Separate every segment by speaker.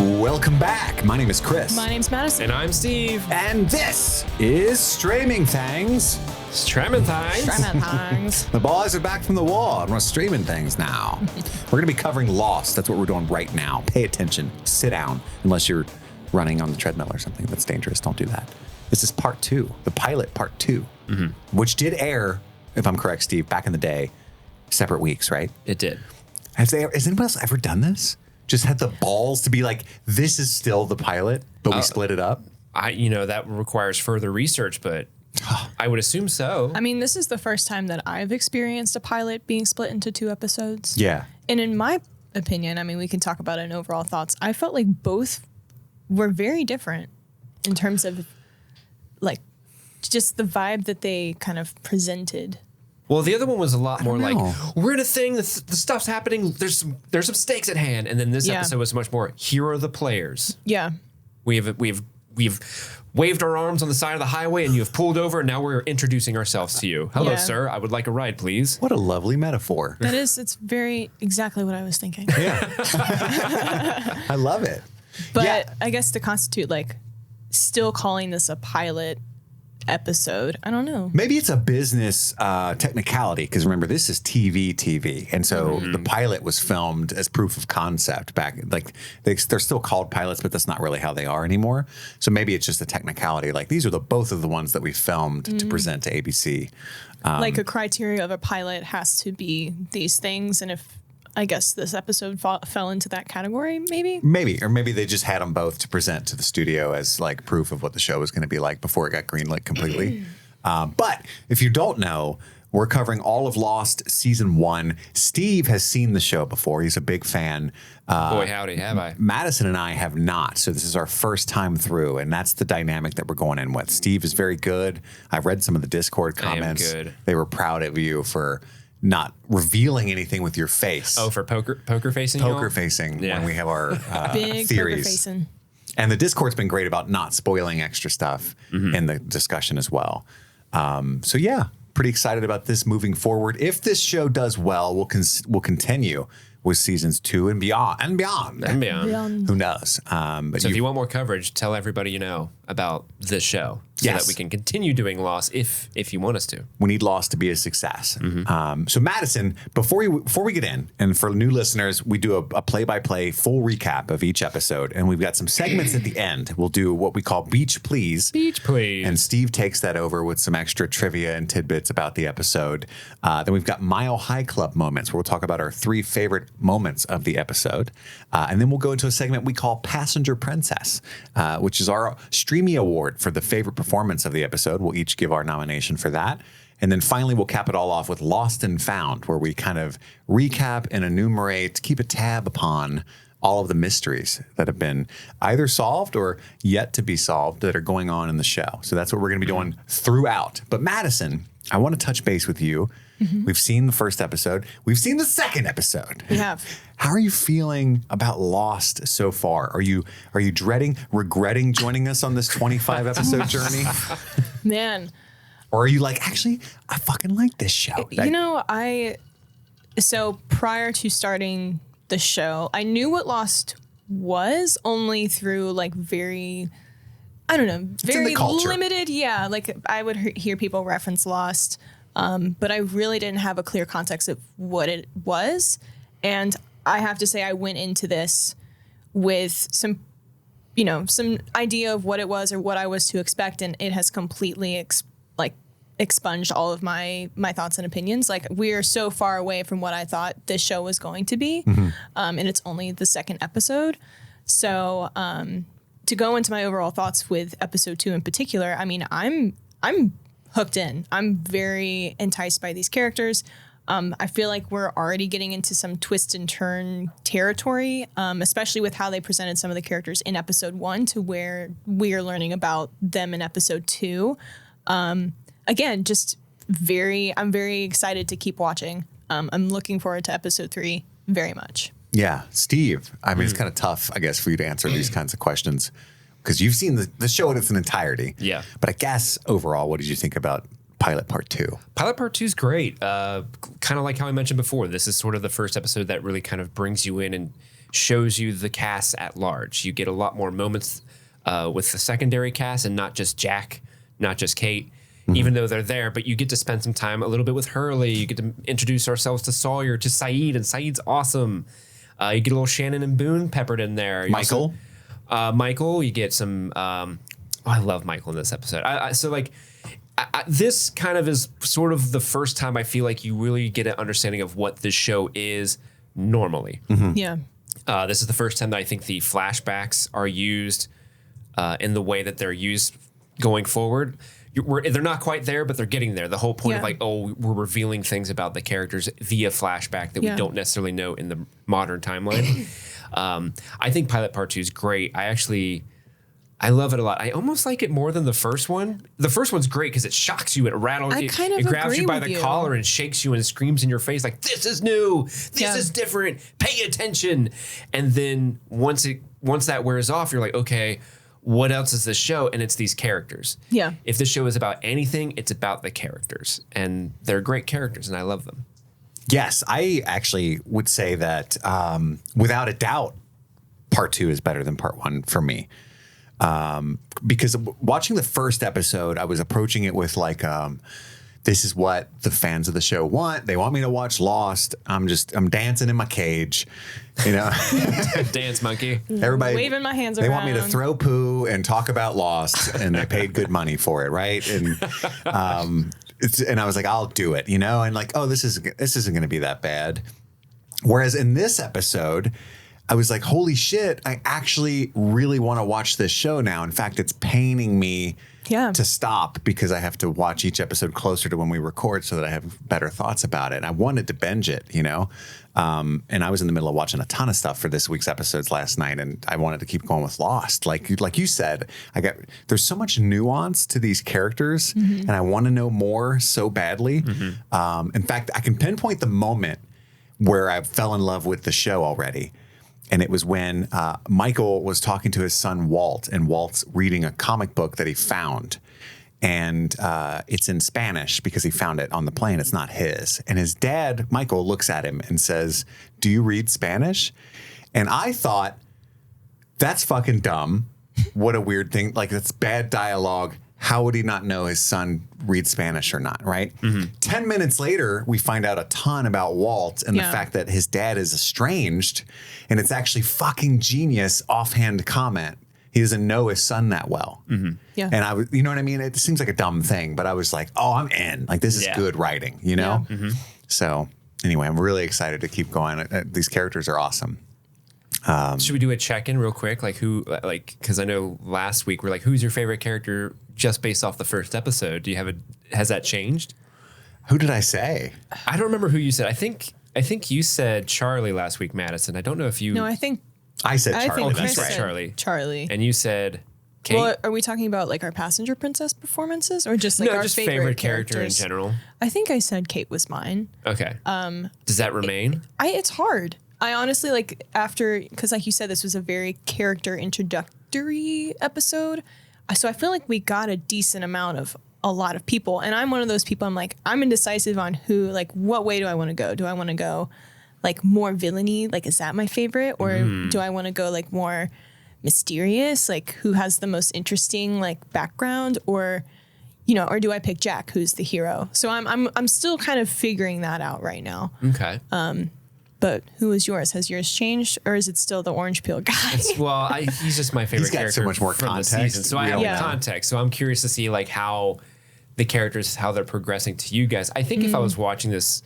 Speaker 1: Welcome back. My name is Chris.
Speaker 2: My name's Madison.
Speaker 3: And I'm Steve.
Speaker 1: And this is Streaming Things.
Speaker 3: Streaming Things.
Speaker 1: The boys are back from the war, and we're streaming things now. We're going to be covering Lost. That's what we're doing right now. Pay attention. Sit down, unless you're running on the treadmill or something. That's dangerous. Don't do that. This is part 2, the pilot part 2, which did air, if I'm correct, Steve, back in the day, separate weeks, right?
Speaker 3: It did.
Speaker 1: Has anybody else ever done this? Just had the balls to be like, this is still the pilot, but we split it up?
Speaker 3: That requires further research, but I would assume so.
Speaker 2: I mean, this is the first time that I've experienced a pilot being split into 2 episodes.
Speaker 1: Yeah.
Speaker 2: And in my opinion, I mean, we can talk about it in overall thoughts. I felt like both were very different in terms of like just the vibe that they kind of presented.
Speaker 3: Well, the other one was a lot more like, we're in a thing, the stuff's happening, there's some stakes at hand. And then this episode was much more, here are the players.
Speaker 2: Yeah.
Speaker 3: We've waved our arms on the side of the highway and you have pulled over and now we're introducing ourselves to you. Hello, sir. I would like a ride, please.
Speaker 1: What a lovely metaphor.
Speaker 2: It's very exactly what I was thinking.
Speaker 1: Yeah. I love it.
Speaker 2: But I guess to constitute like still calling this a pilot episode, I don't know.
Speaker 1: Maybe it's a business technicality, because remember, this is TV. And so the pilot was filmed as proof of concept back. Like they're still called pilots, but that's not really how they are anymore. So maybe it's just a technicality. Like these are both of the ones that we filmed to present to ABC.
Speaker 2: Like a criteria of a pilot has to be these things. And if I guess this episode fell into that category, maybe?
Speaker 1: Maybe. Or maybe they just had them both to present to the studio as like proof of what the show was going to be like before it got greenlit completely. But if you don't know, we're covering all of Lost Season 1. Steve has seen the show before. He's a big fan.
Speaker 3: Boy, howdy, have I.
Speaker 1: Madison and I have not. So this is our first time through, and that's the dynamic that we're going in with. Steve is very good. I've read some of the Discord comments.
Speaker 3: I am good.
Speaker 1: They were proud of you for not revealing anything with your face.
Speaker 3: Oh, for poker facing?
Speaker 1: Poker facing when we have our
Speaker 2: big
Speaker 1: theories.
Speaker 2: poker facing.
Speaker 1: And the Discord's been great about not spoiling extra stuff in the discussion as well. So yeah, pretty excited about this moving forward. If this show does well, we'll continue with seasons 2 and beyond. Who knows? But
Speaker 3: so if you want more coverage, tell everybody you know about this show so that we can continue doing Lost if you want us to.
Speaker 1: We need Lost to be a success. So Madison, before we get in, and for new listeners, we do a play-by-play full recap of each episode, and we've got some segments at the end. We'll do what we call Beach Please.
Speaker 3: Beach Please.
Speaker 1: And Steve takes that over with some extra trivia and tidbits about the episode. Then we've got Mile High Club moments, where we'll talk about our 3 favorite moments of the episode. And then we'll go into a segment we call Passenger Princess, which is our Streamy Award for the favorite performance of the episode. We'll each give our nomination for that. And then finally, we'll cap it all off with Lost and Found, where we kind of recap and enumerate, keep a tab upon all of the mysteries that have been either solved or yet to be solved that are going on in the show. So that's what we're going to be doing throughout. But Madison, I want to touch base with you. We've seen the first episode. We've seen the second episode.
Speaker 2: We have.
Speaker 1: How are you feeling about Lost so far? Are you regretting joining us on this 25 episode journey?
Speaker 2: Man.
Speaker 1: Or are you like, actually, I fucking like this show?
Speaker 2: So prior to starting the show, I knew what Lost was only through like very limited. Yeah. Like I would hear people reference Lost. But I really didn't have a clear context of what it was. And I have to say I went into this with some idea of what it was or what I was to expect. And it has completely expunged all of my thoughts and opinions. Like we are so far away from what I thought this show was going to be. And it's only the second episode. So to go into my overall thoughts with episode 2 in particular, I mean, I'm hooked in. I'm very enticed by these characters. I feel like we're already getting into some twist and turn territory, especially with how they presented some of the characters in episode 1 to where we are learning about them in episode 2. Again, I'm very excited to keep watching. I'm looking forward to episode 3 very much.
Speaker 1: Yeah. Steve, I mean, it's kind of tough, I guess, for you to answer these kinds of questions, because you've seen the show in its entirety.
Speaker 3: Yeah.
Speaker 1: But I guess overall, what did you think about Pilot Part 2?
Speaker 3: Pilot Part 2 is great. Kind of like how I mentioned before, this is sort of the first episode that really kind of brings you in and shows you the cast at large. You get a lot more moments with the secondary cast and not just Jack, not just Kate, even though they're there, but you get to spend some time a little bit with Hurley. You get to introduce ourselves to Sawyer, to Saeed, and Saeed's awesome. You get a little Shannon and Boone peppered in there.
Speaker 1: Michael.
Speaker 3: Michael, you get some. I love Michael in this episode. This kind of is sort of the first time I feel like you really get an understanding of what this show is normally.
Speaker 2: Yeah.
Speaker 3: This is the first time that I think the flashbacks are used in the way that they're used going forward. They're not quite there, but they're getting there. The whole point of we're revealing things about the characters via flashback that we don't necessarily know in the modern timeline. I think Pilot Part 2 is great. I love it a lot. I almost like it more than the first one. The first one's great because it shocks you, it rattles, it grabs you by the collar and shakes you and screams in your face like, this is new, this is different, pay attention. And then once that wears off, you're like, okay, what else is this show? And it's these characters.
Speaker 2: Yeah.
Speaker 3: If this show is about anything, it's about the characters. And they're great characters, and I love them.
Speaker 1: Yes, I actually would say that without a doubt, Part 2 is better than Part 1 for me. Because watching the first episode, I was approaching it with like, this is what the fans of the show want. They want me to watch Lost. I'm dancing in my cage, you know.
Speaker 3: Dance monkey.
Speaker 1: Everybody
Speaker 2: waving my hands
Speaker 1: they
Speaker 2: around.
Speaker 1: want me to throw poo and talk about Lost, and they paid good money for it, right? And and I was like, I'll do it, you know. And like, oh, this isn't going to be that bad. Whereas in this episode, I was like, holy shit, I actually really want to watch this show now. In fact, it's paining me to stop because I have to watch each episode closer to when we record so that I have better thoughts about it. And I wanted to binge it, you know? And I was in the middle of watching a ton of stuff for this week's episodes last night, and I wanted to keep going with Lost. Like you said, there's so much nuance to these characters, and I want to know more so badly. In fact, I can pinpoint the moment where I fell in love with the show already. And it was when Michael was talking to his son, Walt, and Walt's reading a comic book that he found. And it's in Spanish because he found it on the plane. It's not his. And his dad, Michael, looks at him and says, "Do you read Spanish?" And I thought, that's fucking dumb. What a weird thing. Like, that's bad dialogue. How would he not know his son reads Spanish or not, right? 10 minutes later, we find out a ton about Walt and the fact that his dad is estranged, and it's actually fucking genius offhand comment. He doesn't know his son that well.
Speaker 2: Yeah.
Speaker 1: And I was, you know what I mean? It seems like a dumb thing, but I was like, oh, I'm in. Like, this is good writing, you know? So anyway, I'm really excited to keep going. These characters are awesome.
Speaker 3: Should we do a check-in real quick? Because I know last week we're like, who's your favorite character just based off the first episode? Has that changed?
Speaker 1: Who did I say?
Speaker 3: I don't remember who you said. I think you said Charlie last week, Madison. I don't know if you.
Speaker 2: No, I think
Speaker 1: I said Charlie.
Speaker 2: I think
Speaker 1: That's
Speaker 2: Chris
Speaker 1: right.
Speaker 2: said Charlie.
Speaker 3: And you said Kate.
Speaker 2: Well, are we talking about like our passenger princess performances, or just like our
Speaker 3: just
Speaker 2: favorite
Speaker 3: character in
Speaker 2: characters?
Speaker 3: general?
Speaker 2: I think I said Kate was mine.
Speaker 3: Okay. Does that remain?
Speaker 2: It's hard. I honestly because like you said, this was a very character introductory episode. So I feel like we got a decent amount of a lot of people. And I'm one of those people, I'm indecisive on what way do I want to go? Do I want to go like more villainy? Like, is that my favorite? Or do I want to go like more mysterious? Like, who has the most interesting like background? Or, or do I pick Jack, who's the hero? So I'm still kind of figuring that out right now.
Speaker 3: Okay.
Speaker 2: But who is yours? Has yours changed, or is it still the orange peel guy?
Speaker 3: He's just my favorite
Speaker 1: He's got
Speaker 3: character
Speaker 1: so much more
Speaker 3: from
Speaker 1: context.
Speaker 3: the season. So I have
Speaker 2: Yeah.
Speaker 3: context. So I'm curious to see like how the characters, how they're progressing to you guys. I think if I was watching this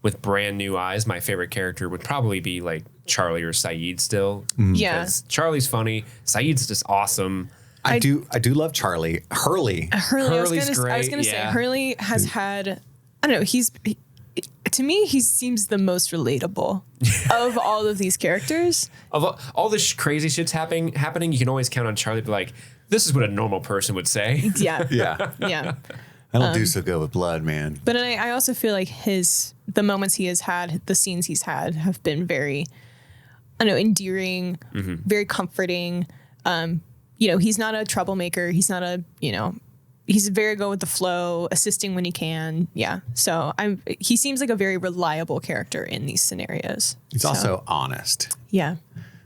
Speaker 3: with brand new eyes, my favorite character would probably be like Charlie or Saeed still.
Speaker 2: Yeah.
Speaker 3: Because Charlie's funny. Saeed's just awesome.
Speaker 1: I do love Charlie. Hurley.
Speaker 3: Hurley's great.
Speaker 2: I was gonna say
Speaker 3: yeah.
Speaker 2: Hurley has had. I don't know. To me, he seems the most relatable of all of these characters.
Speaker 3: Of all this crazy shit's happening, you can always count on Charlie to be like, this is what a normal person would say.
Speaker 2: Yeah.
Speaker 1: Yeah.
Speaker 2: Yeah.
Speaker 1: I don't do so good with blood, man.
Speaker 2: But I also feel like the moments he has had, the scenes he's had have been very, endearing, very comforting. He's not a troublemaker. He's not he's very go with the flow, assisting when he can. Yeah. So he seems like a very reliable character in these scenarios.
Speaker 1: He's also honest.
Speaker 2: Yeah.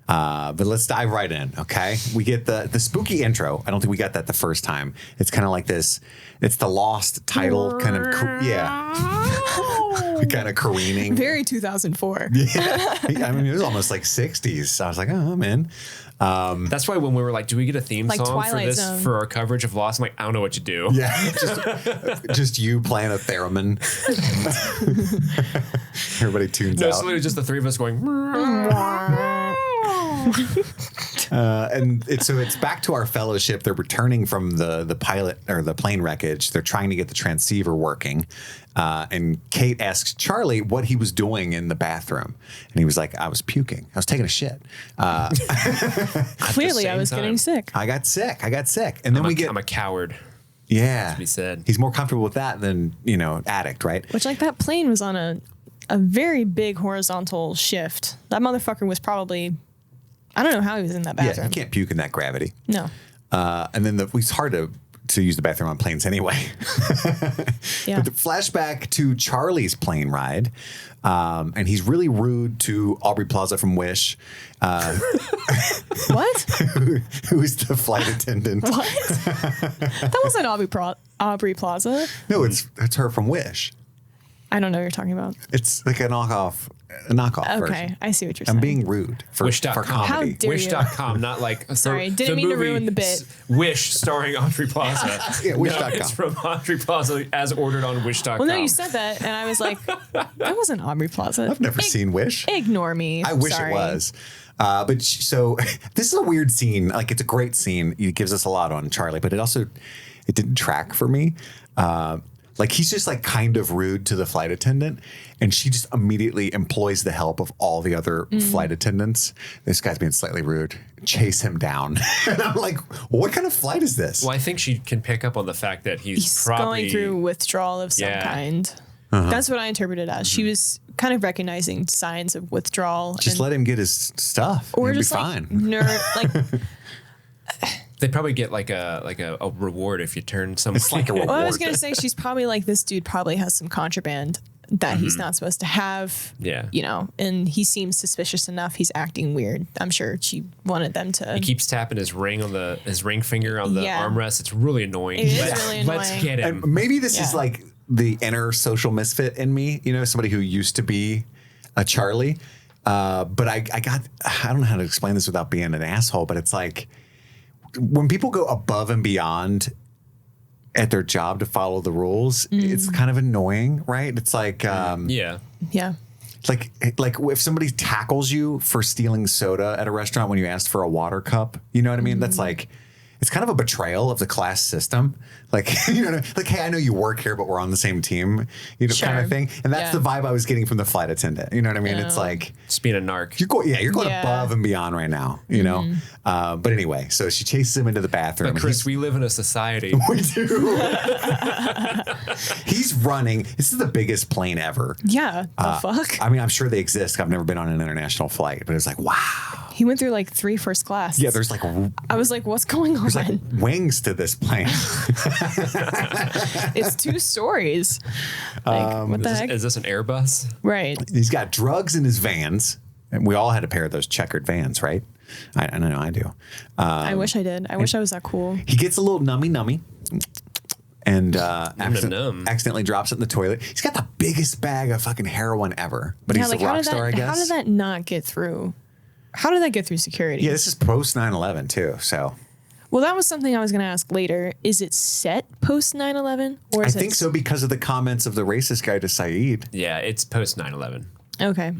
Speaker 1: But let's dive right in, okay? We get the spooky intro. I don't think we got that the first time. It's kind of like this. It's the Lost title kind of, kind of careening.
Speaker 2: Very 2004.
Speaker 1: Yeah. I mean, it was almost like 60s. I was like, oh, I'm in.
Speaker 3: That's why when we were like, do we get a theme
Speaker 2: Like
Speaker 3: song for
Speaker 2: Twilight
Speaker 3: this
Speaker 2: Zone.
Speaker 3: for our coverage of Lost? I'm like, I don't know what to do.
Speaker 1: Yeah, just you playing a theremin. Everybody tunes
Speaker 3: No,
Speaker 1: out.
Speaker 3: it's literally just the three of us going.
Speaker 1: So it's back to our fellowship. They're returning from the pilot or the plane wreckage. They're trying to get the transceiver working. And Kate asks Charlie what he was doing in the bathroom. And he was like, I was puking. I was taking a shit.
Speaker 2: Clearly, I was getting sick.
Speaker 1: I got sick. And then
Speaker 3: I'm a coward.
Speaker 1: Yeah.
Speaker 3: He said.
Speaker 1: He's more comfortable with that than, addict, right?
Speaker 2: Which, like, that plane was on a very big horizontal shift. That motherfucker was probably, I don't know how he was in that
Speaker 1: Yeah,
Speaker 2: bathroom.
Speaker 1: you can't puke in that gravity.
Speaker 2: No.
Speaker 1: And then it's hard to use the bathroom on planes anyway.
Speaker 2: Yeah.
Speaker 1: But the flashback to Charlie's plane ride, and he's really rude to Aubrey Plaza from Wish,
Speaker 2: What?
Speaker 1: who is the flight attendant.
Speaker 2: What? That wasn't Aubrey Plaza.
Speaker 1: No, it's her from Wish.
Speaker 2: I don't know what you're talking about.
Speaker 1: It's like a knockoff
Speaker 2: Okay,
Speaker 1: version.
Speaker 2: I see what you're saying.
Speaker 1: I'm being rude for
Speaker 3: Wish.com.
Speaker 1: comedy.
Speaker 2: How dare you.
Speaker 3: Wish.com, not like.
Speaker 2: Sorry, didn't mean to
Speaker 3: movie
Speaker 2: ruin the bit.
Speaker 3: Wish starring Aubrey Plaza.
Speaker 1: Yeah, Wish.com.
Speaker 3: No, it's from Aubrey Plaza as ordered on Wish.com.
Speaker 2: Well, no, you said that, and I was like, that wasn't Aubrey Plaza.
Speaker 1: I've never seen Wish.
Speaker 2: Ignore me.
Speaker 1: I wish
Speaker 2: Sorry.
Speaker 1: it was. So this is a weird scene. Like, it's a great scene. It gives us a lot on Charlie, but it didn't track for me. Like, he's just like kind of rude to the flight attendant, and she just immediately employs the help of all the other flight attendants. This guy's being slightly rude. Chase him down. And I'm like, what kind of flight is this?
Speaker 3: Well, I think she can pick up on the fact that he's probably
Speaker 2: going through withdrawal of some kind. That's what I interpreted as. She was kind of recognizing signs of withdrawal.
Speaker 1: Just let him get his stuff.
Speaker 2: or
Speaker 1: He'll
Speaker 2: just
Speaker 1: be
Speaker 2: like
Speaker 1: fine.
Speaker 3: They probably get like a reward if you turn someone.
Speaker 1: It's like a reward.
Speaker 2: Well, I was gonna say she's probably like, this dude probably has some contraband that he's not supposed to have.
Speaker 3: Yeah.
Speaker 2: And he seems suspicious enough. He's acting weird. I'm sure she wanted them to.
Speaker 3: He keeps tapping his ring finger on the
Speaker 2: Yeah.
Speaker 3: armrest. It's really annoying.
Speaker 2: It is really
Speaker 3: Let's
Speaker 2: annoying.
Speaker 3: get him.
Speaker 1: And maybe this is
Speaker 2: Yeah.
Speaker 1: like the inner social misfit in me, somebody who used to be a Charlie. But I don't know how to explain this without being an asshole, but it's like when people go above and beyond at their job to follow the rules, it's kind of annoying, right? It's like,
Speaker 3: Yeah.
Speaker 2: Yeah.
Speaker 1: like if somebody tackles you for stealing soda at a restaurant when you asked for a water cup, you know what I mean? That's like, it's kind of a betrayal of the class system. Like, like, hey, I know you work here, but we're on the same team, kind
Speaker 2: Sure.
Speaker 1: of thing. And that's
Speaker 2: Yeah.
Speaker 1: the vibe I was getting from the flight attendant. You know what I mean? It's like,
Speaker 3: Just being a narc.
Speaker 1: you're going
Speaker 2: Yeah.
Speaker 1: above and beyond right now, But anyway, so she chases him into the bathroom.
Speaker 3: But Chris, we live in a society.
Speaker 1: We do. He's running. This is the biggest plane ever.
Speaker 2: Yeah. The fuck?
Speaker 1: I mean, I'm sure they exist. I've never been on an international flight, but it's like, wow.
Speaker 2: He went through like 3 first class.
Speaker 1: Yeah, there's like
Speaker 2: I was like, what's going on?
Speaker 1: wings to this plane.
Speaker 2: It's 2 stories. Like, what the heck?
Speaker 3: Is this an Airbus?
Speaker 2: Right.
Speaker 1: He's got drugs in his vans. And we all had a pair of those checkered vans, right? I know I do.
Speaker 2: I wish I did. I wish I was that cool.
Speaker 1: He gets a little nummy and
Speaker 3: Num.
Speaker 1: accidentally drops it in the toilet. He's got the biggest bag of fucking heroin ever, but he's a rock star, I guess.
Speaker 2: How did that not get through? How did that get through security?
Speaker 1: Yeah, this is post 9/11 too. So
Speaker 2: Well, that was something I was going to ask later. Is it set post 9/11? Or
Speaker 1: I
Speaker 2: is
Speaker 1: think so because of the comments of the racist guy to Saeed.
Speaker 3: Yeah, it's post 9/11.
Speaker 2: Okay.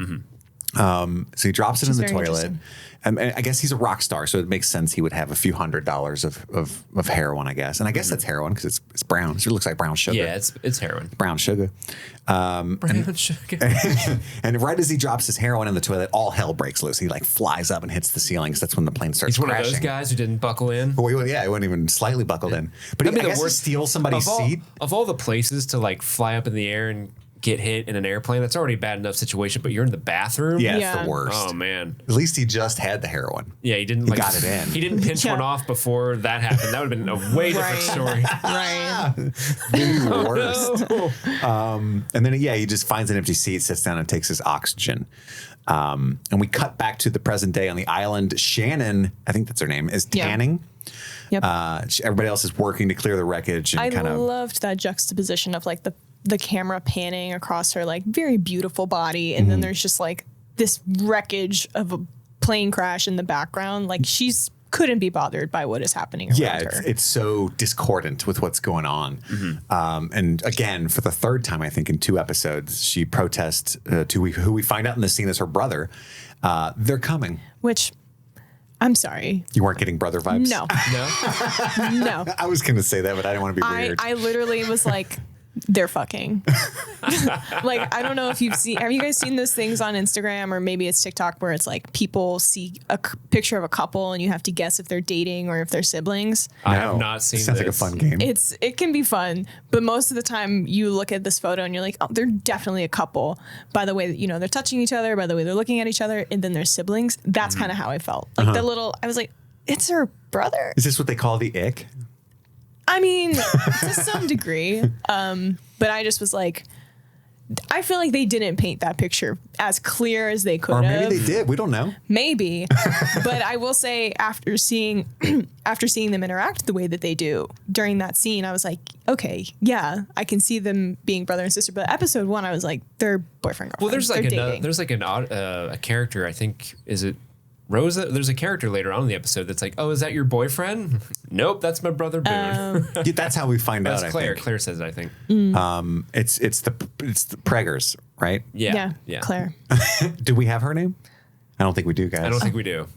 Speaker 1: So he drops it in the
Speaker 2: very
Speaker 1: toilet.
Speaker 2: interesting.
Speaker 1: And I guess he's a rock star, so it makes sense he would have a few $100s of heroin, I guess. And I guess that's heroin because it's brown. It looks like brown sugar.
Speaker 3: Yeah, it's heroin.
Speaker 1: Brown sugar.
Speaker 3: Brown sugar.
Speaker 1: And right as he drops his heroin in the toilet, all hell breaks loose. He like flies up and hits the ceilings. That's when the plane starts
Speaker 3: He's one
Speaker 1: crashing.
Speaker 3: of those guys who didn't buckle in.
Speaker 1: Well, he wasn't even slightly buckled in. But
Speaker 3: That'd
Speaker 1: I
Speaker 3: be the
Speaker 1: guess he
Speaker 3: worst.
Speaker 1: steals somebody's
Speaker 3: of all,
Speaker 1: seat.
Speaker 3: Of all the places to like fly up in the air and get hit in an airplane. That's already a bad enough situation, but you're in the bathroom.
Speaker 1: Yeah, it's
Speaker 2: Yeah.
Speaker 1: the worst.
Speaker 3: Oh man.
Speaker 1: At least he just had the heroin.
Speaker 3: Yeah, he didn't
Speaker 1: He got it in.
Speaker 3: He didn't pinch
Speaker 2: Yeah.
Speaker 3: one off before that happened. That would have been a way different story.
Speaker 2: Right.
Speaker 1: The worst. And then, he just finds an empty seat, sits down, and takes his oxygen. And we cut back to the present day on the island. Shannon, I think that's her name, is
Speaker 2: Yeah.
Speaker 1: tanning.
Speaker 2: Yep.
Speaker 1: Everybody else is working to clear the wreckage and
Speaker 2: I
Speaker 1: kind of.
Speaker 2: loved that juxtaposition of like the camera panning across her like very beautiful body, and then there's just like this wreckage of a plane crash in the background. Like she's couldn't be bothered by what is happening around her.
Speaker 1: It's so discordant with what's going on. And again, for the third time, I think in 2 episodes, she protests to who we find out in the scene is her brother. They're coming.
Speaker 2: Which, I'm sorry,
Speaker 1: You weren't getting brother vibes?
Speaker 2: no,
Speaker 3: No?
Speaker 2: no.
Speaker 1: I was going to say that, but I didn't want to be weird.
Speaker 2: I literally was like, they're fucking. Like, I don't know if have you guys seen those things on Instagram or maybe it's TikTok where it's like people see a picture of a couple and you have to guess if they're dating or if they're siblings.
Speaker 3: I have not seen
Speaker 1: Sounds like a
Speaker 3: this.
Speaker 1: fun game.
Speaker 2: It can be fun, but most of the time you look at this photo and you're like, oh, they're definitely a couple by the way that, they're touching each other, by the way they're looking at each other, and then they're siblings. That's kind of how I felt. Like I was like, it's her brother.
Speaker 1: Is this what they call the ick?
Speaker 2: I mean, to some degree. But I just was like, I feel like they didn't paint that picture as clear as they could
Speaker 1: Or
Speaker 2: have.
Speaker 1: maybe they did. We don't know.
Speaker 2: Maybe. But I will say after seeing them interact the way that they do during that scene, I was like, okay, yeah, I can see them being brother and sister. But episode 1, I was like, they're boyfriend, girlfriend.
Speaker 3: Well, there's
Speaker 2: dating.
Speaker 3: a character, I think, is it Rosa? There's a character later on in the episode that's like, oh, is that your boyfriend? Nope, that's my brother Boone.
Speaker 1: Yeah, that's how we find out.
Speaker 3: That's Claire.
Speaker 1: I think.
Speaker 3: Claire says it, I think.
Speaker 1: It's the Preggers, right?
Speaker 3: Yeah.
Speaker 2: Claire.
Speaker 1: Do we have her name? I don't think we do, guys.
Speaker 3: I don't think we do.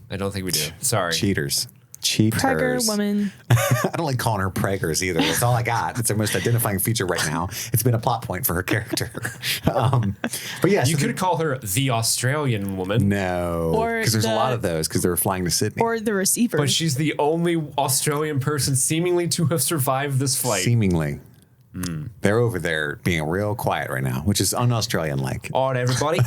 Speaker 3: Sorry.
Speaker 1: Cheaters. Cheaters.
Speaker 2: Pregger woman.
Speaker 1: I don't like calling her Preggers either. That's all I got. It's her most identifying feature right now. It's been a plot point for her character. But yeah,
Speaker 3: You could call her the Australian woman.
Speaker 1: no,
Speaker 2: Or
Speaker 1: because there's a
Speaker 2: the-
Speaker 1: lot of those because they were flying to Sydney.
Speaker 2: Or the receiver.
Speaker 3: But she's the only Australian person seemingly to have survived this flight.
Speaker 1: Seemingly. They're over there being real quiet right now, which is un-Australian like.
Speaker 3: All right, everybody.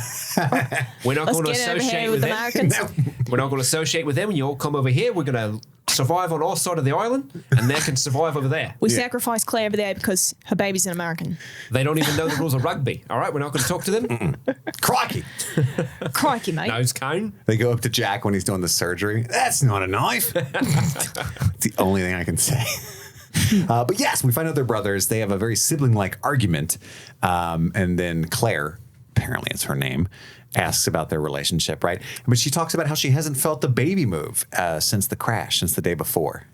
Speaker 3: We're not
Speaker 2: Let's
Speaker 3: going to
Speaker 2: get over
Speaker 3: associate
Speaker 2: here
Speaker 3: with
Speaker 2: with
Speaker 3: them.
Speaker 2: Americans.
Speaker 3: We're not going to associate with them. And you all come over here. We're going to survive on our side of the island, and they can survive over there.
Speaker 2: We sacrifice Claire over there because her baby's an American.
Speaker 3: They don't even know the rules of rugby. All right, we're not going to talk to them.
Speaker 1: Crikey.
Speaker 2: Crikey, mate.
Speaker 3: Nose cone.
Speaker 1: They go up to Jack when he's doing the surgery. That's not a knife. It's the only thing I can say. But yes, we find out they're brothers. They have a very sibling-like argument. And then Claire, apparently it's her name, asks about their relationship, right? But she talks about how she hasn't felt the baby move since the crash, since the day before.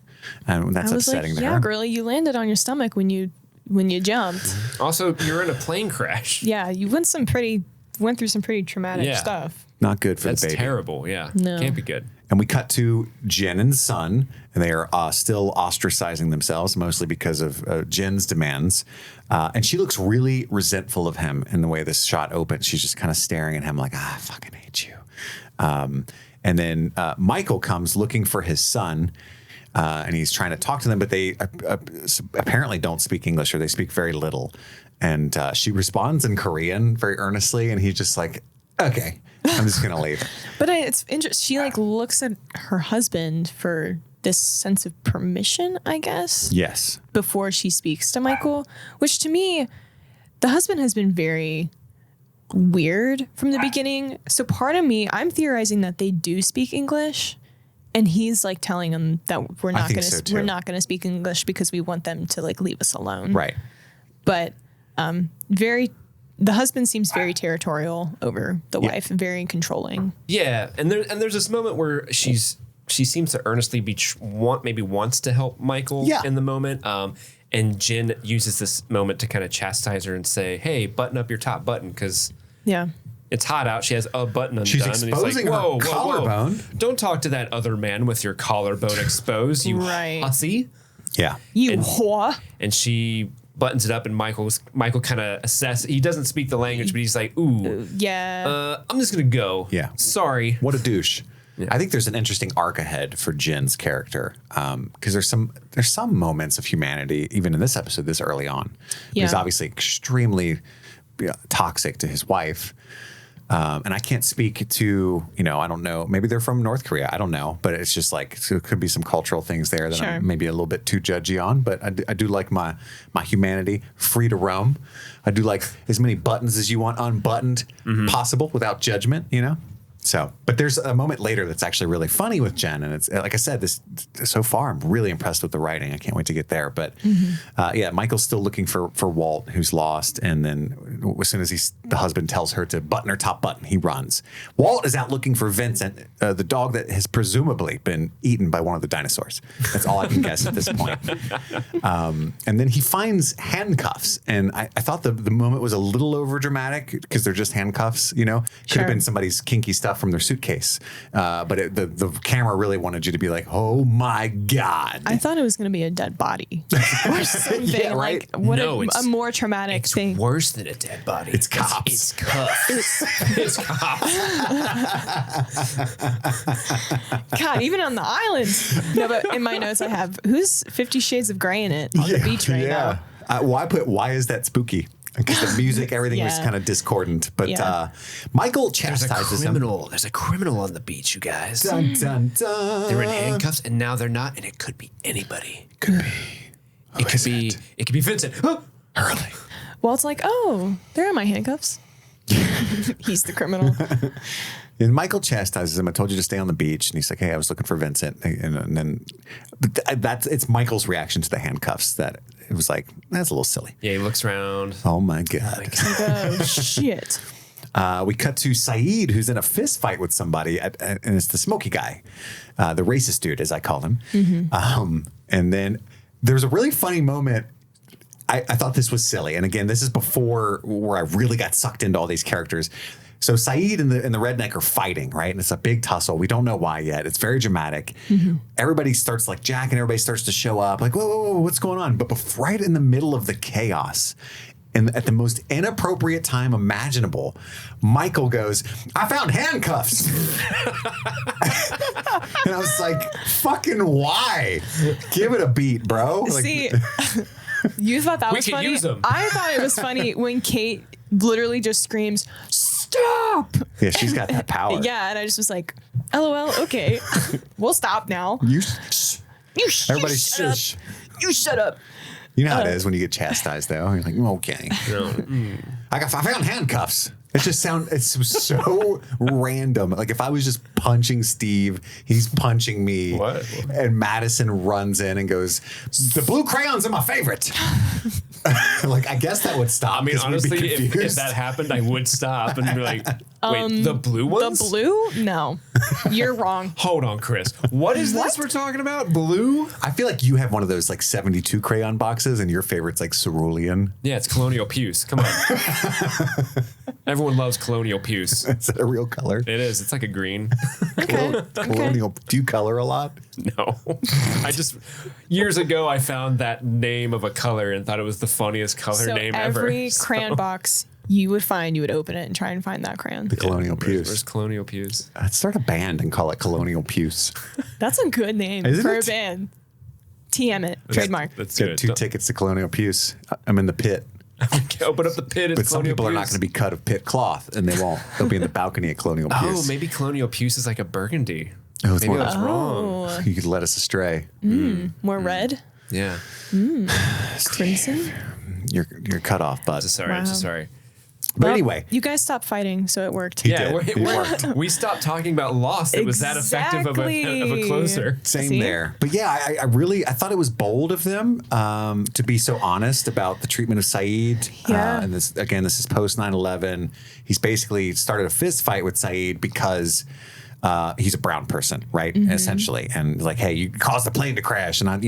Speaker 1: And that's
Speaker 2: I was
Speaker 1: upsetting
Speaker 2: like,
Speaker 1: to
Speaker 2: yeah,
Speaker 1: her.
Speaker 2: girlie, you landed on your stomach when you jumped.
Speaker 3: Also, you're in a plane crash.
Speaker 2: Yeah, you went through some pretty traumatic
Speaker 3: Yeah.
Speaker 2: stuff.
Speaker 1: Not good for
Speaker 3: That's
Speaker 1: the baby.
Speaker 3: terrible. Yeah.
Speaker 2: No.
Speaker 3: Can't be good.
Speaker 1: And we cut to Jen and Son, and they are still ostracizing themselves, mostly because of Jen's demands. And she looks really resentful of him in the way this shot opens. She's just kind of staring at him like, I fucking hate you. And then Michael comes looking for his son, and he's trying to talk to them, but they apparently don't speak English, or they speak very little. And she responds in Korean very earnestly, and he's just like, okay, I'm just going to leave.
Speaker 2: But it's interesting. She like looks at her husband for this sense of permission, I guess,
Speaker 1: Yes.
Speaker 2: before she speaks to Michael, which to me, the husband has been very weird from the beginning. So part of me, I'm theorizing that they do speak English, and he's like telling them that we're not
Speaker 1: think
Speaker 2: going
Speaker 1: so,
Speaker 2: to
Speaker 1: too.
Speaker 2: we're not going to speak English because we want them to like leave us alone.
Speaker 1: Right.
Speaker 2: But the husband seems very territorial over the wife and very controlling.
Speaker 3: Yeah, and there's this moment where she seems to earnestly wants to help Michael in the moment. And Jen uses this moment to kind of chastise her and say, "Hey, button up your top button because
Speaker 2: Yeah.
Speaker 3: it's hot out." She has a button undone.
Speaker 1: She's
Speaker 3: and he's
Speaker 1: exposing her
Speaker 3: whoa,
Speaker 1: collarbone.
Speaker 3: Don't talk to that other man with your collarbone exposed, you
Speaker 2: Right.
Speaker 3: hussy.
Speaker 1: Yeah.
Speaker 2: You
Speaker 3: And-
Speaker 2: whore.
Speaker 3: And she buttons it up, and Michael kind of he doesn't speak the language, but he's like, "Ooh,
Speaker 2: Yeah.
Speaker 3: I'm just gonna go.
Speaker 1: Yeah.
Speaker 3: Sorry."
Speaker 1: What a douche. I think there's an interesting arc ahead for Jen's character because there's some moments of humanity even in this episode this early on. He's
Speaker 2: Yeah.
Speaker 1: obviously extremely toxic to his wife. And I can't speak to, I don't know, maybe they're from North Korea. I don't know. But it's just like, so it could be some cultural things there that I'm maybe a little bit too judgy on. But I do like my humanity, free to roam. I do like as many buttons as you want unbuttoned possible without judgment, So, but there's a moment later that's actually really funny with Jen, and it's like I said, so far I'm really impressed with the writing. I can't wait to get there. But Michael's still looking for Walt, who's lost, and then as soon as the husband tells her to button her top button, he runs. Walt is out looking for Vincent, the dog that has presumably been eaten by one of the dinosaurs. That's all I can guess at this point. And then he finds handcuffs, and I thought the moment was a little over dramatic because they're just handcuffs. Could have been somebody's kinky stuff from their suitcase, but the camera really wanted you to be like, oh my God.
Speaker 2: I thought it was going to be a dead body or something.
Speaker 1: Yeah, right?
Speaker 2: Like a more traumatic thing.
Speaker 3: It's worse than a dead body.
Speaker 1: It's cops.
Speaker 3: It's cuffs. It's cops.
Speaker 2: God, even on the island. No, but in my notes I have, who's 50 Shades of Grey in it on the beach right now?
Speaker 1: Why is that spooky? Because the music, everything was kind of discordant. But Michael chastises him.
Speaker 3: There's a criminal on the beach, you guys.
Speaker 1: Dun, dun, dun.
Speaker 3: They're in handcuffs, and now they're not, and it could be anybody.
Speaker 1: Could be.
Speaker 3: It could be Vincent.
Speaker 1: Hurley.
Speaker 2: Well, it's like, oh, they're in my handcuffs. He's the criminal.
Speaker 1: And Michael chastises him. I told you to stay on the beach. And he's like, hey, I was looking for Vincent. And then it's Michael's reaction to the handcuffs that it was like, that's a little silly.
Speaker 3: Yeah, he looks around.
Speaker 1: Oh, my God.
Speaker 2: Oh, shit.
Speaker 1: We cut to Saeed, who's in a fist fight with somebody. And it's the smoky guy, the racist dude, as I call him. And then there's a really funny moment. I thought this was silly. And again, this is before where I really got sucked into all these characters. So Saeed and the redneck are fighting, right? And it's a big tussle. We don't know why yet. It's very dramatic. Everybody starts like Jack and everybody starts to show up like, whoa, what's going on? But right in the middle of the chaos and at the most inappropriate time imaginable, Michael goes, I found handcuffs. And I was like, fucking why? Give it a beat, bro.
Speaker 2: See, you thought that was funny?
Speaker 3: Use them.
Speaker 2: I thought it was funny when Kate literally just screams, stop!
Speaker 1: Yeah, she's got that power.
Speaker 2: Yeah, and I just was like, LOL, okay. We'll stop now.
Speaker 1: Everybody
Speaker 2: shush. You shut up.
Speaker 1: You know how it is when you get chastised, though. You're like, okay. I found handcuffs. It's so random. Like if I was just punching Steve, he's punching me.
Speaker 3: What?
Speaker 1: And Madison runs in and goes, the blue crayons are my favorite. Like, I guess that would stop.
Speaker 3: I mean, honestly, if that happened, I would stop and be like, wait, the blue ones?
Speaker 2: The blue? No. You're wrong.
Speaker 3: Hold on, Chris. What is this we're talking about? Blue?
Speaker 1: I feel like you have one of those like 72 crayon boxes and your favorite's like cerulean.
Speaker 3: Yeah, it's Colonial Puce. Come on. Everyone loves Colonial Puce.
Speaker 1: Is that a real color?
Speaker 3: It is. It's like a green.
Speaker 1: Colonial. Do you color a lot?
Speaker 3: No. Years ago, I found that name of a color and thought it was the funniest color name ever.
Speaker 2: Every crayon box you would open it and try and find that crayon.
Speaker 1: The Colonial Puce.
Speaker 3: Where's Colonial Puce?
Speaker 1: I'd start a band and call it Colonial Puce.
Speaker 2: That's a good name for a band. TM it. Trademark.
Speaker 3: Let's
Speaker 1: Get 2 tickets to Colonial Puce. I'm in the pit.
Speaker 3: Open up the pit.
Speaker 1: But some people are not going to be cut of pit cloth, and they won't. They'll be in the balcony at Colonial Puce.
Speaker 3: Oh, maybe Colonial Puce is like a burgundy.
Speaker 1: Oh, it's
Speaker 3: Maybe
Speaker 1: more.
Speaker 3: I was wrong.
Speaker 1: You could let us astray.
Speaker 2: More red?
Speaker 3: Yeah.
Speaker 2: Crimson?
Speaker 1: You're cut off, bud.
Speaker 3: I'm so sorry.
Speaker 1: But anyway,
Speaker 2: You guys stopped fighting, so it worked.
Speaker 1: It worked.
Speaker 3: We stopped talking about Lost. It was that effective of a closer.
Speaker 1: Same there. But yeah, I thought it was bold of them to be so honest about the treatment of Saeed.
Speaker 2: Yeah.
Speaker 1: And this is post 9/11. He's basically started a fist fight with Saeed because he's a brown person, right? Essentially. And like, hey, you caused the plane to crash. And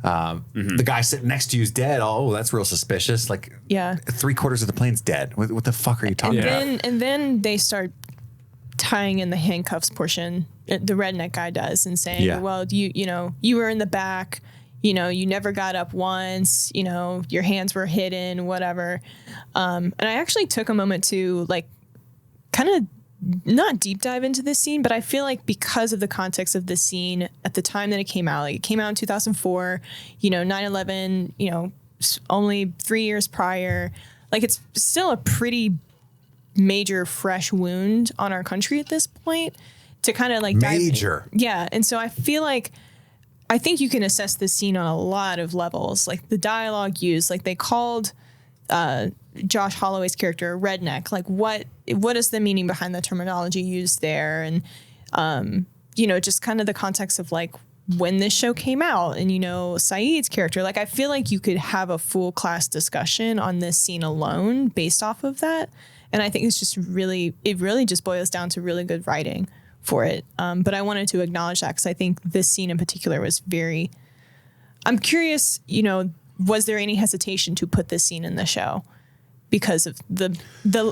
Speaker 1: the guy sitting next to you is dead. Oh, that's real suspicious. Like,
Speaker 2: Yeah.
Speaker 1: 3/4 of the plane's dead. What the fuck are you talking about?
Speaker 2: And then they start tying in the handcuffs portion. The redneck guy does, and saying, well, you were in the back. You never got up once. Your hands were hidden, whatever. And I actually took a moment to like kind of not deep dive into this scene, but I feel like because of the context of the scene at the time that it came out, like it came out in 2004, 9/11, only 3 years prior, like it's still a pretty major fresh wound on our country at this point to kind of like
Speaker 1: major.
Speaker 2: Yeah. And so I feel like I think you can assess this scene on a lot of levels, like the dialogue used, like they called Josh Holloway's character redneck. Like what is the meaning behind the terminology used there? And, you know, just kind of the context of like when this show came out and, you know, Saeed's character, like I feel like you could have a full class discussion on this scene alone based off of that. And I think it's just it really just boils down to really good writing for it. But I wanted to acknowledge that because I think this scene in particular was I'm curious, you know, was there any hesitation to put this scene in the show because of the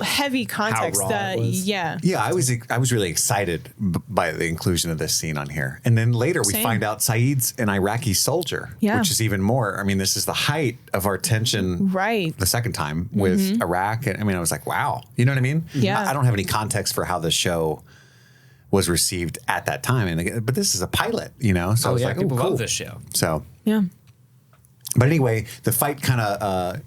Speaker 2: heavy context?
Speaker 3: How raw it was.
Speaker 2: Yeah.
Speaker 1: Yeah, I was really excited by the inclusion of this scene on here. And then later we find out Saeed's an Iraqi soldier, which is even more. I mean, this is the height of our tension the second time with Iraq. And I mean, I was like, wow. You know what I mean?
Speaker 2: Yeah.
Speaker 1: I don't have any context for how the show was received at that time. But this is a pilot, you know? So I was like,
Speaker 3: people
Speaker 1: cool.
Speaker 3: love this show.
Speaker 1: So,
Speaker 2: Yeah.
Speaker 1: But anyway, the fight kind of,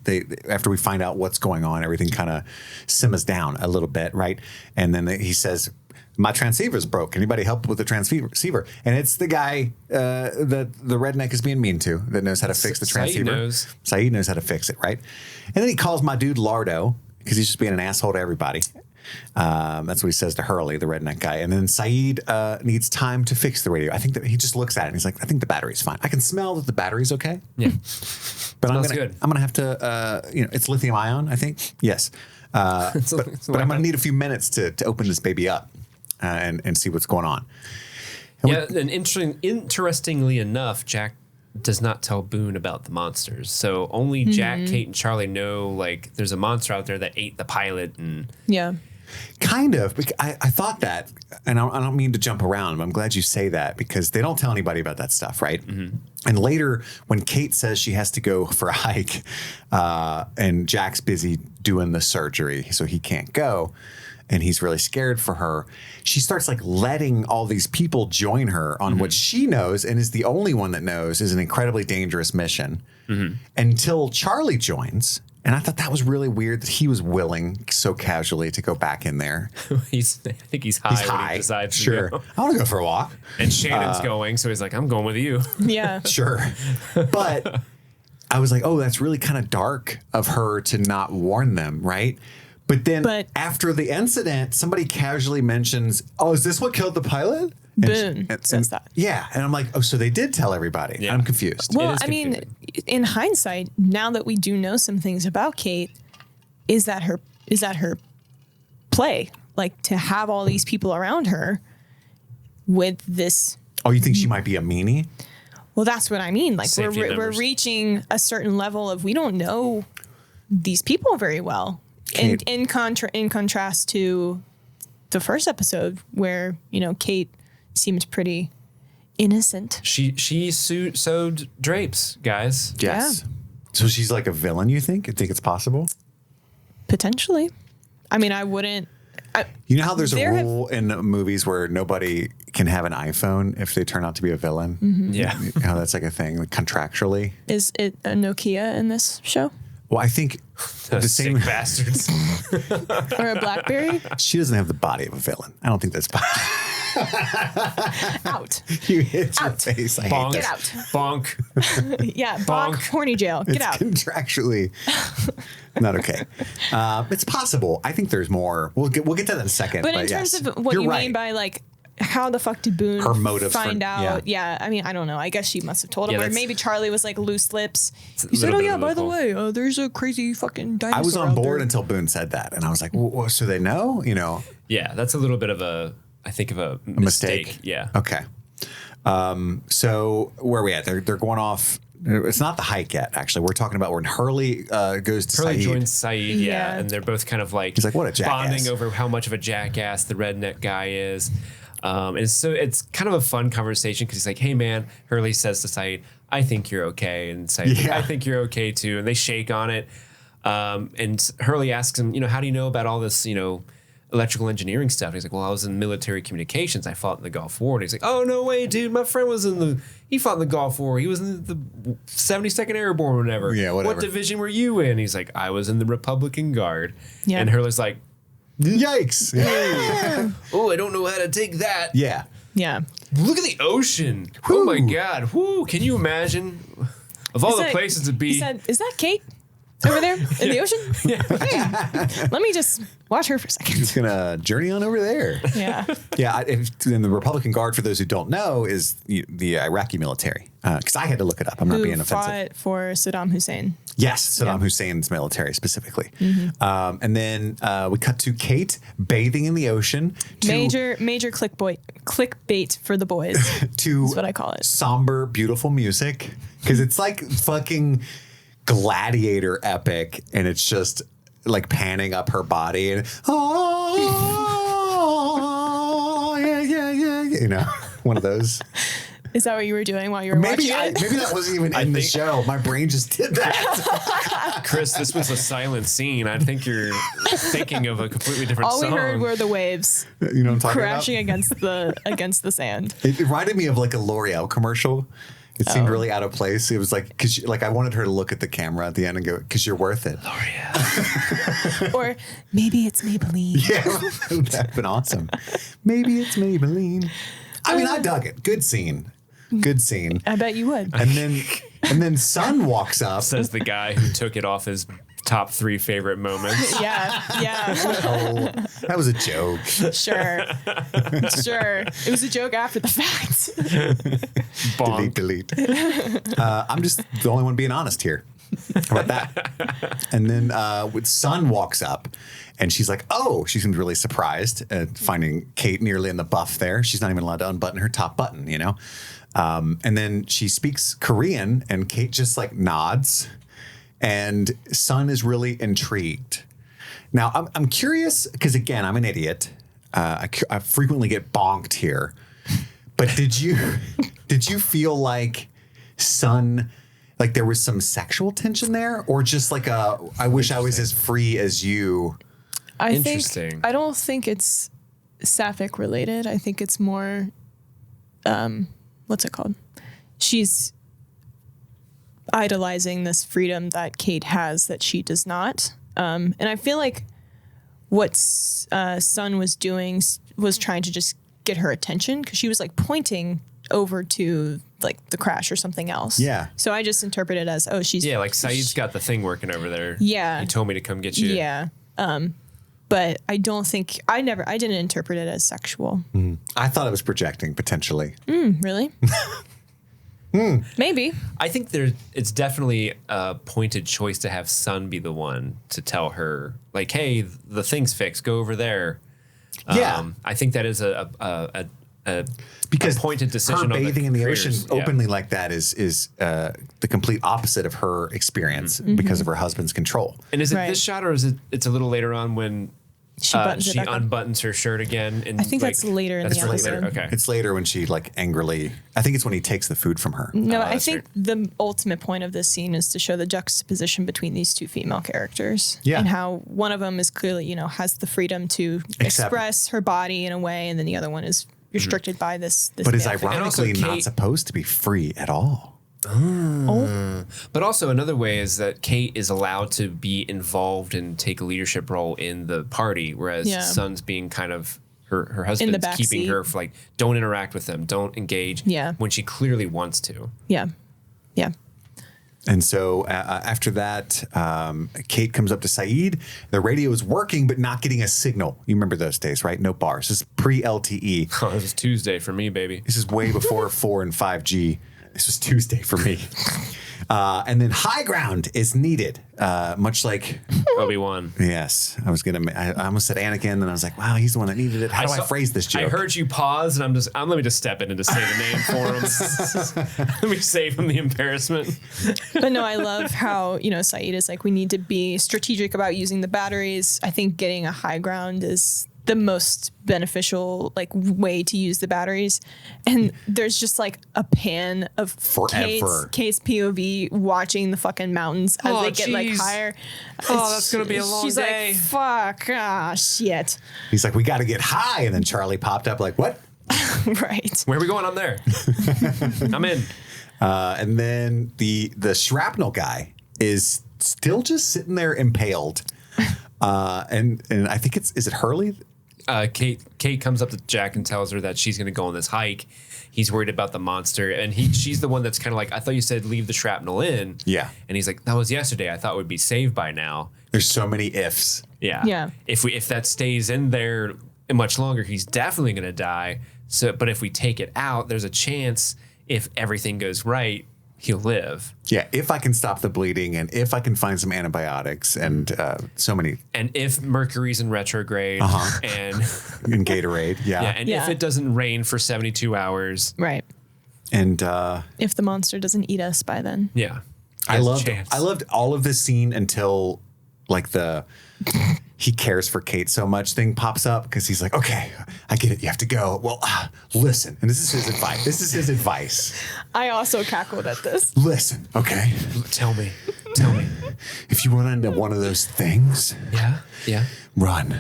Speaker 1: after we find out what's going on, everything kind of simmers down a little bit, right? And then he says, my transceiver's broke. Anybody help with the transceiver? And it's the guy that the redneck is being mean to that knows how to fix the transceiver. Saeed knows how to fix it, right? And then he calls my dude Lardo because he's just being an asshole to everybody. That's what he says to Hurley, the redneck guy. And then Saeed needs time to fix the radio. I think that he just looks at it and he's like, I think the battery's fine. I can smell that the battery's okay.
Speaker 3: Yeah.
Speaker 1: But I'm gonna have to, it's lithium ion, I think. Yes. But I'm gonna need a few minutes to open this baby up and see what's going on.
Speaker 3: And interestingly enough, Jack does not tell Boone about the monsters. So only Jack, Kate, and Charlie know like there's a monster out there that ate the pilot. And
Speaker 1: kind of. I thought that, and I don't mean to jump around, but I'm glad you say that because they don't tell anybody about that stuff, right? Mm-hmm. And later, when Kate says she has to go for a hike, and Jack's busy doing the surgery, so he can't go, and he's really scared for her, she starts like letting all these people join her on what she knows and is the only one that knows is an incredibly dangerous mission until Charlie joins. And I thought that was really weird that he was willing so casually to go back in there.
Speaker 3: I think he's high when he decides to go.
Speaker 1: I want to go for a walk.
Speaker 3: And Shannon's going, so he's like, I'm going with you.
Speaker 2: Yeah.
Speaker 1: Sure. But I was like, oh, that's really kind of dark of her to not warn them, right? But then after the incident, somebody casually mentions, oh, is this what killed the pilot?
Speaker 2: Boone says that.
Speaker 1: Yeah. And I'm like, oh, so they did tell everybody. Yeah. I'm confused.
Speaker 2: Well, I mean, in hindsight, now that we do know some things about Kate, is that her play? Like to have all these people around her with this.
Speaker 1: Oh, you think she might be a meanie?
Speaker 2: Well, that's what I mean. Like we're reaching a certain level of we don't know these people very well. And in contrast to the first episode where, you know, Kate seemed pretty innocent.
Speaker 3: She sewed drapes, guys.
Speaker 1: Yes. Yeah. So she's like a villain, you think? You think it's possible?
Speaker 2: Potentially. I mean, I wouldn't.
Speaker 1: You know how there's a rule in movies where nobody can have an iPhone if they turn out to be a villain?
Speaker 2: Mm-hmm.
Speaker 3: Yeah.
Speaker 1: You know, that's like a thing, like contractually.
Speaker 2: Is it a Nokia in this show?
Speaker 1: Well, I think the same
Speaker 3: bastards.
Speaker 2: Or a BlackBerry?
Speaker 1: She doesn't have the body of a villain. I don't think that's
Speaker 2: Out.
Speaker 1: You hit your face. I hate
Speaker 2: Get out.
Speaker 3: Bonk.
Speaker 2: Yeah, bonk. Horny jail. Get out.
Speaker 1: Contractually not okay. It's possible. I think there's more. We'll get to that in a second.
Speaker 2: But in terms of what you mean by like, how the fuck did Boone find out? Yeah, I mean, I don't know. I guess she must have told him. Or maybe Charlie was like loose lips. He said, oh yeah, by the way, there's a crazy fucking dinosaur.
Speaker 1: I was on board until Boone said that. And I was like, well, so they know? You know?
Speaker 3: Yeah, that's a little bit of a mistake. Yeah.
Speaker 1: Okay. So where are we at? They're going off. It's not the hike yet, actually. We're talking about when Hurley goes to Saeed.
Speaker 3: Hurley joins Saeed, yeah. And they're both kind of like,
Speaker 1: he's like, what a jackass.
Speaker 3: Bonding over how much of a jackass the redneck guy is. And so it's kind of a fun conversation because he's like, hey, man, Hurley says to Saeed, I think you're okay. And Saeed's like, I think you're okay, too. And they shake on it. And Hurley asks him, you know, how do you know about all this, you know, electrical engineering stuff. And he's like, well, I was in military communications. I fought in the Gulf War. And he's like, oh, no way, dude. My friend he fought in the Gulf War. He was in the 72nd Airborne or whatever.
Speaker 1: Yeah, whatever.
Speaker 3: What division were you in? He's like, I was in the Republican Guard.
Speaker 2: Yeah.
Speaker 3: And Hurley's like,
Speaker 1: Yikes.
Speaker 3: oh, I don't know how to take that.
Speaker 1: Yeah.
Speaker 2: Yeah.
Speaker 3: Look at the ocean.
Speaker 1: Whew.
Speaker 3: Oh, my God. Whoo. Can you imagine? Of all the places to be.
Speaker 2: He said, is that Kate over there in the ocean? Hey, let me just watch her for a second.
Speaker 1: Just going to journey on over there.
Speaker 2: Yeah.
Speaker 1: Yeah. And the Republican Guard, for those who don't know, is the Iraqi military. Because I had to look it up. I'm not being offensive.
Speaker 2: Fought for Saddam Hussein.
Speaker 1: Yes, Saddam Hussein's military specifically. And then we cut to Kate bathing in the ocean.
Speaker 2: Major clickbait for the boys.
Speaker 1: To
Speaker 2: That's what I call it.
Speaker 1: Somber, beautiful music. Because it's like fucking gladiator epic. And it's just like panning up her body. And, oh, yeah. You know, one of those.
Speaker 2: Is that what you were doing while you were watching it?
Speaker 1: Maybe that wasn't even in the show. My brain just did that.
Speaker 3: Chris, this was a silent scene. I think you're thinking of a completely different
Speaker 2: All
Speaker 3: song.
Speaker 2: we heard were the waves
Speaker 1: You know what I'm talking
Speaker 2: crashing against the sand.
Speaker 1: It reminded me of like a L'Oreal commercial. It seemed really out of place. It was like, because like I wanted her to look at the camera at the end and go, because you're worth it.
Speaker 3: L'Oreal.
Speaker 2: Or maybe it's Maybelline.
Speaker 1: Yeah, that would have been awesome. Maybe it's Maybelline. I mean, I dug it. Good scene. Good scene.
Speaker 2: I bet you would.
Speaker 1: And then Sun walks up.
Speaker 3: Says the guy who took it off his top 3 favorite moments.
Speaker 2: Yeah.
Speaker 1: Oh, that was a joke.
Speaker 2: Sure. It was a joke after the fact.
Speaker 3: Bonk.
Speaker 1: Delete. I'm just the only one being honest here. How about that? And then when Sun walks up and she's like, oh, she seems really surprised at finding Kate nearly in the buff there. She's not even allowed to unbutton her top button, you know? And then she speaks Korean and Kate just like nods and Sun is really intrigued. Now, I'm curious because, again, I'm an idiot. I frequently get bonked here. But did you feel like Sun, like there was some sexual tension there, or just like I wish I was as free as you?
Speaker 2: I don't think it's sapphic related. I think it's more, what's it called? She's idolizing this freedom that Kate has that she does not. And I feel like what Sun was doing was trying to just get her attention because she was like pointing over to like the crash or something else.
Speaker 1: Yeah.
Speaker 2: So I just interpret it as,
Speaker 3: Yeah, like Saeed's got the thing working over there.
Speaker 2: Yeah.
Speaker 3: He told me to come get you.
Speaker 2: Yeah. But I don't think I didn't interpret it as sexual.
Speaker 1: I thought it was projecting potentially.
Speaker 2: Really? Maybe.
Speaker 3: I think it's definitely a pointed choice to have Sun be the one to tell her, like, hey, the thing's fixed. Go over there.
Speaker 1: Yeah.
Speaker 3: I think that is a
Speaker 1: because
Speaker 3: pointed decision.
Speaker 1: Her bathing in the ocean
Speaker 3: creators.
Speaker 1: openly like that is the complete opposite of her experience because of her husband's control.
Speaker 3: And is it
Speaker 2: Right.
Speaker 3: this shot, or is it's a little later on when
Speaker 2: She buttons it back up.
Speaker 3: unbuttons her shirt again? And
Speaker 2: I think that's later in the episode.
Speaker 3: Okay.
Speaker 1: It's later when she like angrily. I think it's when he takes the food from her.
Speaker 2: No, I
Speaker 3: that's
Speaker 2: think the ultimate point of this scene is to show the juxtaposition between these two female characters.
Speaker 1: Yeah.
Speaker 2: And how one of them is clearly, has the freedom to express her body in a way, and then the other one is restricted by this
Speaker 1: But is
Speaker 2: male figure.
Speaker 1: ironically
Speaker 3: And also
Speaker 1: not
Speaker 3: Kate-
Speaker 1: supposed to be free at all.
Speaker 3: But also another way is that Kate is allowed to be involved and take a leadership role in the party, whereas
Speaker 2: Yeah.
Speaker 3: Sun's being kind of her husband's
Speaker 2: back
Speaker 3: keeping
Speaker 2: seat.
Speaker 3: her for like, don't interact with them, don't engage.
Speaker 2: Yeah.
Speaker 3: When she clearly wants to.
Speaker 2: Yeah. Yeah.
Speaker 1: And so after that, Kate comes up to Saeed. The radio is working, but not getting a signal. You remember those days, right? No bars. This is pre-LTE.
Speaker 3: Oh, this is Tuesday for me, baby.
Speaker 1: This is way before 4 and 5G. This was Tuesday for me. And then high ground is needed, much like
Speaker 3: Obi-Wan.
Speaker 1: yes. I almost said Anakin, and I was like, wow, he's the one that needed it. How do I phrase this joke?
Speaker 3: I heard you pause, and let me just step in and just say the name for him. Let me save him the embarrassment.
Speaker 2: But no, I love how, Saeed is like, we need to be strategic about using the batteries. I think getting a high ground is the most beneficial like way to use the batteries, and there's just like a pan of Kate's POV watching the fucking mountains as they get like higher.
Speaker 3: Oh, that's gonna be a long
Speaker 2: She's
Speaker 3: day.
Speaker 2: like, fuck, shit.
Speaker 1: He's like, we got to get high, and then Charlie popped up like, what?
Speaker 2: Right.
Speaker 3: Where are we going? I'm there. I'm in.
Speaker 1: And then the shrapnel guy is still just sitting there impaled. And I think is it Hurley?
Speaker 3: Kate comes up to Jack and tells her that she's going to go on this hike. He's worried about the monster, and she's the one that's kind of like, I thought you said leave the shrapnel in.
Speaker 1: Yeah.
Speaker 3: And he's like, that was yesterday. I thought it would be saved by now.
Speaker 1: There's so many ifs.
Speaker 3: Yeah.
Speaker 2: Yeah.
Speaker 3: If that stays in there much longer, he's definitely going to die. But if we take it out, there's a chance if everything goes right, he'll live.
Speaker 1: Yeah, if I can stop the bleeding and if I can find some antibiotics and so many.
Speaker 3: And if Mercury's in retrograde and
Speaker 1: in Gatorade,
Speaker 3: and if it doesn't rain for 72 hours.
Speaker 2: Right.
Speaker 1: And
Speaker 2: if the monster doesn't eat us by then.
Speaker 3: Yeah.
Speaker 1: I loved all of this scene until like he cares for Kate so much thing pops up because he's like, okay, I get it. You have to go. Well, listen. And this is his advice.
Speaker 2: I also cackled at this.
Speaker 1: Listen, okay?
Speaker 3: Tell me.
Speaker 1: If you run into one of those things,
Speaker 3: Yeah.
Speaker 1: run.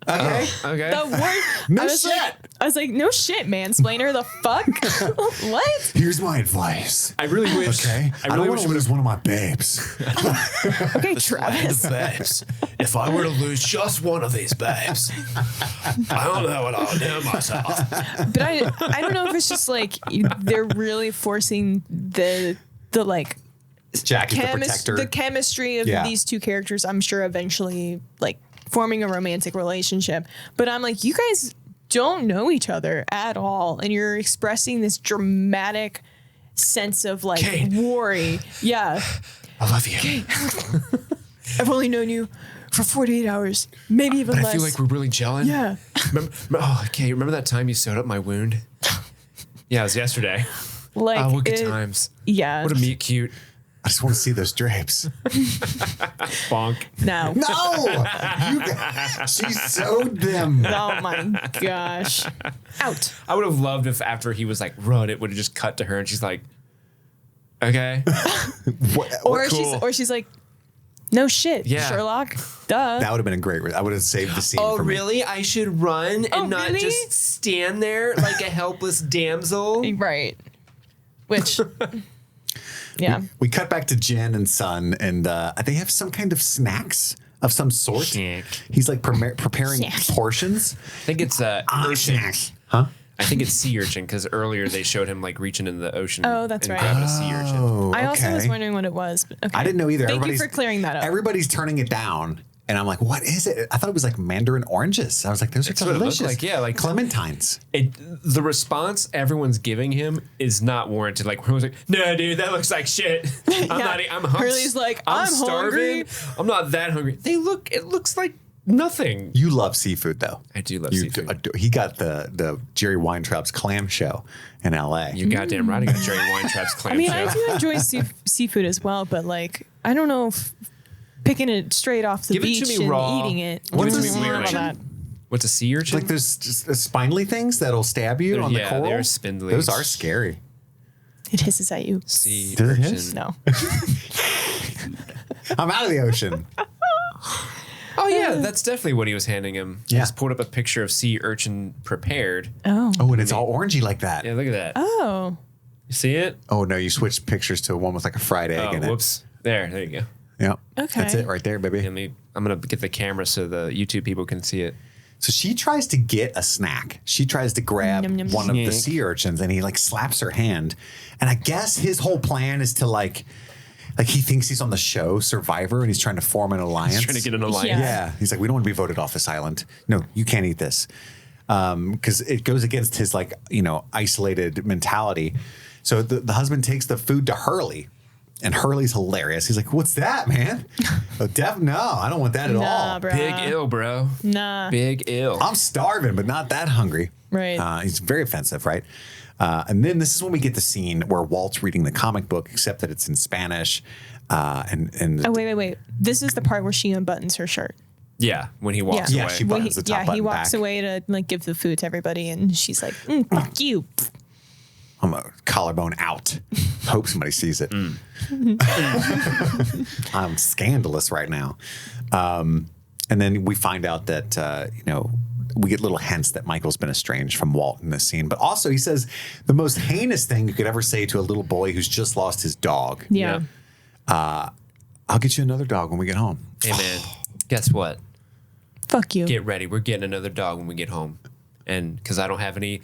Speaker 1: Okay.
Speaker 3: Okay.
Speaker 2: The word.
Speaker 1: No
Speaker 2: I was
Speaker 1: shit.
Speaker 2: I was like, no shit, mansplainer. The fuck? What?
Speaker 1: Here's my advice.
Speaker 3: I really wish.
Speaker 1: Okay? I don't want to lose one of my babes.
Speaker 2: Okay, Travis.
Speaker 3: Babes. If I were to lose just one of these babes, I don't know what I'll do myself.
Speaker 2: But I don't know if it's just like they're really forcing the like
Speaker 1: Jack is the protector.
Speaker 2: the chemistry of these two characters. I'm sure eventually like forming a romantic relationship. But I'm like, you guys don't know each other at all, and you're expressing this dramatic sense of like
Speaker 3: Kate.
Speaker 2: worry. Yeah.
Speaker 3: I love you.
Speaker 2: Kate. I've only known you for 48 hours, maybe even
Speaker 3: But
Speaker 2: less.
Speaker 3: I feel like we're really gelling.
Speaker 2: Yeah.
Speaker 3: Remember that time you sewed up my wound? Yeah, it was yesterday.
Speaker 2: Like
Speaker 3: What good times.
Speaker 2: Yeah.
Speaker 3: What a meet cute.
Speaker 1: I just want to see those drapes.
Speaker 3: Bonk.
Speaker 2: No.
Speaker 1: No! She sewed them.
Speaker 2: Oh my gosh. Out.
Speaker 3: I would have loved if after he was like, run, it would have just cut to her and she's like, okay.
Speaker 2: Or she's like, no shit,
Speaker 3: Yeah.
Speaker 2: Sherlock. Duh.
Speaker 1: That would have been a great. I would have saved the scene
Speaker 3: Oh,
Speaker 1: for me.
Speaker 3: really? I should run and not
Speaker 2: really?
Speaker 3: just stand there like a helpless damsel?
Speaker 2: Right. Which, yeah.
Speaker 1: We cut back to Jen and Son, and they have some kind of snacks of some sort.
Speaker 3: Snack.
Speaker 1: He's like preparing
Speaker 2: Snack.
Speaker 1: portions.
Speaker 3: I think it's urchin.
Speaker 1: Huh?
Speaker 3: I think it's sea urchin because earlier they showed him like reaching in the ocean.
Speaker 2: Oh, that's
Speaker 3: and
Speaker 2: right.
Speaker 3: grabbing a sea urchin.
Speaker 1: Oh,
Speaker 2: I also was
Speaker 1: okay.
Speaker 2: wondering what it was. But okay.
Speaker 1: I didn't know either.
Speaker 2: Thank you for clearing that up.
Speaker 1: Everybody's turning it down, and I'm like, "What is it?" I thought it was like mandarin oranges. I was like, "Those are
Speaker 3: That's what it looked
Speaker 1: delicious."
Speaker 3: like, yeah, like-
Speaker 1: clementines.
Speaker 3: The response everyone's giving him is not warranted. Like, everyone's like, no, dude, that looks like shit. I'm not. I'm hungry.
Speaker 2: Hurley's like, I'm
Speaker 3: starving.
Speaker 2: hungry.
Speaker 3: I'm not that hungry. It looks like nothing.
Speaker 1: You love seafood, though.
Speaker 3: I do love
Speaker 1: You
Speaker 3: seafood.
Speaker 1: He got the Jerry Weintraub's clam show in L.A.
Speaker 3: You goddamn right. I got Jerry Weintraub's clam
Speaker 2: I mean,
Speaker 3: show.
Speaker 2: I do enjoy seafood as well, but like, I don't know if picking it straight off the
Speaker 3: Give it to
Speaker 2: beach
Speaker 3: me
Speaker 2: and
Speaker 3: raw.
Speaker 2: eating it.
Speaker 3: Give it to
Speaker 2: I
Speaker 3: me
Speaker 2: don't know
Speaker 3: weird.
Speaker 2: about that.
Speaker 3: What's a sea urchin?
Speaker 1: Like there's just spindly things that'll stab you on the
Speaker 3: yeah,
Speaker 1: coral.
Speaker 3: they're spindly.
Speaker 1: Those are scary.
Speaker 2: It hisses at you.
Speaker 3: sea
Speaker 1: Does it
Speaker 3: urchin.
Speaker 1: hiss?
Speaker 2: No.
Speaker 1: I'm out of the ocean.
Speaker 3: Oh yeah, that's definitely what he was handing him. He
Speaker 1: Yeah.
Speaker 3: just pulled up a picture of sea urchin prepared.
Speaker 2: Oh.
Speaker 1: Oh, and it's all orangey like that.
Speaker 3: Yeah, look at that.
Speaker 2: Oh.
Speaker 3: You see it?
Speaker 1: Oh no, you switched pictures to one with like a fried egg
Speaker 3: Oh,
Speaker 1: in it.
Speaker 3: whoops. There you go.
Speaker 1: Yeah.
Speaker 2: Okay.
Speaker 1: That's it right there, baby.
Speaker 3: I'm gonna get the camera so the YouTube people can see it.
Speaker 1: So she tries to get a snack. She tries to grab
Speaker 2: Yum, yum,
Speaker 1: one of the
Speaker 3: snack.
Speaker 1: sea urchins, and he like slaps her hand. And I guess his whole plan is to like he thinks he's on the show Survivor, and he's trying to form an alliance.
Speaker 3: He's trying to get an alliance.
Speaker 1: Yeah, he's like, we don't want to be voted off this island. No, you can't eat this, because it goes against his like isolated mentality. So the husband takes the food to Hurley, and Hurley's hilarious. He's like, "What's that, man? No, I don't want that at all.
Speaker 2: Bruh.
Speaker 3: Big ill, bro.
Speaker 2: Nah.
Speaker 3: Big ill.
Speaker 1: I'm starving, but not that hungry."
Speaker 2: Right.
Speaker 1: He's very offensive, right? And then this is when we get the scene where Walt's reading the comic book, except that it's in Spanish. And
Speaker 2: Oh, wait. This is the part where she unbuttons her shirt.
Speaker 3: Yeah, when he walks
Speaker 2: Yeah.
Speaker 3: away.
Speaker 1: she buttons the top
Speaker 2: he
Speaker 1: button
Speaker 2: walks
Speaker 1: back.
Speaker 2: away to like give the food to everybody, and she's like, "Fuck you."
Speaker 1: I'm a collarbone out. Hope somebody sees it. I'm scandalous right now. And then we find out that, we get little hints that Michael's been estranged from Walt in this scene. But also he says the most heinous thing you could ever say to a little boy who's just lost his dog.
Speaker 2: Yeah.
Speaker 1: I'll get you another dog when we get home.
Speaker 3: Hey, man, guess what?
Speaker 2: Fuck you.
Speaker 3: Get ready. We're getting another dog when we get home. And because I don't have any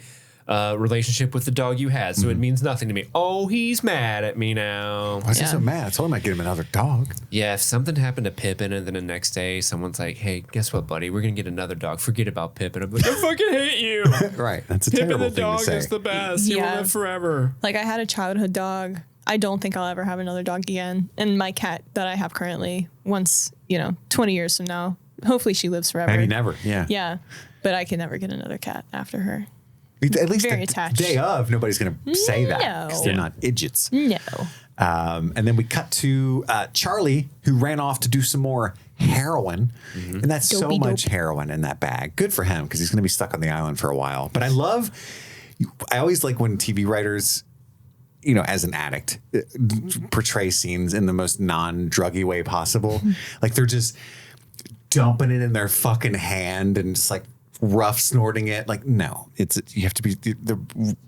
Speaker 3: relationship with the dog you had, so it means nothing to me. Oh, he's mad at me now.
Speaker 1: Why is he so mad? I told him I'd get him another dog.
Speaker 3: Yeah, if something happened to Pippin and then the next day someone's like, hey, guess what, buddy? We're going to get another dog. Forget about Pippin. I'm like, I fucking hate you.
Speaker 1: Right. That's a
Speaker 3: Pippin
Speaker 1: terrible
Speaker 3: the
Speaker 1: thing
Speaker 3: dog
Speaker 1: to say.
Speaker 3: is the best. He will
Speaker 2: Yeah.
Speaker 3: live forever.
Speaker 2: Like I had a childhood dog. I don't think I'll ever have another dog again. And my cat that I have currently, once, 20 years from now, hopefully she lives forever.
Speaker 1: Maybe never. Yeah.
Speaker 2: Yeah. But I can never get another cat after her.
Speaker 1: At least
Speaker 2: Very
Speaker 1: the
Speaker 2: attached.
Speaker 1: day of, nobody's going to say that because they're
Speaker 2: No.
Speaker 1: not idiots.
Speaker 2: No.
Speaker 1: And then we cut to Charlie, who ran off to do some more heroin. And that's so
Speaker 2: Dopey
Speaker 1: much
Speaker 2: dope.
Speaker 1: heroin in that bag. Good for him because he's going to be stuck on the island for a while. But I always like when TV writers, as an addict, portray scenes in the most non-druggy way possible. Like they're just dumping it in their fucking hand and just like rough snorting it. Like, no, you have to be they're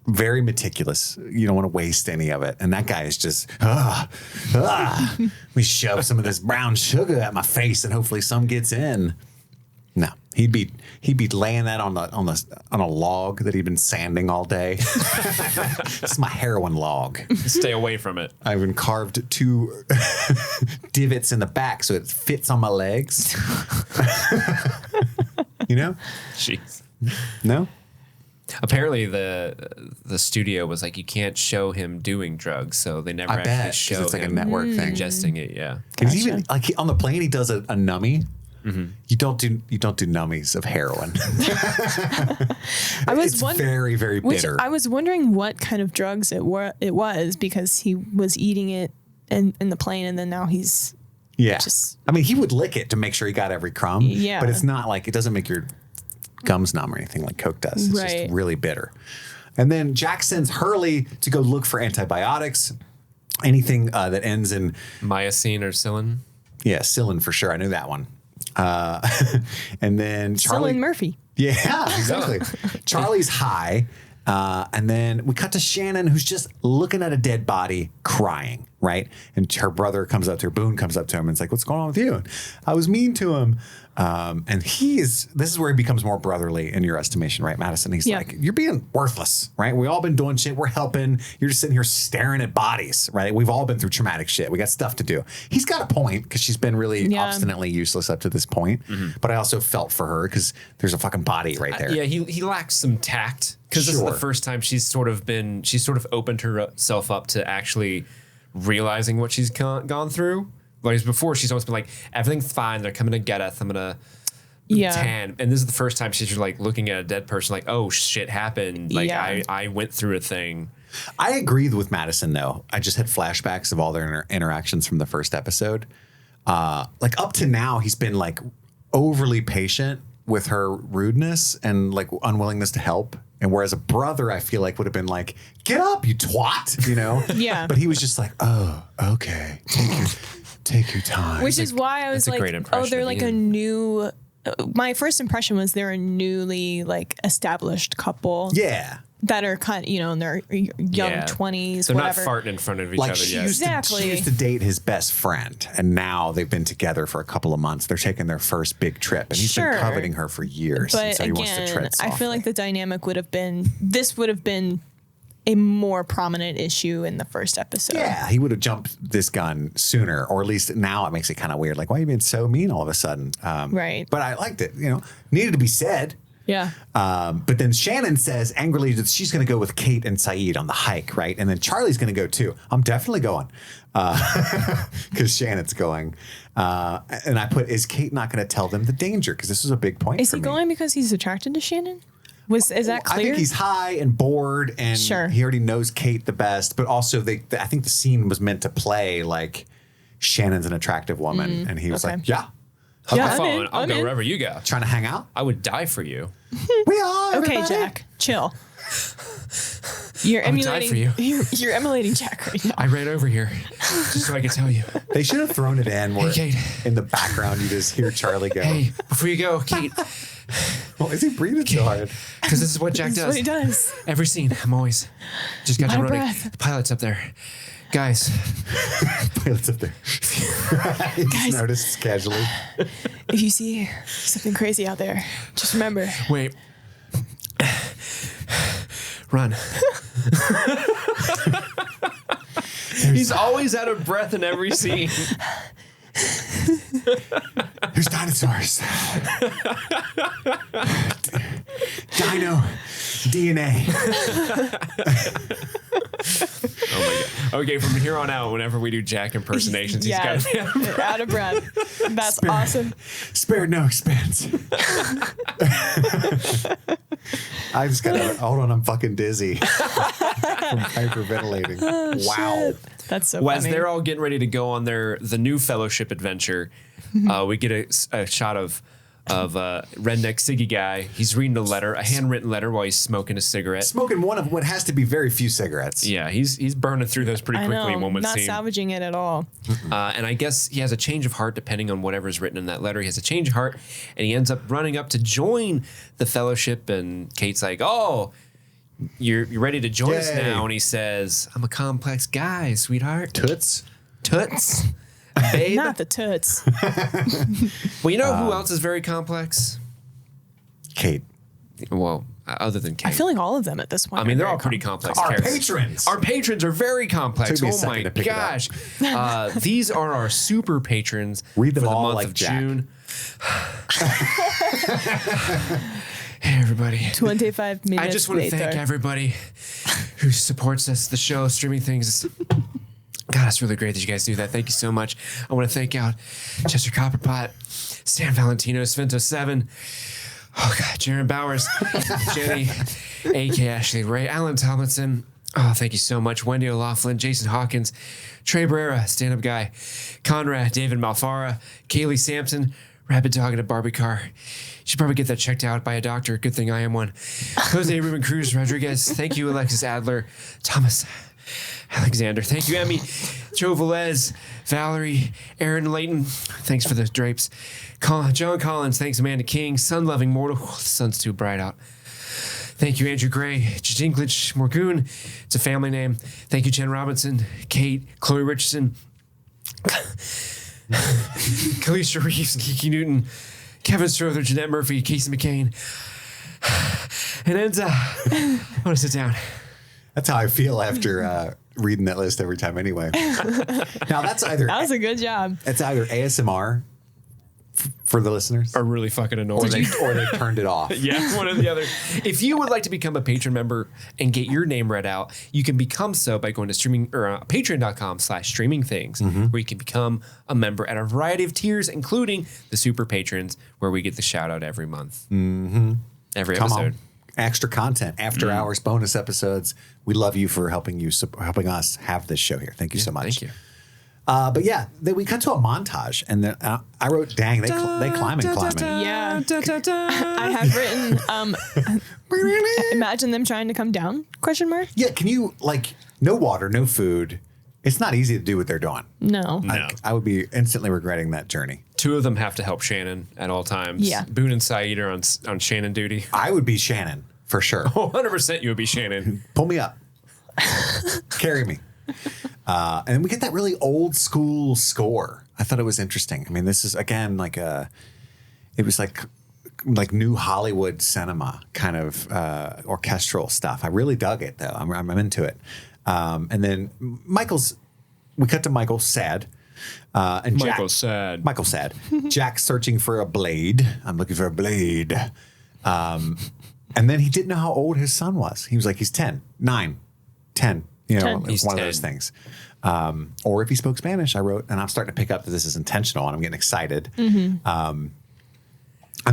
Speaker 1: very meticulous. You don't want to waste any of it. And that guy is just, let me shove some of this brown sugar at my face and hopefully some gets in. No, he'd be laying that on a log that he'd been sanding all day. This is my heroin log.
Speaker 3: Stay away from it.
Speaker 1: I've been carved 2 divots in the back so it fits on my legs.
Speaker 3: Jeez.
Speaker 1: No?
Speaker 3: Apparently, the studio was like, you can't show him doing drugs, so they never
Speaker 1: I
Speaker 3: actually
Speaker 1: bet, 'cause
Speaker 3: show
Speaker 1: it's like a
Speaker 3: him
Speaker 1: network thing.
Speaker 3: ingesting it. Yeah.
Speaker 1: And he's even like on the plane, he does a numbie.
Speaker 3: Mm-hmm.
Speaker 1: You don't do nummies of heroin. It's very, very bitter.
Speaker 2: I was wondering what kind of drugs it was because he was eating it in the plane and then now he's
Speaker 1: Yeah.
Speaker 2: just-
Speaker 1: I mean, he would lick it to make sure he got every crumb.
Speaker 2: Yeah.
Speaker 1: But it's not like, it doesn't make your gums numb or anything like Coke does. It's just
Speaker 2: Right.
Speaker 1: really bitter. And then Jack sends Hurley to go look for antibiotics. Anything that ends in,
Speaker 3: Mycin or Psyllin.
Speaker 1: yeah, Psyllin for sure. I knew that one. And then Charlie.
Speaker 2: Cillian Murphy.
Speaker 1: Yeah, exactly. Charlie's high. And then we cut to Shannon, who's just looking at a dead body, crying, right? And her brother comes up to her, Boone comes up to him and it's like, what's going on with you? And I was mean to him. And this is where he becomes more brotherly in your estimation, right, Madison? He's
Speaker 2: Yeah.
Speaker 1: like, you're being worthless, right? We all been doing shit. We're helping. You're just sitting here staring at bodies, right? We've all been through traumatic shit. We got stuff to do. He's got a point because she's been really
Speaker 2: Yeah.
Speaker 1: obstinately useless up to this point. But I also felt for her because there's a fucking body right there.
Speaker 3: Yeah, he lacks some tact because this is
Speaker 1: Sure.
Speaker 3: the first time she's sort of opened herself up to actually realizing what she's gone through. Whereas before, she's always been like, everything's fine. They're coming to get us. I'm going to tan. And this is the first time she's like looking at a dead person like, oh, shit happened. Like,
Speaker 2: Yeah.
Speaker 3: I went through a thing.
Speaker 1: I agree with Madison, though. I just had flashbacks of all their interactions from the first episode. Like up to now, he's been like overly patient with her rudeness and like unwillingness to help. And whereas a brother, I feel like would have been like, get up, you twat,
Speaker 2: Yeah.
Speaker 1: But he was just like, oh, okay. Take your time.
Speaker 2: Which is why I was
Speaker 3: that's a
Speaker 2: like,
Speaker 3: great
Speaker 2: oh,
Speaker 3: impression
Speaker 2: they're
Speaker 3: of
Speaker 2: like
Speaker 3: Ian.
Speaker 2: a new. My first impression was they're a newly like established couple
Speaker 1: Yeah.
Speaker 2: that are kind of, in their young
Speaker 3: Yeah.
Speaker 2: 20s,
Speaker 3: They're
Speaker 2: whatever.
Speaker 3: not farting in front of each
Speaker 1: Like
Speaker 3: other
Speaker 1: she
Speaker 3: yet.
Speaker 1: used, to, she
Speaker 2: Exactly.
Speaker 1: used to date his best friend, and now they've been together for a couple of months. They're taking their first big trip, and he's
Speaker 2: Sure.
Speaker 1: been coveting her for years. and
Speaker 2: But
Speaker 1: so he wants to
Speaker 2: again,
Speaker 1: tread
Speaker 2: I
Speaker 1: softly.
Speaker 2: feel like the dynamic would have been a more prominent issue in the first episode.
Speaker 1: Yeah, he would have jumped this gun sooner, or at least now it makes it kind of weird. Like, why are you being so mean all of a sudden?
Speaker 2: Right.
Speaker 1: But I liked it. Needed to be said.
Speaker 2: Yeah.
Speaker 1: But then Shannon says angrily that she's going to go with Kate and Saeed on the hike, right? And then Charlie's going to go too. I'm definitely going because Shannon's going. And I put, is Kate not going to tell them the danger? Because this was a big point
Speaker 2: Is
Speaker 1: for
Speaker 2: he
Speaker 1: me.
Speaker 2: going because he's attracted to Shannon? Is that clear?
Speaker 1: I think he's high and bored, and
Speaker 2: Sure.
Speaker 1: he already knows Kate the best. But also, I think the scene was meant to play like Shannon's an attractive woman, and he was
Speaker 2: okay.
Speaker 1: like, "Yeah,
Speaker 3: Hug
Speaker 2: Yeah,
Speaker 3: my
Speaker 2: I'm
Speaker 3: phone.
Speaker 2: in.
Speaker 3: I'll
Speaker 2: I'm
Speaker 3: go
Speaker 2: in.
Speaker 3: wherever you go.
Speaker 1: Trying to hang out?
Speaker 3: I would die for you.
Speaker 1: We are.
Speaker 2: Okay,
Speaker 1: everybody.
Speaker 2: Jack, chill. You're
Speaker 3: I would die
Speaker 2: emulating.
Speaker 3: for you.
Speaker 2: You're emulating Jack right now.
Speaker 3: I ran over here just so I could tell you.
Speaker 1: They should have thrown it in where
Speaker 3: Hey, Kate.
Speaker 1: in the background you just hear Charlie go.
Speaker 3: Hey, before you go, Kate,
Speaker 1: Well, is he breathing so hard?
Speaker 3: because this is what Jack
Speaker 2: That's
Speaker 3: does.
Speaker 2: what he does.
Speaker 3: Every scene, I'm always just got
Speaker 2: Out
Speaker 3: done
Speaker 2: of
Speaker 3: running.
Speaker 2: breath.
Speaker 3: The pilot's up there. Guys,
Speaker 1: Pilot's up there. I just noticed casually.
Speaker 2: If you see something crazy out there, just remember.
Speaker 3: wait. Run. He's always out of breath in every scene.
Speaker 1: There's dinosaurs. Dino DNA.
Speaker 3: Oh my god. Okay, from here on out, whenever we do Jack impersonations, he's got to be
Speaker 2: out of breath. That's awesome.
Speaker 1: Spared no expense. I just got to hold on. I'm fucking dizzy from hyperventilating. Wow.
Speaker 2: Shit. That's so
Speaker 3: Well, as
Speaker 2: funny.
Speaker 3: they're all getting ready to go on the new fellowship adventure, we get a shot of redneck Siggy guy. He's reading a handwritten letter while he's smoking a cigarette.
Speaker 1: Smoking one of what has to be very few cigarettes.
Speaker 3: Yeah, he's burning through those pretty
Speaker 2: I
Speaker 3: quickly.
Speaker 2: know,
Speaker 3: One would
Speaker 2: not
Speaker 3: seem.
Speaker 2: salvaging it at all.
Speaker 3: And I guess he has a change of heart depending on whatever's written in that letter. He has a change of heart, and he ends up running up to join the fellowship. And Kate's like, "Oh, you're ready to join us
Speaker 1: Yay.
Speaker 3: now?" And he says, "I'm a complex guy, sweetheart.
Speaker 1: Toots.
Speaker 3: Toots, babe."
Speaker 2: Not the toots.
Speaker 3: Well, you know who else is very complex?
Speaker 1: Kate.
Speaker 3: Well, other than Kate.
Speaker 2: I feel like all of them at this point.
Speaker 3: I mean,
Speaker 2: are
Speaker 3: they're
Speaker 2: very
Speaker 3: all pretty complex
Speaker 1: Our
Speaker 3: characters.
Speaker 1: patrons.
Speaker 3: Our patrons are very complex.
Speaker 1: Took me a
Speaker 3: Oh
Speaker 1: second
Speaker 3: my
Speaker 1: to pick it up.
Speaker 3: gosh. These are our super patrons
Speaker 1: Read them
Speaker 3: for the
Speaker 1: all
Speaker 3: month
Speaker 1: like
Speaker 3: of
Speaker 1: Jack.
Speaker 3: June. Hey, everybody.
Speaker 2: 25 minutes
Speaker 3: I just want to
Speaker 2: later.
Speaker 3: thank everybody who supports us, the show, streaming things. God, it's really great that you guys do that. Thank you so much. I want to thank out Chester Copperpot, Stan Valentino, Svento 7, oh God, Jaron Bowers, Jenny, A.K. Ashley Ray, Alan Tomlinson. Oh, thank you so much. Wendy O'Loughlin, Jason Hawkins, Trey Barrera, stand-up guy, Conrad, David Malfara, Kaylee Sampson, Rabid Dog in a Barbie car. You should probably get that checked out by a doctor. Good thing I am one. Jose Ruben Cruz Rodriguez. Thank you, Alexis Adler, Thomas Alexander. Thank you, Emmy, Joe Velez, Valerie, Aaron Layton. Thanks for the drapes. John Collins. Thanks, Amanda King. Sun Loving Mortal. Oh, the sun's too bright out. Thank you, Andrew Gray, Dinklage Morgoon. It's a family name. Thank you, Jen Robinson, Kate, Chloe Richardson, Kalisha Reeves, Kiki Newton, Kevin Strother, Jeanette Murphy, Casey McCain, and Enza. I want to sit down.
Speaker 1: That's how I feel after reading that list every time anyway. Now, that's either
Speaker 2: That was a good job.
Speaker 1: it's either ASMR for the listeners
Speaker 3: Are really fucking
Speaker 1: or
Speaker 3: annoying.
Speaker 1: they turned it off.
Speaker 3: Yeah, one or the other. If you would like to become a patron member and get your name read out, you can become so by going to patreon.com/streamingthings, where you can become a member at a variety of tiers, including the super patrons, where we get the shout out every month. Every
Speaker 1: Come
Speaker 3: episode.
Speaker 1: on. Extra content, after hours, bonus episodes. We love you for helping us have this show here. Thank you so much.
Speaker 3: Thank you.
Speaker 1: But yeah, then we cut to a montage, and then I wrote, "Dang, they climbing."
Speaker 2: Yeah. I have written, imagine them trying to come down, question mark?
Speaker 1: Yeah, can you no water, no food? It's not easy to do what they're doing.
Speaker 2: No.
Speaker 3: No.
Speaker 1: I would be instantly regretting that journey.
Speaker 3: Two of them have to help Shannon at all times.
Speaker 2: Yeah.
Speaker 3: Boone and Saeed are on Shannon duty.
Speaker 1: I would be Shannon for sure.
Speaker 3: 100% you would be Shannon.
Speaker 1: Pull me up, carry me. And then we get that really old school score. I thought it was interesting. I mean, this is again it was like new Hollywood cinema kind of orchestral stuff. I really dug it though. I'm into it. And then we cut to Michael sad. And
Speaker 3: Michael's sad.
Speaker 1: Michael's sad. Jack's searching for a blade. I'm looking for a blade. And then he didn't know how old his son was. He was like, he's 10, 9, 10. You know,
Speaker 2: 10.
Speaker 1: it's one
Speaker 3: 10.
Speaker 1: of those things. Or if he spoke Spanish, I wrote, and I'm starting to pick up that this is intentional, and I'm getting excited. And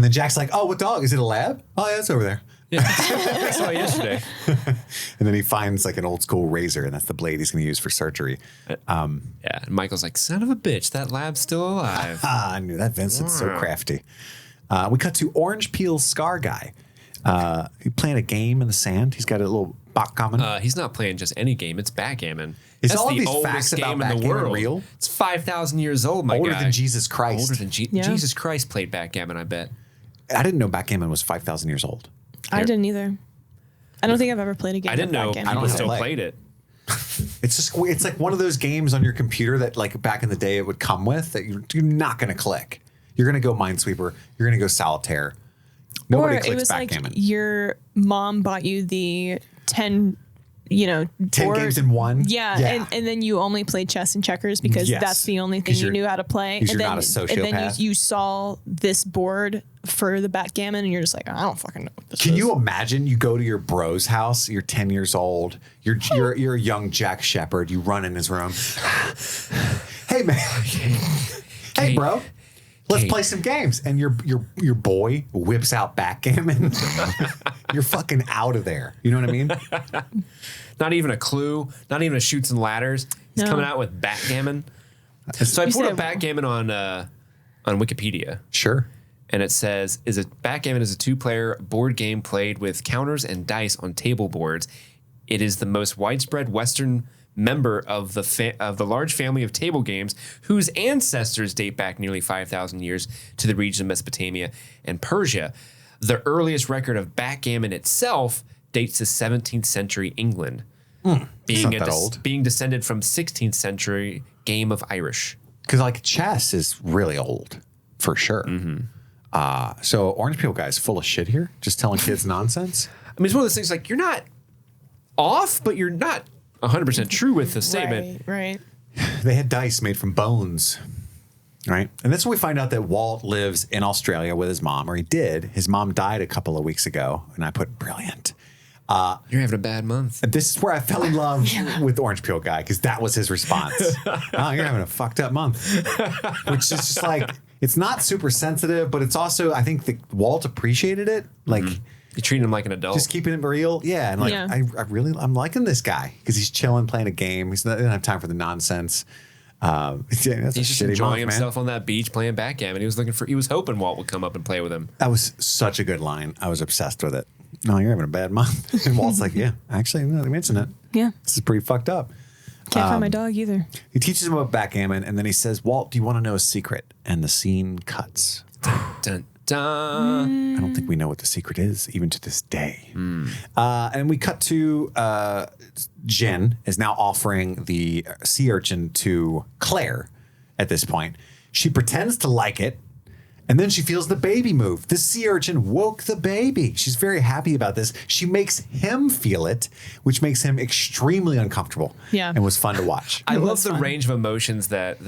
Speaker 1: then Jack's like, "Oh, what dog? Is it a lab? Oh, yeah, it's over there."
Speaker 3: Yeah, I saw it yesterday.
Speaker 1: And then he finds like an old school razor, and that's the blade he's going to use for surgery.
Speaker 3: Yeah, and Michael's like, son of a bitch, that lab's still alive.
Speaker 1: I knew that. Vincent's so crafty. We cut to Orange Peel Scar Guy. He playing a game in the sand. He's got a little backgammon.
Speaker 3: He's not playing just any game. It's backgammon.
Speaker 1: Is
Speaker 3: That's
Speaker 1: all
Speaker 3: the
Speaker 1: these
Speaker 3: oldest
Speaker 1: facts about
Speaker 3: game in the
Speaker 1: backgammon
Speaker 3: world.
Speaker 1: real?
Speaker 3: It's 5,000 years old, my
Speaker 1: Older
Speaker 3: guy.
Speaker 1: than Jesus Christ.
Speaker 3: Older than Jesus Christ played backgammon, I bet.
Speaker 1: I didn't know backgammon was 5,000 years old.
Speaker 2: I didn't either. I don't think I've ever played a game.
Speaker 3: I didn't know
Speaker 2: backgammon.
Speaker 3: people
Speaker 1: know how to
Speaker 3: still
Speaker 1: play.
Speaker 3: played it.
Speaker 1: It's like one of those games on your computer that like back in the day it would come with that you're not going to click. You're going to go Minesweeper. You're going to go Solitaire. Nobody
Speaker 2: Or it
Speaker 1: clicks
Speaker 2: was
Speaker 1: backgammon.
Speaker 2: like your mom bought you the 10,
Speaker 1: 10
Speaker 2: board-
Speaker 1: games in one?
Speaker 2: Yeah. And then you only played chess and checkers because
Speaker 1: Yes.
Speaker 2: that's the only thing
Speaker 1: 'Cause
Speaker 2: you
Speaker 1: you're-
Speaker 2: knew how to play.
Speaker 1: 'cause
Speaker 2: And
Speaker 1: you're
Speaker 2: then,
Speaker 1: not a
Speaker 2: and then
Speaker 1: sociopath.
Speaker 2: you saw this board for the backgammon and you're just like, I don't fucking know what this
Speaker 1: Can
Speaker 2: is.
Speaker 1: you imagine you go to your bro's house, you're 10 years old, you're a young Jack Shepherd, you run in his room. Hey man. Hey bro. Let's play some games. And your boy whips out backgammon. You're fucking out of there. You know what I mean?
Speaker 3: Not even a clue. Not even a shoots and ladders. He's
Speaker 2: No.
Speaker 3: coming out with backgammon. So I
Speaker 2: You
Speaker 3: pulled up
Speaker 2: said-
Speaker 3: backgammon on Wikipedia.
Speaker 1: Sure.
Speaker 3: And it says, backgammon is a two-player board game played with counters and dice on table boards. It is the most widespread Western member of the large family of table games whose ancestors date back nearly 5,000 years to the region of Mesopotamia and Persia. The earliest record of backgammon itself dates to 17th century England, being
Speaker 1: not that old.
Speaker 3: being descended from 16th century game of Irish.
Speaker 1: Because like chess is really old, for sure. So Orange Peel guy is full of shit here, just telling kids nonsense.
Speaker 3: I mean, it's one of those things like you're not off, but you're not 100% true with the statement.
Speaker 2: Right.
Speaker 1: They had dice made from bones, right? And that's when we find out that Walt lives in Australia with his mom, or he did. His mom died a couple of weeks ago, and I put brilliant.
Speaker 3: You're having a bad month.
Speaker 1: This is where I fell in love with Orange Peel guy, because that was his response. Oh, you're having a fucked up month. Which is just like, it's not super sensitive, but it's also, I think that Walt appreciated it. Like,
Speaker 3: You treat him like an adult.
Speaker 1: just keeping it real. Yeah. And like,
Speaker 2: Yeah.
Speaker 1: I'm liking this guy because he's chilling, playing a game. He doesn't have time for the nonsense. That's a
Speaker 3: He's just
Speaker 1: shitty
Speaker 3: enjoying
Speaker 1: month, man.
Speaker 3: himself on that beach playing backgammon. He was hoping Walt would come up and play with him.
Speaker 1: That was such a good line. I was obsessed with it. No, you're having a bad month. And Walt's like, yeah, actually, now that you mention it,
Speaker 2: Yeah.
Speaker 1: this is pretty fucked up.
Speaker 2: Can't find my dog either.
Speaker 1: He teaches him about backgammon, and then he says, Walt, do you want to know a secret? And the scene cuts.
Speaker 3: Dun, dun.
Speaker 1: I don't think we know what the secret is, even to this day. And we cut to Jen is now offering the sea urchin to Claire at this point. She pretends to like it, and then she feels the baby move. The sea urchin woke the baby. She's very happy about this. She makes him feel it, which makes him extremely uncomfortable.
Speaker 2: Yeah.
Speaker 1: And was fun to watch.
Speaker 3: I
Speaker 2: It
Speaker 3: love
Speaker 2: was
Speaker 3: the
Speaker 2: fun.
Speaker 3: range of emotions that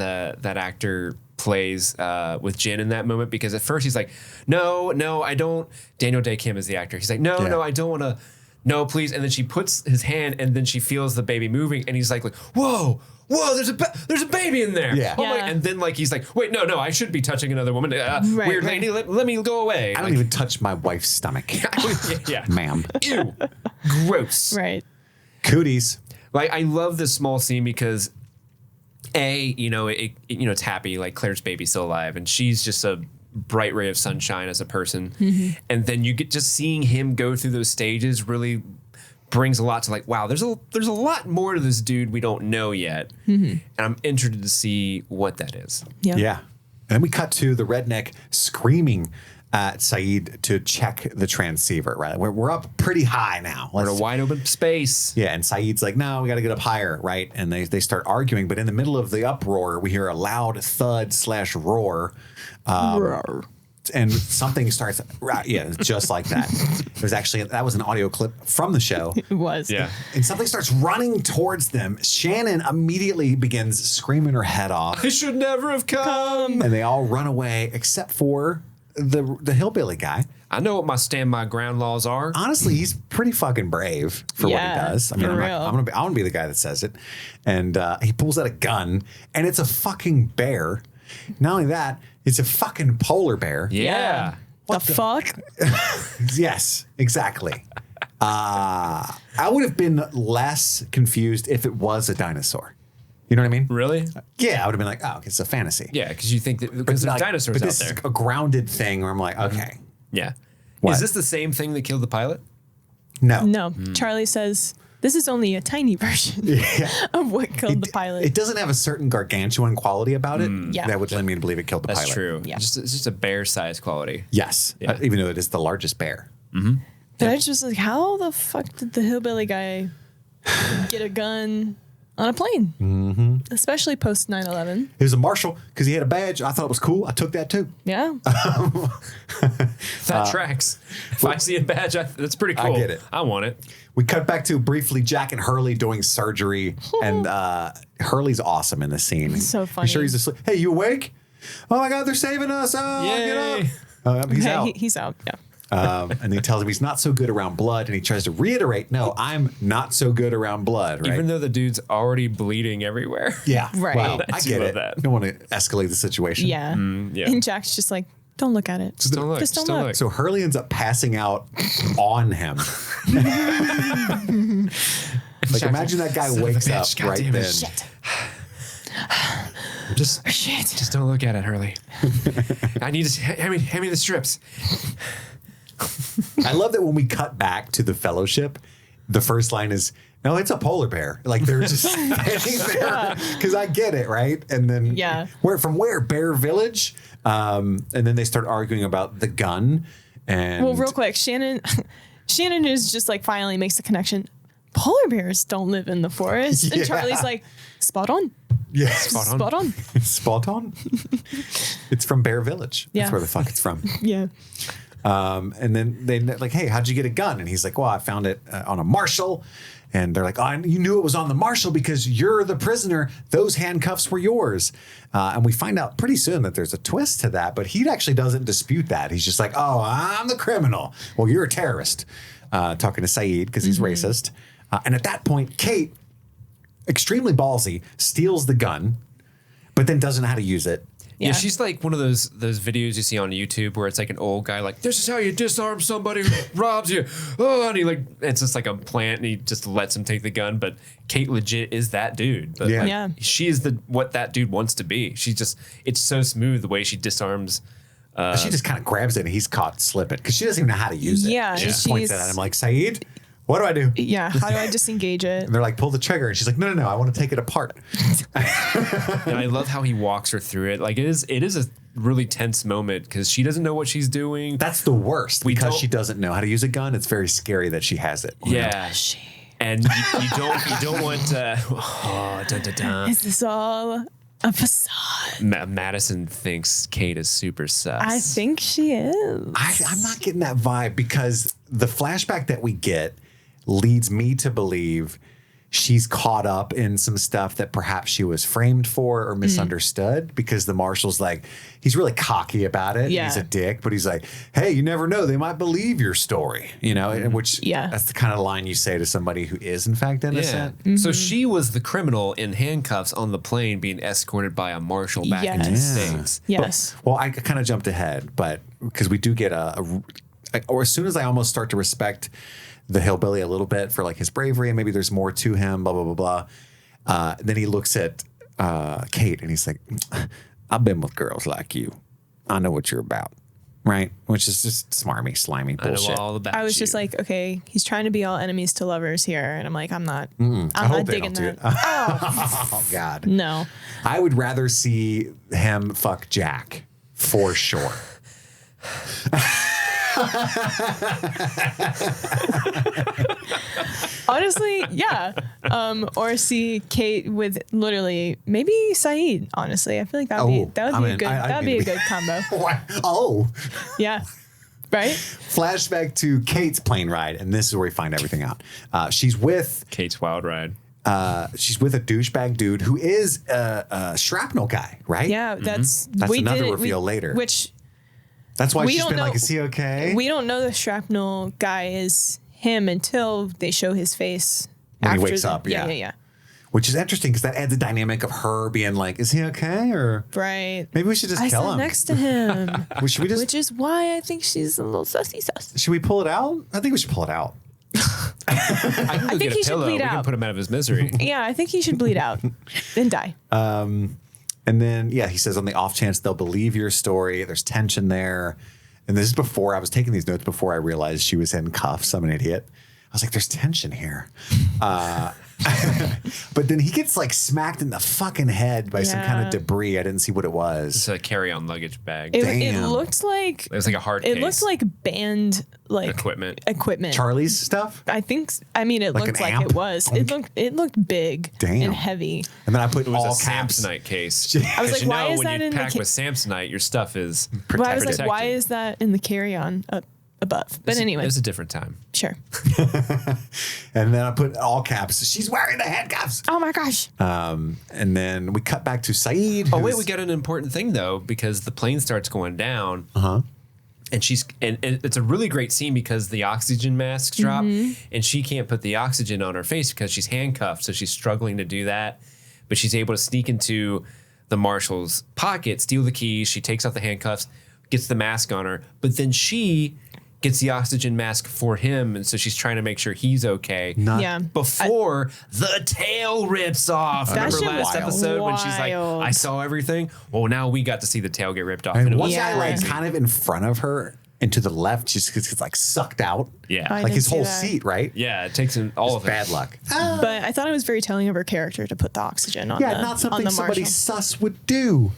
Speaker 3: actor plays with Jin in that moment, because at first he's like, no, I don't. Daniel Day Kim is the actor. He's like, no, I don't want to. No, please. And then she puts his hand, and then she feels the baby moving, and he's like whoa, there's a baby in there.
Speaker 1: Yeah.
Speaker 3: Oh my,
Speaker 2: Yeah.
Speaker 3: and then like he's like, wait, no, I shouldn't be touching another woman. Weird
Speaker 2: right.
Speaker 3: lady, let me go away.
Speaker 1: I don't even touch my wife's stomach,
Speaker 3: yeah.
Speaker 1: ma'am.
Speaker 3: Ew, gross.
Speaker 2: Right.
Speaker 1: Cooties.
Speaker 3: Like, I love this small scene because it's happy, like Claire's baby's still alive, and she's just a bright ray of sunshine as a person. And then you get just seeing him go through those stages really brings a lot to like, wow, there's a lot more to this dude we don't know yet. And I'm interested to see what that is.
Speaker 2: Yeah.
Speaker 1: Yeah. And then we cut to the redneck screaming at Saeed to check the transceiver, right? We're up pretty high now.
Speaker 3: We're in a wide open space.
Speaker 1: Yeah, and Saeed's like, no, we got to get up higher, right? And they start arguing, but in the middle of the uproar, we hear a loud thud/roar. And something starts, yeah, just like that. That was an audio clip from the show.
Speaker 2: It was.
Speaker 3: Yeah.
Speaker 1: And something starts running towards them. Shannon immediately begins screaming her head off.
Speaker 3: I should never have come.
Speaker 1: And they all run away except for the hillbilly guy.
Speaker 3: I know what my stand my ground laws are.
Speaker 1: Honestly, he's pretty fucking brave for what he
Speaker 2: Yeah,
Speaker 1: does. I mean,
Speaker 2: for
Speaker 1: I'm
Speaker 2: real.
Speaker 1: gonna be the guy that says it. And he pulls out a gun, and it's a fucking bear. Not only that, it's a fucking polar bear.
Speaker 3: Yeah.
Speaker 2: The fuck?
Speaker 1: Yes, exactly. I would have been less confused if it was a dinosaur. You know what I mean?
Speaker 3: Really?
Speaker 1: Yeah, I would have been like, oh, it's a fantasy.
Speaker 3: Yeah, because you think that because there's dinosaurs
Speaker 1: but
Speaker 3: out
Speaker 1: this
Speaker 3: there.
Speaker 1: is a grounded thing where I'm like, okay.
Speaker 3: Yeah.
Speaker 1: What?
Speaker 3: Is this the same thing that killed the pilot?
Speaker 1: No.
Speaker 2: No. Charlie says this is only a tiny version of what killed the pilot.
Speaker 1: It doesn't have a certain gargantuan quality about it
Speaker 2: Yeah.
Speaker 1: that would lead me to believe it killed the
Speaker 3: That's
Speaker 1: pilot.
Speaker 3: true.
Speaker 2: Yeah.
Speaker 3: It's just a bear size quality.
Speaker 1: Yes.
Speaker 3: Yeah.
Speaker 1: Even though it is the largest bear.
Speaker 2: But I was just like, how the fuck did the hillbilly guy get a gun on a plane? Mm-hmm. Especially post 9/11.
Speaker 1: He was a marshal because he had a badge. I thought it was cool. I took that too.
Speaker 2: Yeah.
Speaker 3: That tracks. If I see a badge, that's pretty cool.
Speaker 1: I get it.
Speaker 3: I want it.
Speaker 1: We cut back to briefly Jack and Hurley doing surgery, and Hurley's awesome in this scene.
Speaker 2: So
Speaker 1: I'm
Speaker 2: funny.
Speaker 1: sure he's asleep. Hey, you awake? Oh my God, they're saving us! Oh,
Speaker 3: Yay.
Speaker 1: get up! He's
Speaker 2: Okay,
Speaker 1: out.
Speaker 2: He's out. Yeah.
Speaker 1: And he tells him he's not so good around blood, and he tries to reiterate, "No, I'm not so good around blood." Right?
Speaker 3: Even though the dude's already bleeding everywhere.
Speaker 1: yeah,
Speaker 2: Right.
Speaker 1: Well,
Speaker 3: I
Speaker 1: I
Speaker 3: do
Speaker 1: get
Speaker 3: love
Speaker 1: it.
Speaker 3: that.
Speaker 1: Don't want to escalate the situation.
Speaker 2: Yeah.
Speaker 3: yeah.
Speaker 2: And Jack's just like, don't look at it.
Speaker 3: Just don't look.
Speaker 2: Just don't look.
Speaker 1: So Hurley ends up passing out on him. Like, imagine that guy wakes up
Speaker 3: bitch, God
Speaker 1: right
Speaker 3: damn it.
Speaker 1: then.
Speaker 2: Shit.
Speaker 3: Just don't look at it, Hurley. I need to hand me the strips.
Speaker 1: I love that when we cut back to the Fellowship, the first line is, "No, it's a polar bear." Like they're just standing there because I get it, right? And then
Speaker 2: Yeah.
Speaker 1: from where? Bear Village. And then they start arguing about the gun. And
Speaker 2: Well, real quick, Shannon is just like finally makes the connection. Polar bears don't live in the forest.
Speaker 1: Yeah.
Speaker 2: And Charlie's like, spot on.
Speaker 1: yeah,
Speaker 2: Spot on.
Speaker 1: spot on. It's from Bear Village.
Speaker 2: Yeah.
Speaker 1: That's where the fuck it's from.
Speaker 2: Yeah.
Speaker 1: And then they like, "Hey, how'd you get a gun?" And he's like, "Well, I found it on a marshal." And they're like, "Oh, you knew it was on the marshal because you're the prisoner. Those handcuffs were yours." And we find out pretty soon that there's a twist to that, but he actually doesn't dispute that. He's just like, "Oh, I'm the criminal. Well, you're a terrorist." Talking to Saeed because he's racist. And at that point, Kate, extremely ballsy, steals the gun, but then doesn't know how to use it.
Speaker 3: Yeah.
Speaker 2: Yeah.
Speaker 3: She's like one of those videos you see on YouTube where it's like an old guy like, "This is how you disarm somebody who robs you." Oh, and he like, it's just like a plant and he just lets him take the gun. But Kate legit is that dude. But
Speaker 1: Yeah.
Speaker 3: like,
Speaker 2: Yeah.
Speaker 3: she is what that dude wants to be. It's so smooth the way she disarms.
Speaker 1: She just kind of grabs it and he's caught slipping because she doesn't even know how to use it.
Speaker 2: Yeah,
Speaker 1: She just
Speaker 2: she's-
Speaker 1: points it at him like, "Saeed, what do I do?"
Speaker 2: Yeah. How do I disengage it?
Speaker 1: And they're like, "Pull the trigger." And she's like, No, I want to take it apart.
Speaker 3: And I love how he walks her through it. Like it is a really tense moment because she doesn't know what she's doing.
Speaker 1: That's the worst
Speaker 3: We
Speaker 1: because
Speaker 3: don't-
Speaker 1: she doesn't know how to use a gun. It's very scary that she has it. you know?
Speaker 3: Yeah. And you don't want oh, dun, dun, dun.
Speaker 2: Is this all a facade?
Speaker 3: Madison thinks Kate is super sus.
Speaker 2: I think she is.
Speaker 1: I'm not getting that vibe because the flashback that we get leads me to believe she's caught up in some stuff that perhaps she was framed for or misunderstood because the marshal's like, he's really cocky about it.
Speaker 2: Yeah.
Speaker 1: He's a dick, but he's like, "Hey, you never know. They might believe your story," you know, and which
Speaker 2: Yeah.
Speaker 1: that's the kind of line you say to somebody who is in fact
Speaker 3: Yeah.
Speaker 1: innocent.
Speaker 3: So she was the criminal in handcuffs on the plane being escorted by a marshal back into the
Speaker 2: Yes.
Speaker 3: States.
Speaker 2: Yes.
Speaker 1: Well, I kind of jumped ahead, but because we do get or as soon as I almost start to respect the hillbilly a little bit for like his bravery and maybe there's more to him, blah, blah, blah, blah. Then he looks at Kate and he's like, "I've been with girls like you. I know what you're about." Right? Which is just smarmy, slimy
Speaker 3: I know
Speaker 1: bullshit.
Speaker 3: all about
Speaker 2: I was just
Speaker 3: you.
Speaker 2: like, okay, he's trying to be all enemies to lovers here. And I'm like, I'm not
Speaker 1: I
Speaker 2: I'm
Speaker 1: hope
Speaker 2: not
Speaker 1: they
Speaker 2: digging
Speaker 1: don't do
Speaker 2: that.
Speaker 1: it. Oh, God.
Speaker 2: No.
Speaker 1: I would rather see him fuck Jack for sure.
Speaker 2: Honestly, yeah. Or see Kate with literally maybe Saeed. Honestly, I feel like that would be a good that'd be a good combo.
Speaker 1: Oh.
Speaker 2: Yeah. Right?
Speaker 1: Flashback to Kate's plane ride, and this is where we find everything out. She's with
Speaker 3: Kate's wild ride.
Speaker 1: a douchebag dude who is a shrapnel guy, right?
Speaker 2: Yeah, that's
Speaker 1: another reveal later.
Speaker 2: Which
Speaker 1: That's why
Speaker 2: we
Speaker 1: she's
Speaker 2: don't
Speaker 1: been
Speaker 2: know-
Speaker 1: like, "Is he okay?"
Speaker 2: we don't know the shrapnel guy is him until they show his face
Speaker 1: When he
Speaker 2: after
Speaker 1: wakes up, yeah.
Speaker 2: Yeah.
Speaker 1: Which is interesting because that adds a dynamic of her being like, is he okay? Or
Speaker 2: Right.
Speaker 1: maybe we should just
Speaker 2: I
Speaker 1: kill
Speaker 2: sat
Speaker 1: him.
Speaker 2: next to him.
Speaker 1: Should we just,
Speaker 2: Which is why I think she's a little sussy sus.
Speaker 1: should we pull it out? I think we should pull it out.
Speaker 3: I can go
Speaker 2: think
Speaker 3: get
Speaker 2: he
Speaker 3: a
Speaker 2: should
Speaker 3: pillow.
Speaker 2: bleed
Speaker 3: We can
Speaker 2: out.
Speaker 3: put him out of his misery.
Speaker 2: Yeah, I think he should bleed out and die.
Speaker 1: And then, he says on the off chance they'll believe your story, there's tension there. And this is before I was taking these notes before I realized she was in cuffs. I'm an idiot. I was like, there's tension here. But then he gets like smacked in the fucking head by some kind of debris. I didn't see what it was.
Speaker 3: It's a carry-on luggage bag.
Speaker 2: It
Speaker 1: Damn.
Speaker 2: looked like
Speaker 3: It was like a hard
Speaker 2: it
Speaker 3: case.
Speaker 2: looked like band like
Speaker 3: Equipment.
Speaker 1: Charlie's stuff.
Speaker 2: I think. I mean, it
Speaker 1: Like
Speaker 2: looked
Speaker 1: an
Speaker 2: like
Speaker 1: amp?
Speaker 2: it was. It looked big
Speaker 1: Damn.
Speaker 2: and heavy.
Speaker 1: And then I put
Speaker 3: It was
Speaker 1: all
Speaker 3: a
Speaker 1: caps.
Speaker 3: Samsonite case.
Speaker 2: I was
Speaker 3: 'Cause
Speaker 2: like, why is
Speaker 3: when
Speaker 2: that
Speaker 3: you
Speaker 2: in the
Speaker 3: pack with Samsonite, your stuff is
Speaker 2: But I was like,
Speaker 3: protected.
Speaker 2: why is that in the carry-on up above? But anyway,
Speaker 3: It was a different time.
Speaker 2: sure.
Speaker 1: And then I put all caps. She's wearing the handcuffs.
Speaker 2: Oh my gosh.
Speaker 1: And then we cut back to Saeed.
Speaker 3: Oh wait,
Speaker 1: who's-
Speaker 3: we got an important thing though, because the plane starts going down. And and it's a really great scene because the oxygen masks drop and she can't put the oxygen on her face because she's handcuffed. So she's struggling to do that. But she's able to sneak into the marshal's pocket, steal the keys. She takes off the handcuffs, gets the mask on her. But then she gets the oxygen mask for him. And so she's trying to make sure he's okay.
Speaker 2: Yeah.
Speaker 3: Before the tail rips off.
Speaker 2: That
Speaker 3: Remember
Speaker 2: shit
Speaker 3: last
Speaker 2: was
Speaker 3: episode when she's like,
Speaker 2: wild.
Speaker 3: I saw everything? Well, now we got to see the tail get ripped off.
Speaker 1: And
Speaker 3: it
Speaker 1: one
Speaker 3: was
Speaker 1: guy
Speaker 2: Yeah.
Speaker 1: like kind of in front of her and to the left, just gets like sucked out.
Speaker 3: Yeah.
Speaker 2: I
Speaker 1: Like
Speaker 2: didn't
Speaker 1: his
Speaker 2: see
Speaker 1: whole
Speaker 2: that.
Speaker 1: seat, right?
Speaker 3: Yeah, it takes him all of it.
Speaker 1: Bad luck.
Speaker 2: But I thought it was very telling of her character to put the oxygen on
Speaker 1: Yeah,
Speaker 2: the,
Speaker 1: not
Speaker 2: on
Speaker 1: something
Speaker 2: the
Speaker 1: somebody
Speaker 2: Marshall.
Speaker 1: sus would do.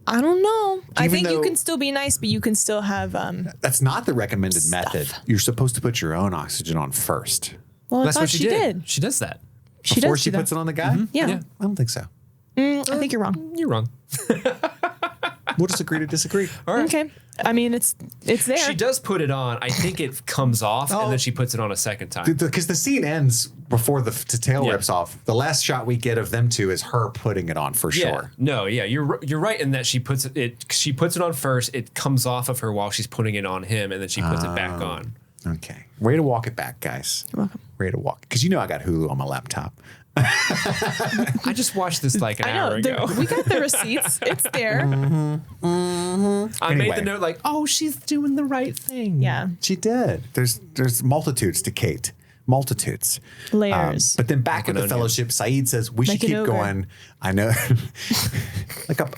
Speaker 2: I don't know. I
Speaker 1: Even
Speaker 2: think you
Speaker 1: though-
Speaker 2: can still be nice, but you can still have
Speaker 1: That's not the recommended method. You're supposed to put your own oxygen on first
Speaker 2: well, I
Speaker 3: That's
Speaker 2: thought
Speaker 3: what she did. She does that.
Speaker 2: She
Speaker 1: before
Speaker 2: does
Speaker 1: she
Speaker 2: do
Speaker 1: puts
Speaker 2: that.
Speaker 1: it on the guy.
Speaker 2: Yeah.
Speaker 1: I don't think so.
Speaker 2: I think you're wrong.
Speaker 3: You're wrong.
Speaker 1: We'll just agree to disagree.
Speaker 2: Okay. I mean, it's there.
Speaker 3: She does put it on. I think it comes off, and then she puts it on a second time.
Speaker 1: Because the scene ends before the tail
Speaker 3: Yeah.
Speaker 1: rips off. The last shot we get of them two is her putting it on for
Speaker 3: Yeah.
Speaker 1: sure.
Speaker 3: No, yeah, you're right in that she puts it on first. It comes off of her while she's putting it on him, and then she puts it back on.
Speaker 1: Okay. Way to walk it back, guys.
Speaker 2: You're welcome.
Speaker 1: Way to walk. Because you know I got Hulu on my laptop.
Speaker 3: I just watched this like an
Speaker 2: I
Speaker 3: hour
Speaker 2: know.
Speaker 3: ago.
Speaker 2: We got the receipts. It's there.
Speaker 3: I made
Speaker 1: Anyway.
Speaker 3: the note like, oh, she's doing the right thing.
Speaker 2: Yeah.
Speaker 1: She did. There's multitudes to Kate. Multitudes.
Speaker 2: Layers.
Speaker 1: But then back
Speaker 3: Like
Speaker 1: with
Speaker 3: an
Speaker 1: the
Speaker 3: onion.
Speaker 1: fellowship, Saeed says we should
Speaker 2: Like an
Speaker 1: keep
Speaker 2: ogre.
Speaker 1: going. I know.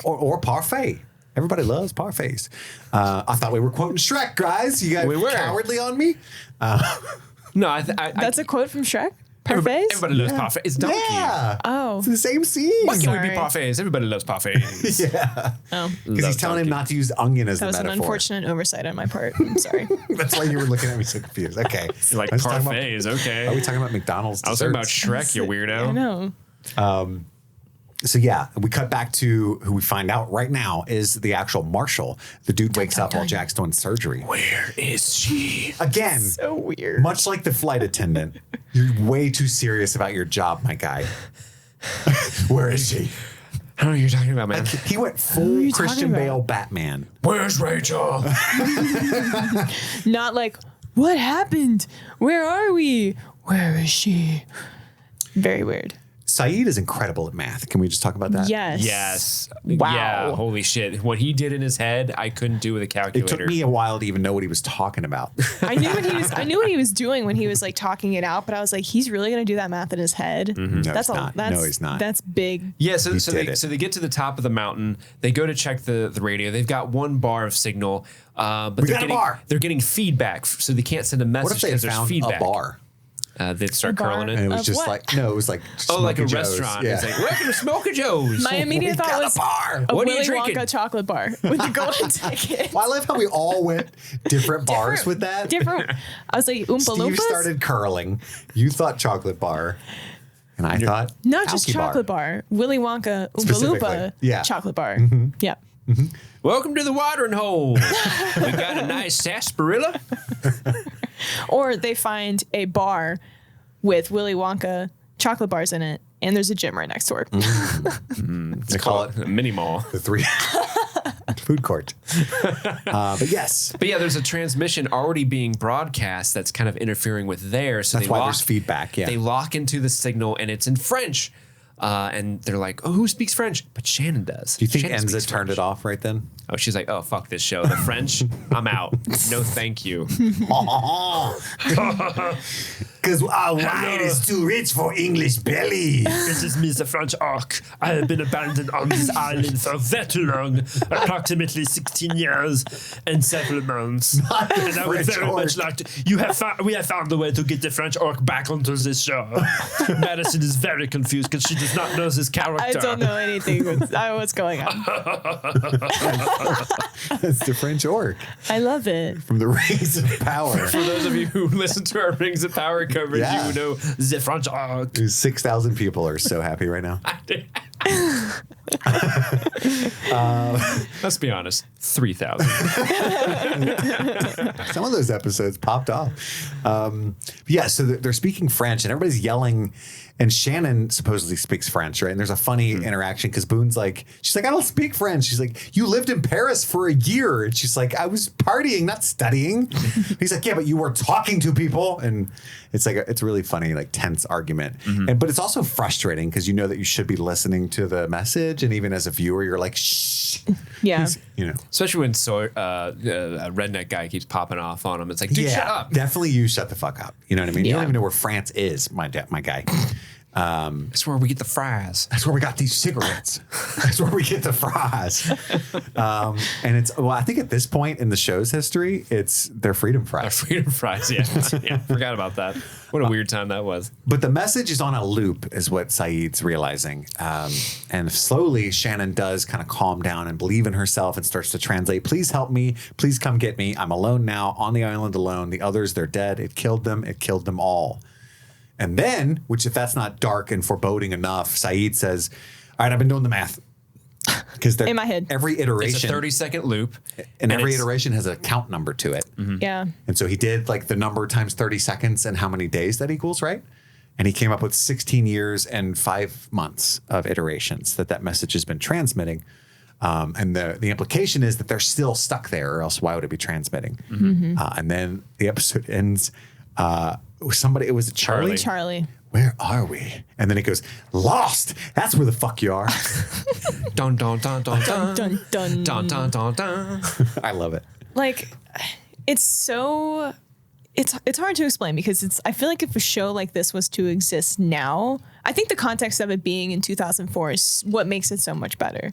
Speaker 1: or parfait. Everybody loves parfaits. I thought we were quoting Shrek, guys. You guys
Speaker 3: We were.
Speaker 1: cowardly on me?
Speaker 3: No,
Speaker 2: That's a quote from Shrek?
Speaker 3: everybody,
Speaker 2: Parfaits?
Speaker 3: everybody loves parfait. It's donkey.
Speaker 1: Yeah.
Speaker 2: Oh.
Speaker 1: It's the same scene.
Speaker 3: Why can't we
Speaker 2: Sorry.
Speaker 3: be parfaits? Everybody loves parfaits.
Speaker 1: Yeah.
Speaker 2: Oh.
Speaker 1: Because he's telling him not to use onion as
Speaker 2: That
Speaker 1: the
Speaker 2: was an
Speaker 1: metaphor.
Speaker 2: unfortunate oversight on my part. I'm sorry.
Speaker 1: That's why you were looking at me so confused. Okay.
Speaker 3: Like
Speaker 1: I was talking about-
Speaker 3: parfaits, okay.
Speaker 1: Are we talking about McDonald's
Speaker 3: I was talking about
Speaker 1: desserts?
Speaker 3: Shrek, you weirdo.
Speaker 2: I know.
Speaker 1: So yeah, we cut back to who we find out right now is the actual marshal. The dude wakes up while Jack's doing surgery.
Speaker 3: Where is she?
Speaker 1: Again,
Speaker 2: So weird.
Speaker 1: much like the flight attendant, you're way too serious about your job, my guy. Where is she?
Speaker 3: I don't know what you're talking about, man.
Speaker 1: He went
Speaker 2: are
Speaker 1: full
Speaker 2: you
Speaker 1: Christian
Speaker 2: talking
Speaker 1: Bale
Speaker 2: about?
Speaker 1: Batman.
Speaker 3: Where's Rachel?
Speaker 2: Not like, what happened? Where are we? Where is she? Very weird.
Speaker 1: Saeed is incredible at math. Can we just talk about that?
Speaker 2: Yes.
Speaker 3: Yes.
Speaker 2: Wow.
Speaker 3: Yeah, holy shit. What he did in his head, I couldn't do with a
Speaker 1: It
Speaker 3: calculator.
Speaker 1: took me a while to even know what he was talking about.
Speaker 2: I knew what he was doing when he was like talking it out, but I was like, he's really gonna do that math in his head.
Speaker 1: No,
Speaker 2: That's
Speaker 1: he's not.
Speaker 2: That's,
Speaker 1: No, he's not.
Speaker 2: That's big.
Speaker 3: Yeah, so
Speaker 1: He
Speaker 3: so
Speaker 1: did
Speaker 3: they,
Speaker 1: it.
Speaker 3: so they get to the top of the mountain. They go to check the radio. They've got one bar of signal, but
Speaker 1: We
Speaker 3: they're
Speaker 1: got a
Speaker 3: getting,
Speaker 1: bar.
Speaker 3: they're getting feedback, so they can't send a
Speaker 1: What if
Speaker 3: message
Speaker 1: they had
Speaker 3: because there's
Speaker 1: found
Speaker 3: feedback.
Speaker 1: a bar?
Speaker 3: They'd start
Speaker 2: A bar?
Speaker 3: curling
Speaker 1: And
Speaker 3: it.
Speaker 1: it was
Speaker 2: Of
Speaker 1: just
Speaker 2: what?
Speaker 1: like, no, it was like
Speaker 3: Oh, like a
Speaker 1: Smoky Joe's.
Speaker 3: restaurant.
Speaker 1: Yeah.
Speaker 3: It's like, welcome to Smoky Joe's.
Speaker 2: My immediate
Speaker 1: We
Speaker 2: thought
Speaker 1: got a
Speaker 2: was
Speaker 1: bar.
Speaker 2: a
Speaker 3: What are you
Speaker 2: Willy
Speaker 3: drinking?
Speaker 2: Wonka chocolate bar with the golden ticket.
Speaker 1: Well, I love how we all went different bars with that.
Speaker 2: Different. I was like, Oompa
Speaker 1: Steve
Speaker 2: Loompas?
Speaker 1: started curling. You thought chocolate bar. And I thought
Speaker 2: Not just
Speaker 1: Alky
Speaker 2: chocolate bar. Willy Wonka, Oompa
Speaker 1: Specifically,
Speaker 2: Loompa
Speaker 1: yeah.
Speaker 2: chocolate bar. Yeah.
Speaker 3: Welcome to the watering hole. We got a nice sarsaparilla.
Speaker 2: Or they find a bar with Willy Wonka chocolate bars in it, and there's a gym right next door.
Speaker 1: They call it
Speaker 3: a mini mall.
Speaker 1: the three food court. But yes,
Speaker 3: But yeah, there's a transmission already being broadcast that's kind of interfering with theirs. So
Speaker 1: that's
Speaker 3: they
Speaker 1: why
Speaker 3: lock,
Speaker 1: there's feedback. Yeah.
Speaker 3: They lock into the signal and it's in French. And they're like, oh, who speaks French? But Shannon does.
Speaker 1: Do you think
Speaker 3: Shannon
Speaker 1: Enza
Speaker 3: speaks
Speaker 1: turned
Speaker 3: French.
Speaker 1: it off right then?
Speaker 3: Oh, she's like, oh, fuck this show. The French, I'm out. No, thank you.
Speaker 1: Because our wine is too rich for English belly.
Speaker 4: This is me, the French Ark. I have been abandoned on this island for very too long, approximately 16 years and several months. And I would
Speaker 1: French
Speaker 4: very much
Speaker 1: orc.
Speaker 4: like to. We have found a way to get the French Ark back onto this show. Madison is very confused because she does not know this character.
Speaker 2: I don't know anything what's going on.
Speaker 1: That's the French orc
Speaker 2: I love it.
Speaker 1: from the Rings of Power.
Speaker 3: For those of you who listen to our Rings of Power coverage,
Speaker 1: Yeah.
Speaker 3: you know
Speaker 4: The French Ark.
Speaker 1: 6,000 people are so happy right now.
Speaker 3: Let's be honest, 3,000.
Speaker 1: Some of those episodes popped off. Yeah, so they're speaking French and everybody's yelling. And Shannon supposedly speaks French, right? And there's a funny interaction because Boone's like, she's like, I don't speak French. She's like, you lived in Paris for a year. And she's like, I was partying, not studying. He's like, yeah, but you were talking to people. And it's like, it's a really funny, like tense argument. But it's also frustrating because you know that you should be listening to the message. And even as a viewer, you're like, shh.
Speaker 2: Yeah.
Speaker 1: You know.
Speaker 3: Especially when a redneck guy keeps popping off on him. It's like, dude, shut up.
Speaker 1: Definitely you shut the fuck up. You know what I mean? You don't
Speaker 2: Yeah.
Speaker 1: even know where France is, my guy.
Speaker 3: That's where we get the fries.
Speaker 1: That's where we got these cigarettes. That's where we get the fries. And it's, well, I think at this point in the show's history, it's their freedom
Speaker 3: Our
Speaker 1: fries.
Speaker 3: freedom fries, yeah. Yeah, forgot about that. What a weird time that was.
Speaker 1: But the message is on a loop, is what Saeed's realizing. And slowly, Shannon does kind of calm down and believe in herself and starts to translate. Please help me. Please come get me. I'm alone now, on the island alone. The others, they're dead. It killed them. It killed them all. And then, which if that's not dark and foreboding enough, Saeed says, all right, I've been doing the math. Because
Speaker 2: In my head.
Speaker 1: every iteration.
Speaker 3: It's a 30-second loop.
Speaker 1: and every
Speaker 3: it's-
Speaker 1: iteration has a count number to it.
Speaker 2: Yeah.
Speaker 1: And so he did like the number times 30 seconds and how many days that equals, right? And he came up with 16 years and 5 months of iterations that message has been transmitting. And the implication is that they're still stuck there, or else why would it be transmitting? And then the episode ends. It was Charlie.
Speaker 2: Charlie.
Speaker 1: Where are we? And then it goes, lost. That's where the fuck you are.
Speaker 3: Dun, dun, dun, dun, dun.
Speaker 2: Dun, dun.
Speaker 3: Dun, dun, dun, dun.
Speaker 1: I love it.
Speaker 2: Like, it's hard to explain because I feel like if a show like this was to exist now, I think the context of it being in 2004 is what makes it so much better.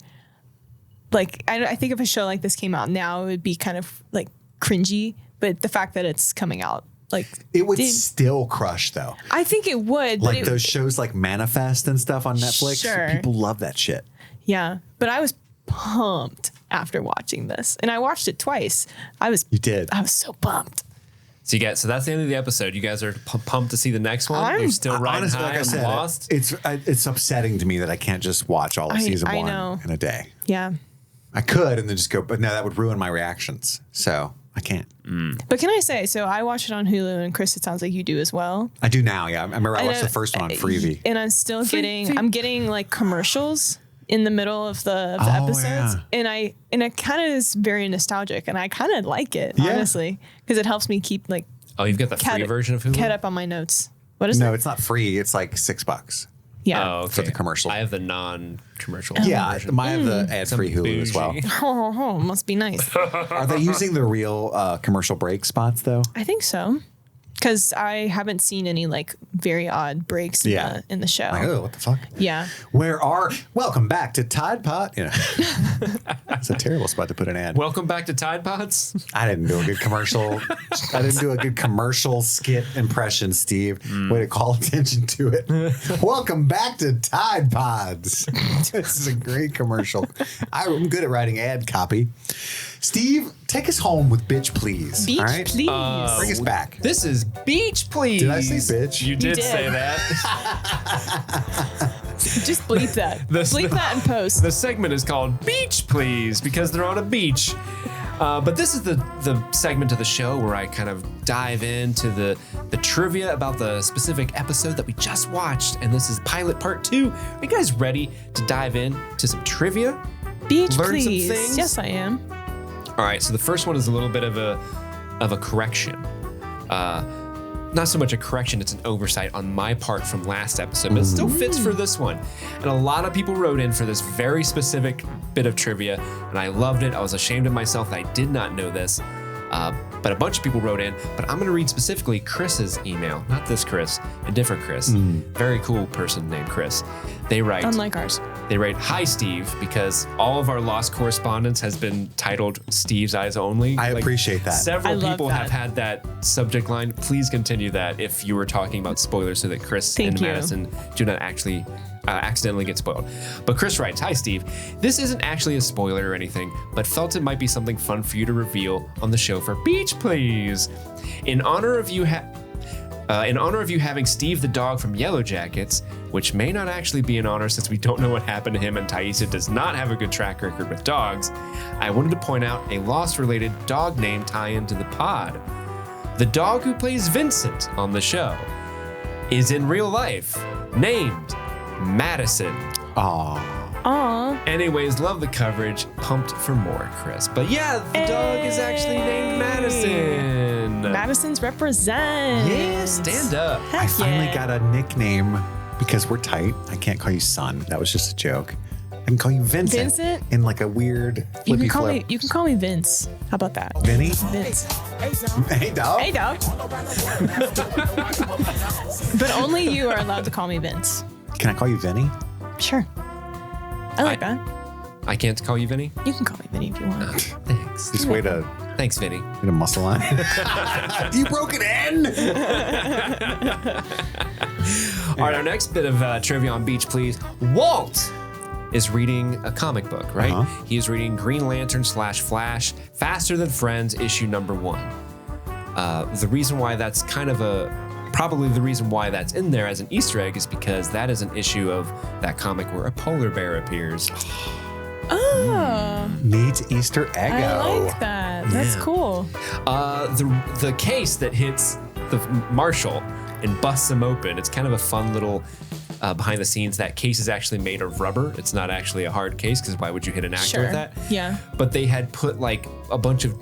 Speaker 2: Like, I think if a show like this came out now, it would be kind of like cringy, but the fact that it's coming out, like,
Speaker 1: It would still crush though.
Speaker 2: I think it would. but
Speaker 1: Like those shows like Manifest and stuff on Netflix.
Speaker 2: Sure.
Speaker 1: People love that shit.
Speaker 2: Yeah, but I was pumped after watching this, and I watched it twice.
Speaker 1: You did.
Speaker 2: I was so pumped.
Speaker 3: So that's the end of the episode. You guys are pumped to see the next one. You're still riding
Speaker 1: Honestly,
Speaker 3: high
Speaker 1: like I
Speaker 3: on
Speaker 1: said,
Speaker 3: Lost.
Speaker 1: it's upsetting to me that I can't just watch all of season
Speaker 2: I
Speaker 1: 1
Speaker 2: know.
Speaker 1: in a day.
Speaker 2: Yeah.
Speaker 1: I could and then just go, but no, that would ruin my reactions. So I can't.
Speaker 2: But can I say, so I watched it on Hulu, and Chris, it sounds like you do as well.
Speaker 1: I do now. Yeah, I remember I
Speaker 2: And
Speaker 1: watched the first one on Freevee.
Speaker 2: And I'm still I'm getting like commercials in the middle of the episodes,
Speaker 1: yeah.
Speaker 2: and it kind of is very nostalgic, and I kind of like it,
Speaker 1: Yeah.
Speaker 2: honestly, because it helps me keep like
Speaker 3: Oh, you've got the free version of Hulu?
Speaker 2: caught up on my notes. What is
Speaker 1: No,
Speaker 2: it?
Speaker 1: it's not free. It's like $6.
Speaker 2: Yeah.
Speaker 3: Oh, okay.
Speaker 1: For the commercial.
Speaker 3: I have the non-commercial.
Speaker 1: Yeah,
Speaker 3: version.
Speaker 1: I have the ad-free Hulu as well.
Speaker 3: bougie.
Speaker 2: Oh, must be nice.
Speaker 1: Are they using the real commercial break spots though?
Speaker 2: I think so. Because I haven't seen any like very odd breaks in the show.
Speaker 1: Like, oh, what the fuck?
Speaker 2: Yeah.
Speaker 1: Welcome back to Tide Pod. You know, it's a terrible spot to put an ad.
Speaker 3: Welcome back to Tide Pods.
Speaker 1: I didn't do a good commercial. I didn't do a good commercial skit impression, Steve. Way to call attention to it. Welcome back to Tide Pods. This is a great commercial. I'm good at writing ad copy. Steve, take us home with Bitch Please.
Speaker 2: Beach,
Speaker 1: all right?
Speaker 2: please.
Speaker 1: Bring us back.
Speaker 3: This is Beach Please.
Speaker 1: Did I say bitch?
Speaker 3: You did
Speaker 2: did.
Speaker 3: say that.
Speaker 2: Just bleep that.
Speaker 3: This-
Speaker 2: bleep that in post.
Speaker 3: The segment is called Beach Please because they're on a beach. But this is the segment of the show where I kind of dive into the trivia about the specific episode that we just watched. And this is pilot part 2. Are you guys ready to dive in to some trivia?
Speaker 2: Beach,
Speaker 3: learn some
Speaker 2: please.
Speaker 3: things?
Speaker 2: Yes, I am.
Speaker 3: All right, so the first one is a little bit of a correction. not so much a correction, it's an oversight on my part from last episode, but it still fits for this one. And a lot of people wrote in for this very specific bit of trivia, and I loved it. I was ashamed of myself that I did not know this. But a bunch of people wrote in, but I'm going to read specifically Chris's email, not this Chris, a different Chris. Very cool person named Chris. They write,
Speaker 2: Unlike ours.
Speaker 3: They write, "Hi, Steve," because all of our lost correspondence has been titled Steve's Eyes Only.
Speaker 1: I appreciate that.
Speaker 3: Several
Speaker 2: I love
Speaker 3: people
Speaker 2: that.
Speaker 3: have had that subject line. Please continue that if you were talking about spoilers so that Chris
Speaker 2: Thank
Speaker 3: and
Speaker 2: you.
Speaker 3: Madison do not actually accidentally get spoiled. But Chris writes, "Hi, Steve. This isn't actually a spoiler or anything, but felt it might be something fun for you to reveal on the show for Beach Please. In honor of you having Steve the dog from Yellow Jackets, which may not actually be an honor since we don't know what happened to him and Taissa does not have a good track record with dogs, I wanted to point out a Lost-related dog name tie-in to the pod. The dog who plays Vincent on the show is in real life named Madison.
Speaker 2: Aw.
Speaker 3: Anyways, love the coverage. Pumped for more, Chris." But yeah, the dog is actually named Madison.
Speaker 2: Madison's represent.
Speaker 3: Yeah, stand up.
Speaker 2: Heck
Speaker 1: I finally
Speaker 2: yeah.
Speaker 1: got a nickname because we're tight. I can't call you son. That was just a joke. I can call you Vincent.
Speaker 2: Vincent?
Speaker 1: In like a weird
Speaker 2: You
Speaker 1: flippy
Speaker 2: can call
Speaker 1: flip.
Speaker 2: me. You can call me Vince. How about that?
Speaker 1: Vinny?
Speaker 2: Vince.
Speaker 1: Hey, dog.
Speaker 2: Hey, dog. But only you are allowed to call me Vince.
Speaker 1: Can I call you Vinny?
Speaker 2: Sure. I like that.
Speaker 3: I can't call you Vinny?
Speaker 2: You can call me Vinny if you want.
Speaker 3: Thanks.
Speaker 1: Just way to
Speaker 3: Thanks, Vinny.
Speaker 1: muscle on. You broke it in.
Speaker 3: All right, our next bit of trivia on Beach Please. Walt is reading a comic book, right?
Speaker 1: Uh-huh.
Speaker 3: He is reading Green Lantern / Flash Faster Than Friends issue number 1. The reason why that's probably the reason why that's in there as an Easter egg is because that is an issue of that comic where a polar bear appears.
Speaker 2: Oh,
Speaker 1: Neat Easter eggo.
Speaker 2: I like that. That's cool.
Speaker 3: The case that hits the Marshall and busts him open, it's kind of a fun little behind the scenes. That case is actually made of rubber. It's not actually a hard case because why would you hit an actor
Speaker 2: Sure.
Speaker 3: with that?
Speaker 2: Yeah.
Speaker 3: But they had put like a bunch of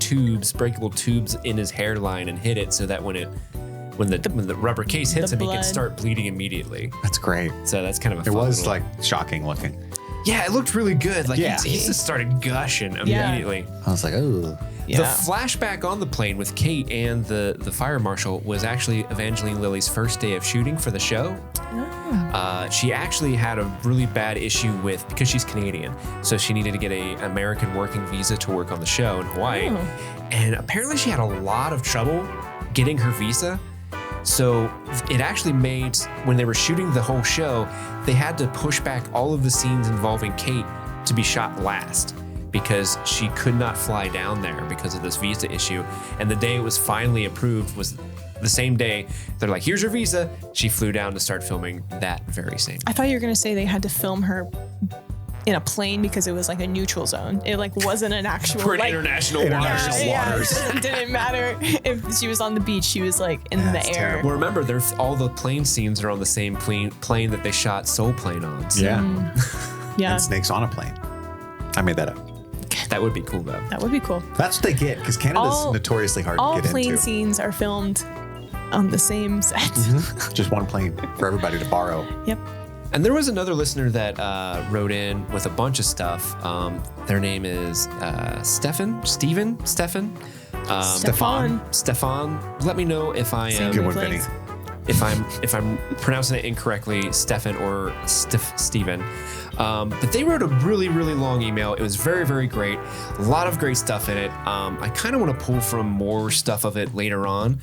Speaker 3: breakable tubes in his hairline and hit it so that when the rubber case hits
Speaker 2: The
Speaker 3: him, he
Speaker 2: blood.
Speaker 3: can start bleeding immediately.
Speaker 1: That's great.
Speaker 3: So that's kind of a
Speaker 1: It
Speaker 3: fun
Speaker 1: was
Speaker 3: little-
Speaker 1: like shocking looking.
Speaker 3: yeah, it looked really good. Like
Speaker 1: Yeah.
Speaker 3: he just started gushing immediately.
Speaker 1: I was like, oh.
Speaker 3: The flashback on the plane with Kate and the fire marshal was actually Evangeline Lilly's first day of shooting for the show. She actually had a really bad issue because she's Canadian, so she needed to get an American working visa to work on the show in Hawaii.
Speaker 2: Oh.
Speaker 3: And apparently she had a lot of trouble getting her visa. So it actually made, when they were shooting the whole show, they had to push back all of the scenes involving Kate to be shot last because she could not fly down there because of this visa issue. And the day it was finally approved was the same day. They're like, here's your visa. She flew down to start filming that very same day.
Speaker 2: I thought you were gonna say they had to film her in a plane because it was like a neutral zone. It like wasn't an actual
Speaker 3: For
Speaker 2: like,
Speaker 3: international waters.
Speaker 1: waters.
Speaker 2: It didn't matter if she was on the beach. She was like in
Speaker 1: That's
Speaker 2: the air.
Speaker 1: terrible.
Speaker 3: Well, remember, all the plane scenes are on the same plane that they shot Soul Plane on. So
Speaker 1: Yeah.
Speaker 2: Yeah,
Speaker 1: And snakes on a plane. I made that up.
Speaker 3: that would be cool, though.
Speaker 2: that would be cool.
Speaker 1: That's what they get because Canada's
Speaker 2: All-
Speaker 1: notoriously hard
Speaker 2: All
Speaker 1: to get
Speaker 2: plane
Speaker 1: into.
Speaker 2: scenes are filmed on the same set.
Speaker 1: Just one plane for everybody to borrow.
Speaker 2: Yep.
Speaker 3: And there was another listener that wrote in with a bunch of stuff. Their name is Stefan.
Speaker 2: Stefan.
Speaker 3: Stefan. Let me know if I
Speaker 2: Same
Speaker 3: am
Speaker 1: Good one, Vinny.
Speaker 2: wavelength.
Speaker 3: if I'm pronouncing it incorrectly, Stefan or Steven. But they wrote a really, really long email. It was very, very great. A lot of great stuff in it. I kind of want to pull from more stuff of it later on.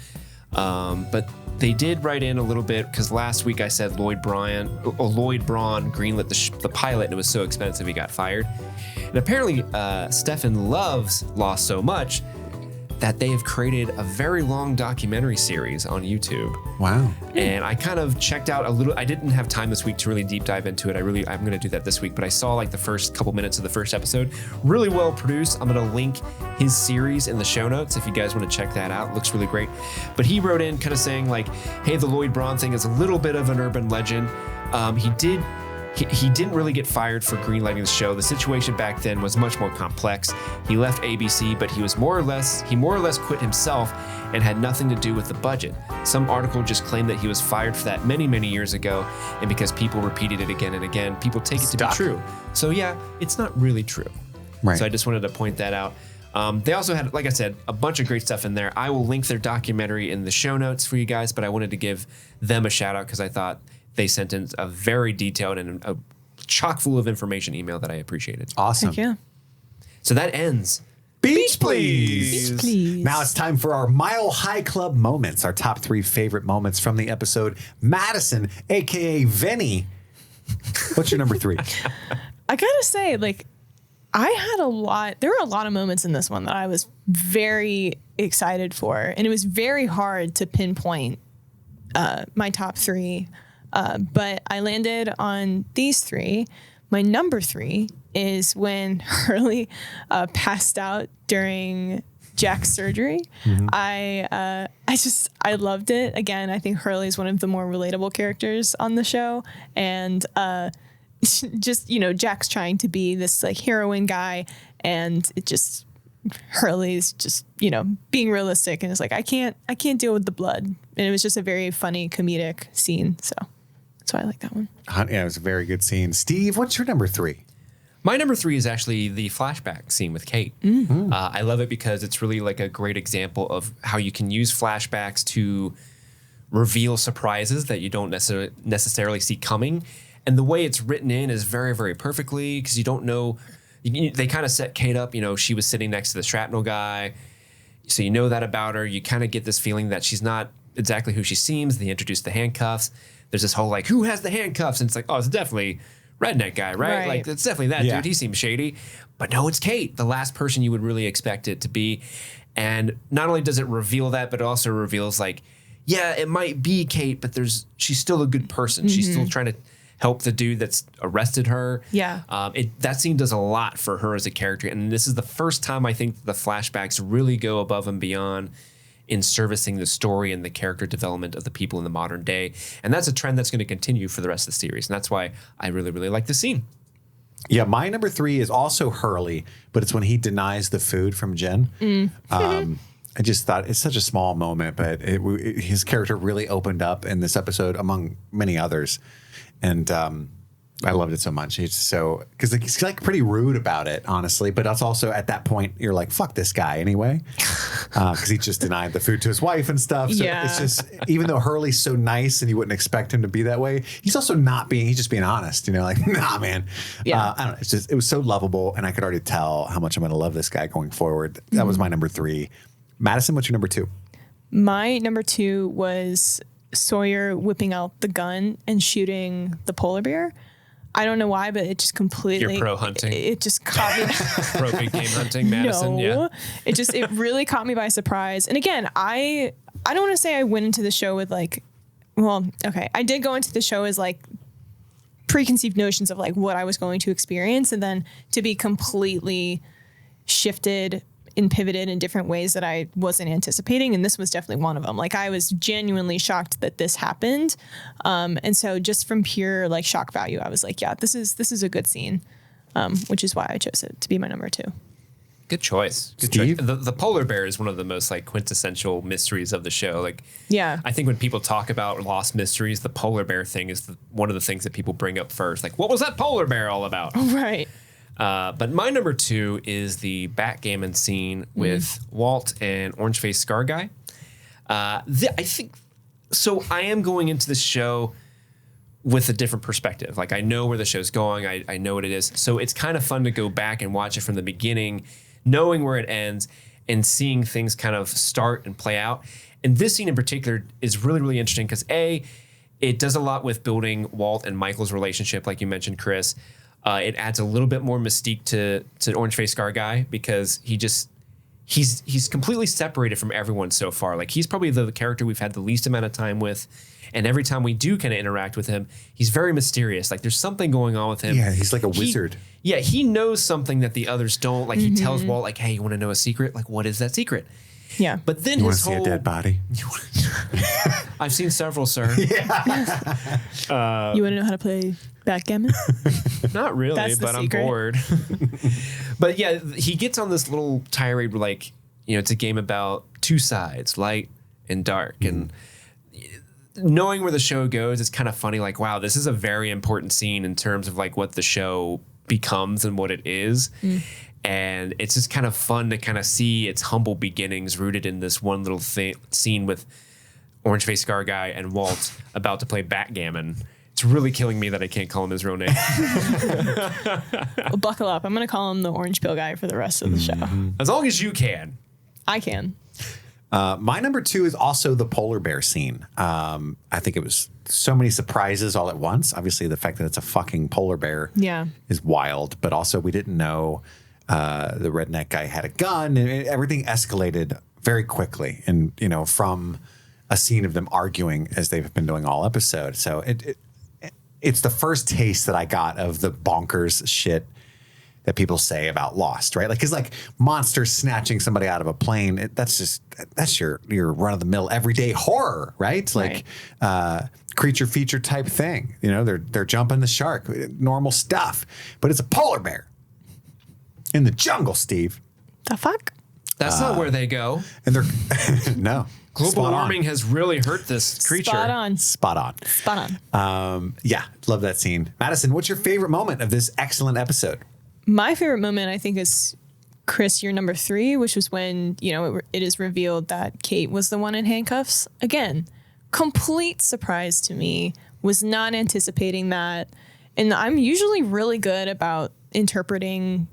Speaker 3: But they did write in a little bit because last week I said Lloyd Braun greenlit the pilot and it was so expensive he got fired. And apparently Stefan loves Lost so much that they have created a very long documentary series on YouTube.
Speaker 1: Wow.
Speaker 3: And I kind of checked out a little. I didn't have time this week to really deep dive into it. I'm going to do that this week. But I saw like the first couple minutes of the first episode. Really well produced. I'm going to link his series in the show notes if you guys want to check that out. It looks really great. But he wrote in kind of saying like, hey, the Lloyd Braun thing is a little bit of an urban legend. he didn't really get fired for greenlighting the show. The situation back then was much more complex. He left ABC, but he more or less quit himself and had nothing to do with the budget. Some article just claimed that he was fired for that many, many years ago, and because people repeated it again and again, people take it to be true. So yeah, it's not really true.
Speaker 1: Right.
Speaker 3: So I just wanted to point that out. They also had, like I said, a bunch of great stuff in there. I will link their documentary in the show notes for you guys, but I wanted to give them a shout out because I thought they sent in a very detailed and a chock full of information email that I appreciated.
Speaker 1: Awesome.
Speaker 2: Thank you.
Speaker 3: So that ends
Speaker 1: Beach Please.
Speaker 2: Beach Please.
Speaker 1: Now it's time for our Mile High Club moments, our top 3 favorite moments from the episode. Madison, a.k.a. Vinny, what's your number 3?
Speaker 2: I gotta say, like, there were a lot of moments in this one that I was very excited for, and it was very hard to pinpoint my top 3. But I landed on these 3. My number 3 is when Hurley passed out during Jack's surgery. Mm-hmm. I loved it. Again, I think Hurley is one of the more relatable characters on the show, and just, Jack's trying to be this like heroine guy, and Hurley's just, being realistic, and it's like, I can't deal with the blood. And it was just a very funny comedic scene. So that's why I like that one.
Speaker 1: Yeah, it was a very good scene. Steve, what's your number 3?
Speaker 3: My number 3 is actually the flashback scene with Kate. Mm-hmm. I love it because it's really like a great example of how you can use flashbacks to reveal surprises that you don't necessarily see coming. And the way it's written in is very, very perfectly, because you don't know. They kind of set Kate up. She was sitting next to the shrapnel guy. So you know that about her. You kind of get this feeling that she's not exactly who she seems. They introduce the handcuffs. There's this whole like, who has the handcuffs? And it's like, oh, it's definitely redneck guy, right? Like, it's definitely that dude. He seems shady. But no, it's Kate, the last person you would really expect it to be. And not only does it reveal that, but it also reveals like, yeah, it might be Kate, but she's still a good person. Mm-hmm. She's still trying to help the dude that's arrested her.
Speaker 2: Yeah.
Speaker 3: That scene does a lot for her as a character. And this is the first time I think the flashbacks really go above and beyond in servicing the story and the character development of the people in the modern day. And that's a trend that's going to continue for the rest of the series. And that's why I really, really like the scene.
Speaker 1: Yeah, my number 3 is also Hurley, but it's when he denies the food from Jen. I just thought it's such a small moment, but his character really opened up in this episode among many others. And I loved it so much. Because he's like pretty rude about it, honestly. But that's also at that point, you're like, fuck this guy anyway. Because he just denied the food to his wife and stuff. So it's just, even though Hurley's so nice and you wouldn't expect him to be that way, he's also he's just being honest, like, nah, man.
Speaker 2: Yeah.
Speaker 1: I don't know. It was so lovable. And I could already tell how much I'm going to love this guy going forward. That was my number 3. Madison, what's your number 2?
Speaker 2: My number 2 was Sawyer whipping out the gun and shooting the polar bear. I don't know why, but it just completely...
Speaker 3: You're pro hunting.
Speaker 2: It just caught me...
Speaker 3: Pro big game hunting, Madison.
Speaker 2: No. Yeah. It really caught me by surprise. And again, I don't want to say I went into the show with like... Well, okay. I did go into the show as like preconceived notions of like what I was going to experience, and then to be completely shifted and pivoted in different ways that I wasn't anticipating. And this was definitely one of them. Like, I was genuinely shocked that this happened. And so just from pure like shock value, I was like, yeah, this is a good scene, which is why I chose it to be my number 2.
Speaker 3: Good choice. Good
Speaker 1: Steve?
Speaker 3: choice. The polar bear is one of the most like quintessential mysteries of the show. Like,
Speaker 2: yeah,
Speaker 3: I think when people talk about lost mysteries, the polar bear thing is one of the things that people bring up first. Like, what was that polar bear all about?
Speaker 2: Right.
Speaker 3: But my number 2 is the backgammon scene with Walt and Orange Face Scar Guy. I think so. I am going into this show with a different perspective. Like, I know where the show's going. I know what it is. So it's kind of fun to go back and watch it from the beginning, knowing where it ends and seeing things kind of start and play out. And this scene in particular is really, really interesting because it does a lot with building Walt and Michael's relationship, like you mentioned, Chris. It adds a little bit more mystique to Orange Face Scar Guy because he's completely separated from everyone so far. Like, he's probably the character we've had the least amount of time with. And every time we do kind of interact with him, he's very mysterious. Like, there's something going on with him.
Speaker 1: Yeah, he's like a wizard.
Speaker 3: He knows something that the others don't. Like, he tells Walt, like, hey, you want to know a secret? Like, what is that secret?
Speaker 2: Yeah.
Speaker 3: But then
Speaker 1: you want to see a dead body?
Speaker 3: I've seen several, sir.
Speaker 2: You want to know how to play backgammon?
Speaker 3: Not really,
Speaker 2: That's the
Speaker 3: but I'm
Speaker 2: secret.
Speaker 3: bored. But yeah, he gets on this little tirade where, like, you know, it's a game about two sides, light and dark. And knowing where the show goes, it's kind of funny. Like, wow, this is a very important scene in terms of like what the show becomes and what it is. And it's just kind of fun to kind of see its humble beginnings rooted in this one little scene with Orange Face Scar Guy and Walt about to play backgammon. It's really killing me that I can't call him his real name.
Speaker 2: Well, buckle up. I'm going to call him the Orange Pill Guy for the rest of the show.
Speaker 3: As long as you can.
Speaker 2: I can.
Speaker 1: My number 2 is also the polar bear scene. I think it was so many surprises all at once. Obviously, the fact that it's a fucking polar bear is wild, but also we didn't know the redneck guy had a gun, and everything escalated very quickly. And, you know, from a scene of them arguing as they've been doing all episode. So it's the first taste that I got of the bonkers shit that people say about Lost, right? Like, cause like monsters snatching somebody out of a plane, that's your run of the mill everyday horror, right? Like, creature feature type thing. You know, they're jumping the shark, normal stuff, but it's a polar bear in the jungle, Steve.
Speaker 2: The fuck?
Speaker 3: That's not where they go.
Speaker 1: And they're no.
Speaker 3: Global warming has really hurt this creature.
Speaker 2: Spot on.
Speaker 1: Spot on. Yeah, love that scene. Madison, what's your favorite moment of this excellent episode?
Speaker 2: My favorite moment, I think, is Chris, your number 3, which was when, you know, it is revealed that Kate was the one in handcuffs. Again, complete surprise to me. Was not anticipating that. And I'm usually really good about interpreting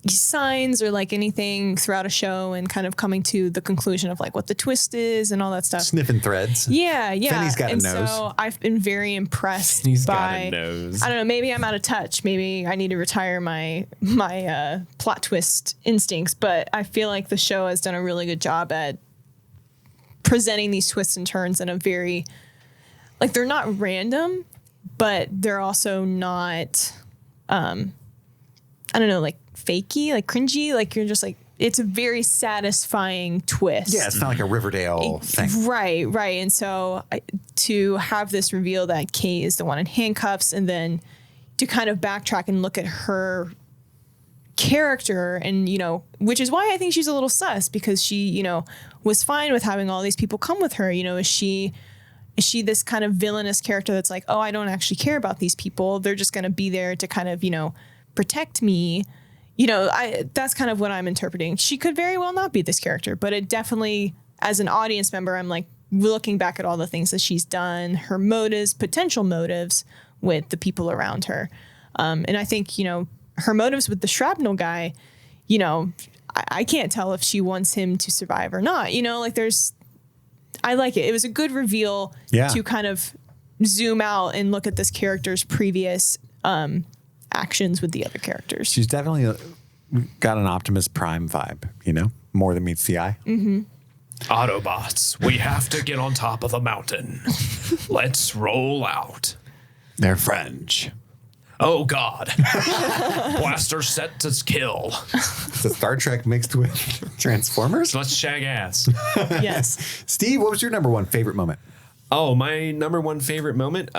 Speaker 2: signs or like anything throughout a show and kind of coming to the conclusion of like what the twist is and all that stuff.
Speaker 1: Sniffing threads.
Speaker 2: Yeah.
Speaker 1: Fenny's got a nose.
Speaker 2: So I've been very impressed
Speaker 3: He's
Speaker 2: by,
Speaker 3: got a nose.
Speaker 2: I don't know, maybe I'm out of touch. Maybe I need to retire my plot twist instincts, but I feel like the show has done a really good job at presenting these twists and turns in a very, like, they're not random, but they're also not, I don't know, like fakey, like cringy, like you're just like, it's a very satisfying twist.
Speaker 1: Yeah, it's not like a Riverdale thing.
Speaker 2: Right. And so to have this reveal that Kate is the one in handcuffs and then to kind of backtrack and look at her character and, you know, which is why I think she's a little sus, because she, you know, was fine with having all these people come with her. You know, is she this kind of villainous character that's like, oh, I don't actually care about these people. They're just going to be there to kind of, you know, protect me. You know, that's kind of what I'm interpreting. She could very well not be this character, but it definitely, as an audience member, I'm like looking back at all the things that she's done, her motives, potential motives with the people around her. And I think, you know, her motives with the shrapnel guy, you know, I can't tell if she wants him to survive or not. You know, like I like it. It was a good reveal to kind of zoom out and look at this character's previous actions with the other characters.
Speaker 1: She's definitely got an Optimus Prime vibe, you know, more than meets the eye.
Speaker 2: Mm-hmm.
Speaker 4: Autobots, we have to get on top of the mountain. Let's roll out.
Speaker 1: They're French.
Speaker 4: Oh, God. Blaster set to kill.
Speaker 1: The Star Trek mixed with Transformers.
Speaker 3: Let's shag ass.
Speaker 2: Yes.
Speaker 1: Steve, what was your number 1 favorite moment?
Speaker 3: Oh, my number 1 favorite moment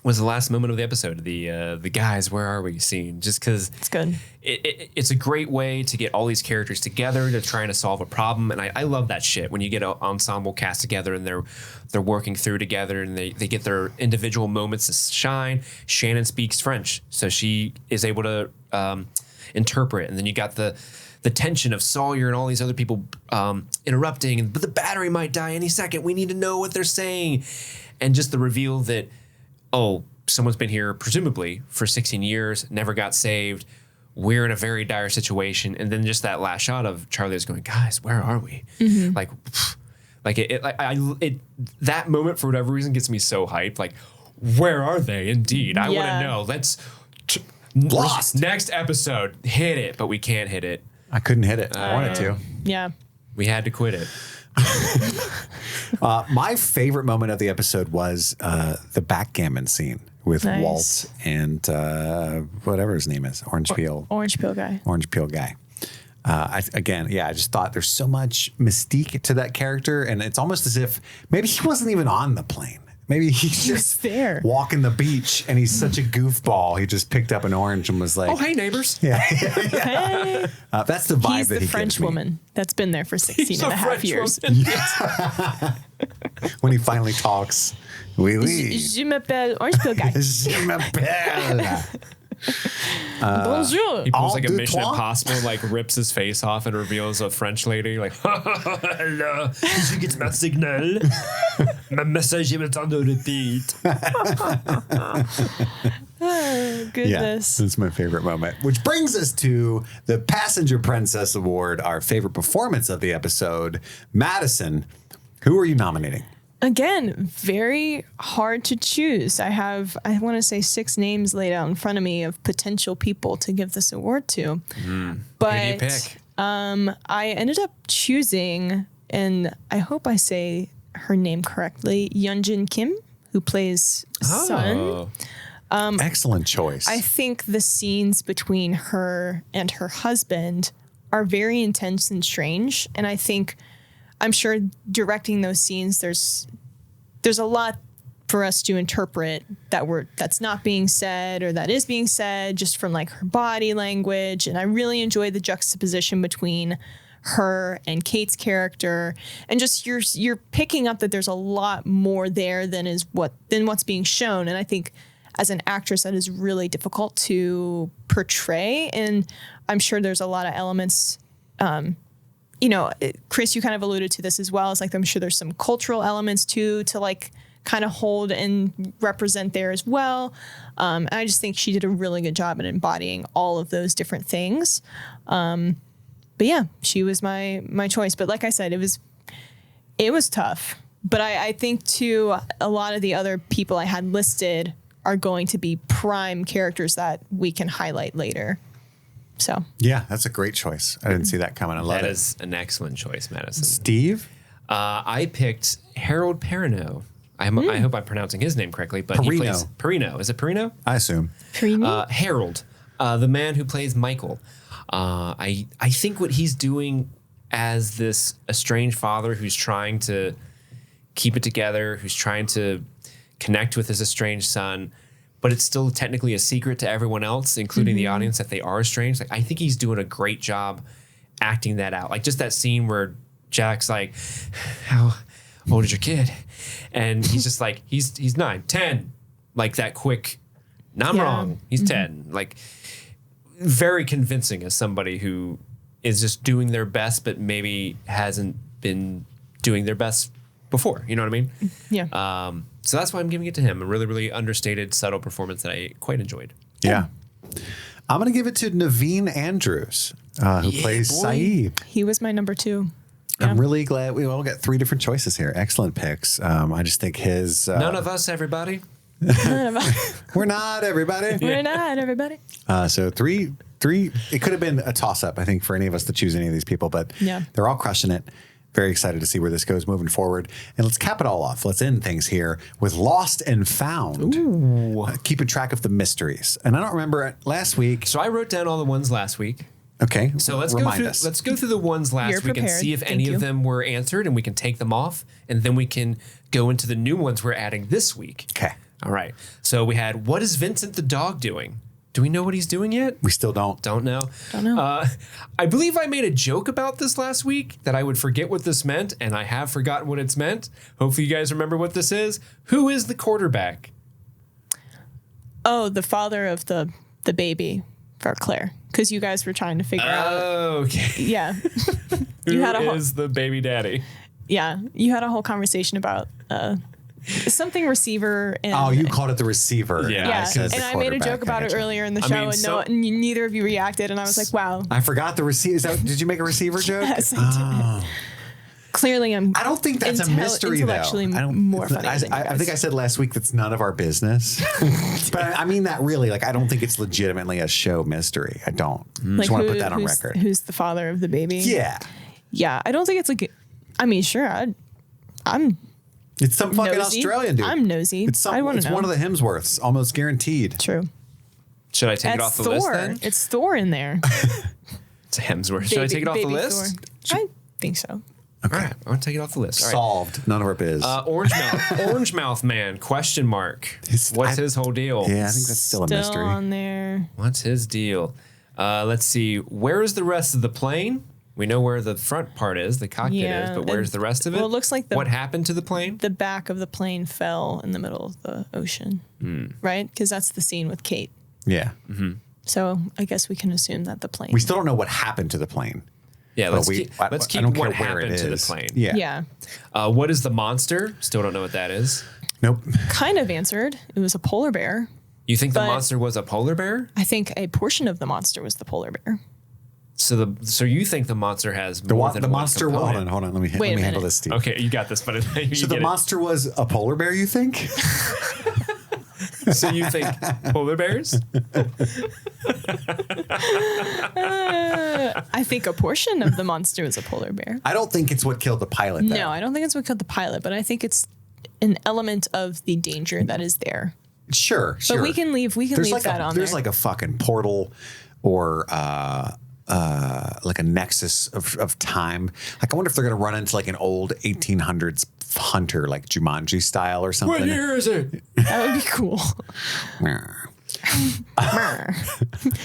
Speaker 3: was the last moment of the episode. The guys, where are we scene? Just because
Speaker 2: It's good.
Speaker 3: It's a great way to get all these characters together to trying to solve a problem. And I love that shit when you get an ensemble cast together and they're working through together and they get their individual moments to shine. Shannon speaks French, so she is able to interpret. And then you got the tension of Sawyer and all these other people interrupting. But the battery might die any second. We need to know what they're saying. And just the reveal that, oh, someone's been here presumably for 16 years, never got saved. We're in a very dire situation. And then just that last shot of Charlie's going, guys, where are we? Mm-hmm. That moment for whatever reason gets me so hyped. Like, where are they? Indeed. I want to know.
Speaker 1: Lost.
Speaker 3: Next episode, hit it, but we can't hit it.
Speaker 1: I couldn't hit it. I wanted to.
Speaker 2: Yeah.
Speaker 3: We had to quit it.
Speaker 1: My favorite moment of the episode was the backgammon scene with Walt and whatever his name is, Orange Peel
Speaker 2: Orange Pill Guy.
Speaker 1: Orange Peel Guy. I just thought there's so much mystique to that character, and it's almost as if maybe he wasn't even on the plane. Maybe he's just
Speaker 2: there
Speaker 1: walking the beach, and he's such a goofball. He just picked up an orange and was like,
Speaker 3: "Oh, hey, neighbors."
Speaker 1: Yeah.
Speaker 2: Hey.
Speaker 1: That's the vibe
Speaker 2: He's
Speaker 1: that
Speaker 2: the
Speaker 1: he
Speaker 2: French
Speaker 1: gives me.
Speaker 2: woman that's been there for 16 and a half years.
Speaker 1: When he finally talks, oui, oui.
Speaker 2: Je m'appelle Orange Peel Guy.
Speaker 1: Je m'appelle.
Speaker 2: Bonjour.
Speaker 3: He pulls like a
Speaker 1: deux,
Speaker 3: Mission
Speaker 1: trois.
Speaker 3: Impossible, like rips his face off and reveals a French lady. Like,
Speaker 4: Hello, did you get my signal? My message is on the repeat.
Speaker 2: Oh, goodness.
Speaker 1: Yeah, that's my favorite moment. Which brings us to the Passenger Princess Award, our favorite performance of the episode. Madison, who are you nominating?
Speaker 2: Again, very hard to choose. I want to say 6 names laid out in front of me of potential people to give this award to. But
Speaker 3: who do you pick?
Speaker 2: I ended up choosing, and I hope I say her name correctly, Yeonjin Kim, who plays Sun.
Speaker 1: Excellent choice.
Speaker 2: I think the scenes between her and her husband are very intense and strange. And I'm sure directing those scenes, there's a lot for us to interpret that's not being said or that is being said just from like her body language. And I really enjoyed the juxtaposition between her and Kate's character, and just you're picking up that there's a lot more there than what's being shown. And I think as an actress, that is really difficult to portray. And I'm sure there's a lot of elements, Chris, you kind of alluded to this as well. It's like, I'm sure there's some cultural elements too, to like kind of hold and represent there as well. And I just think she did a really good job at embodying all of those different things. But yeah, she was my choice. But like I said, it was tough. But I think too, a lot of the other people I had listed are going to be prime characters that we can highlight later. So
Speaker 1: yeah, that's a great choice. I didn't see that coming. I love it.
Speaker 3: That is an excellent choice, Madison.
Speaker 1: Steve?
Speaker 3: I picked Harold Perrineau. I hope I'm pronouncing his name correctly, but he plays Perrineau. Is it Perrineau?
Speaker 1: I assume.
Speaker 3: Harold, the man who plays Michael. I think what he's doing as this estranged father who's trying to keep it together, who's trying to connect with his estranged son, but it's still technically a secret to everyone else, including the audience, that they are estranged. Like, I think he's doing a great job acting that out. Like, just that scene where Jack's like, how old is your kid? And he's just like, he's 9, 10. Like that quick, no, I'm wrong. He's 10. Like, very convincing as somebody who is just doing their best, but maybe hasn't been doing their best before. You know what I mean?
Speaker 2: yeah.
Speaker 3: So that's why I'm giving it to him. A really, really understated, subtle performance that I quite enjoyed.
Speaker 1: Yeah. I'm going to give it to Naveen Andrews, who plays Saeed.
Speaker 2: He was my number 2.
Speaker 1: I'm really glad we all got 3 different choices here. Excellent picks. I just think his...
Speaker 3: None of us, everybody.
Speaker 1: We're not everybody.
Speaker 2: We're not everybody.
Speaker 1: So three. It could have been a toss-up, I think, for any of us to choose any of these people, but they're all crushing it. Very excited to see where this goes moving forward. And let's cap it all off. Let's end things here with Lost and Found. Keeping track of the mysteries. And I don't remember last week.
Speaker 3: So I wrote down all the ones last week.
Speaker 1: Okay.
Speaker 3: So let's
Speaker 1: remind us.
Speaker 3: Let's go through the ones last
Speaker 2: You're
Speaker 3: week and
Speaker 2: prepared.
Speaker 3: see if
Speaker 2: Thank
Speaker 3: any
Speaker 2: you.
Speaker 3: of them were answered, and we can take them off, and then we can go into the new ones we're adding this week.
Speaker 1: Okay.
Speaker 3: All right. So we had, what is Vincent the dog doing? Do we know what he's doing yet?
Speaker 1: We still don't.
Speaker 3: Don't know.
Speaker 2: Don't know.
Speaker 3: I believe I made a joke about this last week that I would forget what this meant, and I have forgotten what it's meant. Hopefully you guys remember what this is. Who is the quarterback?
Speaker 2: Oh, the father of the baby for Claire, because you guys were trying to figure out.
Speaker 3: Okay.
Speaker 2: Yeah.
Speaker 3: Who
Speaker 2: had a whole-
Speaker 3: is the baby daddy?
Speaker 2: Yeah. You had a whole conversation about something receiver. And,
Speaker 1: Oh, you called it the receiver.
Speaker 3: Yeah.
Speaker 2: yeah.
Speaker 1: said the
Speaker 2: And I made a
Speaker 1: quarterback.
Speaker 2: joke about it
Speaker 1: gotcha.
Speaker 2: earlier in the
Speaker 3: I
Speaker 2: show,
Speaker 3: mean,
Speaker 2: and
Speaker 3: so-
Speaker 2: and neither of you reacted. And I was like, wow.
Speaker 1: I forgot the receiver. Did you make a receiver joke?
Speaker 2: Yes, I did. Clearly, I'm.
Speaker 1: I don't think that's a mystery, though.
Speaker 2: Intellectually
Speaker 1: I don't,
Speaker 2: more funny.
Speaker 1: I think I said last week that's none of our business. But I mean that really. Like, I don't think it's legitimately a show mystery. I don't. Just want to put that on record.
Speaker 2: Who's the father of the baby?
Speaker 1: Yeah.
Speaker 2: Yeah. I don't think it's like. I mean, sure. I'm
Speaker 1: It's some fucking
Speaker 2: nosy.
Speaker 1: Australian dude.
Speaker 2: I'm nosy.
Speaker 1: I want to know. It's one of the Hemsworths, almost guaranteed.
Speaker 2: True.
Speaker 3: Should I take it
Speaker 2: That's
Speaker 3: off the
Speaker 2: Thor.
Speaker 3: list then?
Speaker 2: It's Thor in there.
Speaker 3: It's Hemsworth. Should I take it off the
Speaker 2: Baby
Speaker 3: list?
Speaker 2: Thor. I think so.
Speaker 3: Okay. All right. I'm going to take it off the list. All right.
Speaker 1: Solved. None of our biz.
Speaker 3: Orange Mouth Man, question mark. What's his whole deal?
Speaker 1: Yeah, I think that's still a mystery.
Speaker 2: on there.
Speaker 3: What's his deal? Let's see. Where is the rest of the plane? We know where the front part is, the cockpit is, but where's the rest of it?
Speaker 2: Well, it looks like
Speaker 3: what happened to the plane?
Speaker 2: The back of the plane fell in the middle of the ocean, right? Because that's the scene with Kate.
Speaker 1: Yeah.
Speaker 2: So I guess we can assume that the plane.
Speaker 1: We still don't know what happened to the plane.
Speaker 3: Yeah, let's keep
Speaker 1: I don't care
Speaker 3: what
Speaker 1: where
Speaker 3: happened
Speaker 1: it
Speaker 3: to the
Speaker 1: is.
Speaker 3: plane.
Speaker 1: Yeah.
Speaker 3: What is the monster? Still don't know what that is.
Speaker 1: Nope.
Speaker 2: Kind of answered. It was a polar bear.
Speaker 3: You think the
Speaker 2: But-
Speaker 3: monster was a polar bear?
Speaker 2: I think a portion of the monster was the polar bear.
Speaker 3: So you think the monster has more than
Speaker 1: The
Speaker 3: one
Speaker 1: monster.
Speaker 3: component?
Speaker 1: Hold on. Let me
Speaker 2: Wait a
Speaker 1: handle
Speaker 2: minute.
Speaker 1: this, Steve.
Speaker 3: Okay, you got this, but
Speaker 1: So the monster was a polar bear, you think?
Speaker 3: So you think polar bears?
Speaker 2: I think a portion of the monster was a polar bear.
Speaker 1: I don't think it's what killed the pilot, though.
Speaker 2: No, I don't think it's what killed the pilot, but I think it's an element of the danger that is there.
Speaker 1: Sure.
Speaker 2: But we can leave that on
Speaker 1: There's
Speaker 2: there.
Speaker 1: like a fucking portal or like a nexus of time. Like I wonder if they're gonna run into like an old 1800s hunter, like Jumanji style or something.
Speaker 3: What year is it?
Speaker 2: That would be cool.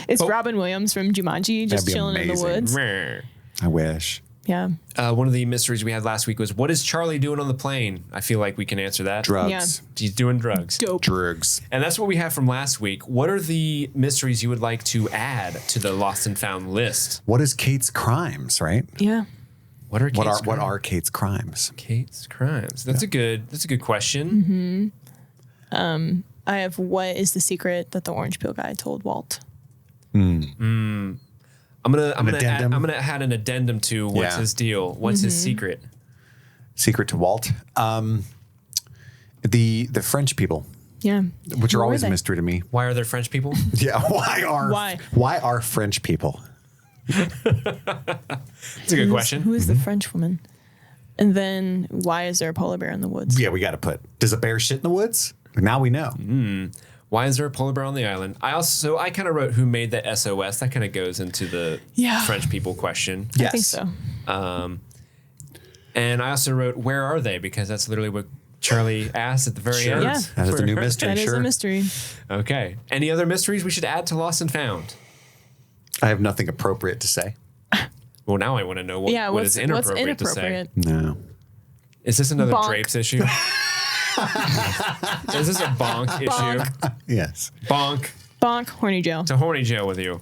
Speaker 2: It's Robin Williams from Jumanji just
Speaker 1: That'd be
Speaker 2: chilling in the
Speaker 1: amazing.
Speaker 2: woods.
Speaker 1: I wish.
Speaker 2: Yeah.
Speaker 3: One of the mysteries we had last week was, what is Charlie doing on the plane? I feel like we can answer that.
Speaker 1: Drugs.
Speaker 2: Yeah.
Speaker 3: He's doing drugs.
Speaker 2: Dope.
Speaker 1: Drugs.
Speaker 3: And that's what we have from last week. What are the mysteries you would like to add to the Lost and Found list?
Speaker 1: What is Kate's crimes, right?
Speaker 2: Yeah.
Speaker 3: What are Kate's
Speaker 1: What are Kate's crimes?
Speaker 3: Kate's crimes? That's a good question.
Speaker 2: I have what is the secret that the orange peel guy told Walt?
Speaker 3: I'm gonna
Speaker 1: addendum?
Speaker 3: add an addendum to what's
Speaker 1: Yeah.
Speaker 3: his deal. What's his secret?
Speaker 1: Secret to Walt. The French people,
Speaker 2: Yeah.
Speaker 1: which
Speaker 2: Who
Speaker 1: are
Speaker 2: were
Speaker 1: always a
Speaker 2: they?
Speaker 1: mystery to me.
Speaker 3: Why are there French people?
Speaker 1: Yeah. Why are French people?
Speaker 3: It's a good question.
Speaker 2: Who is the French woman? And then why is there a polar bear in the woods?
Speaker 1: Yeah, we got to put. Does a bear shit in the woods? Now we know.
Speaker 3: Why is there a polar bear on the island? I kind of wrote who made the SOS. That kind of goes into the
Speaker 2: Yeah.
Speaker 3: French people question.
Speaker 2: I think so.
Speaker 3: And I also wrote, where are they? Because that's literally what Charlie asked at the very end.
Speaker 2: Yeah.
Speaker 1: That is the new mystery.
Speaker 2: That is
Speaker 1: Sure.
Speaker 2: a mystery.
Speaker 3: Okay. Any other mysteries we should add to Lost and Found?
Speaker 1: I have nothing appropriate to say.
Speaker 3: Well, now I want to know what
Speaker 2: What's
Speaker 3: is inappropriate, to say.
Speaker 1: No.
Speaker 3: Is this another
Speaker 2: Bonk.
Speaker 3: drapes issue? Is this a bonk issue?
Speaker 1: Yes.
Speaker 3: Bonk
Speaker 2: Bonk, horny jail.
Speaker 3: to horny jail with you.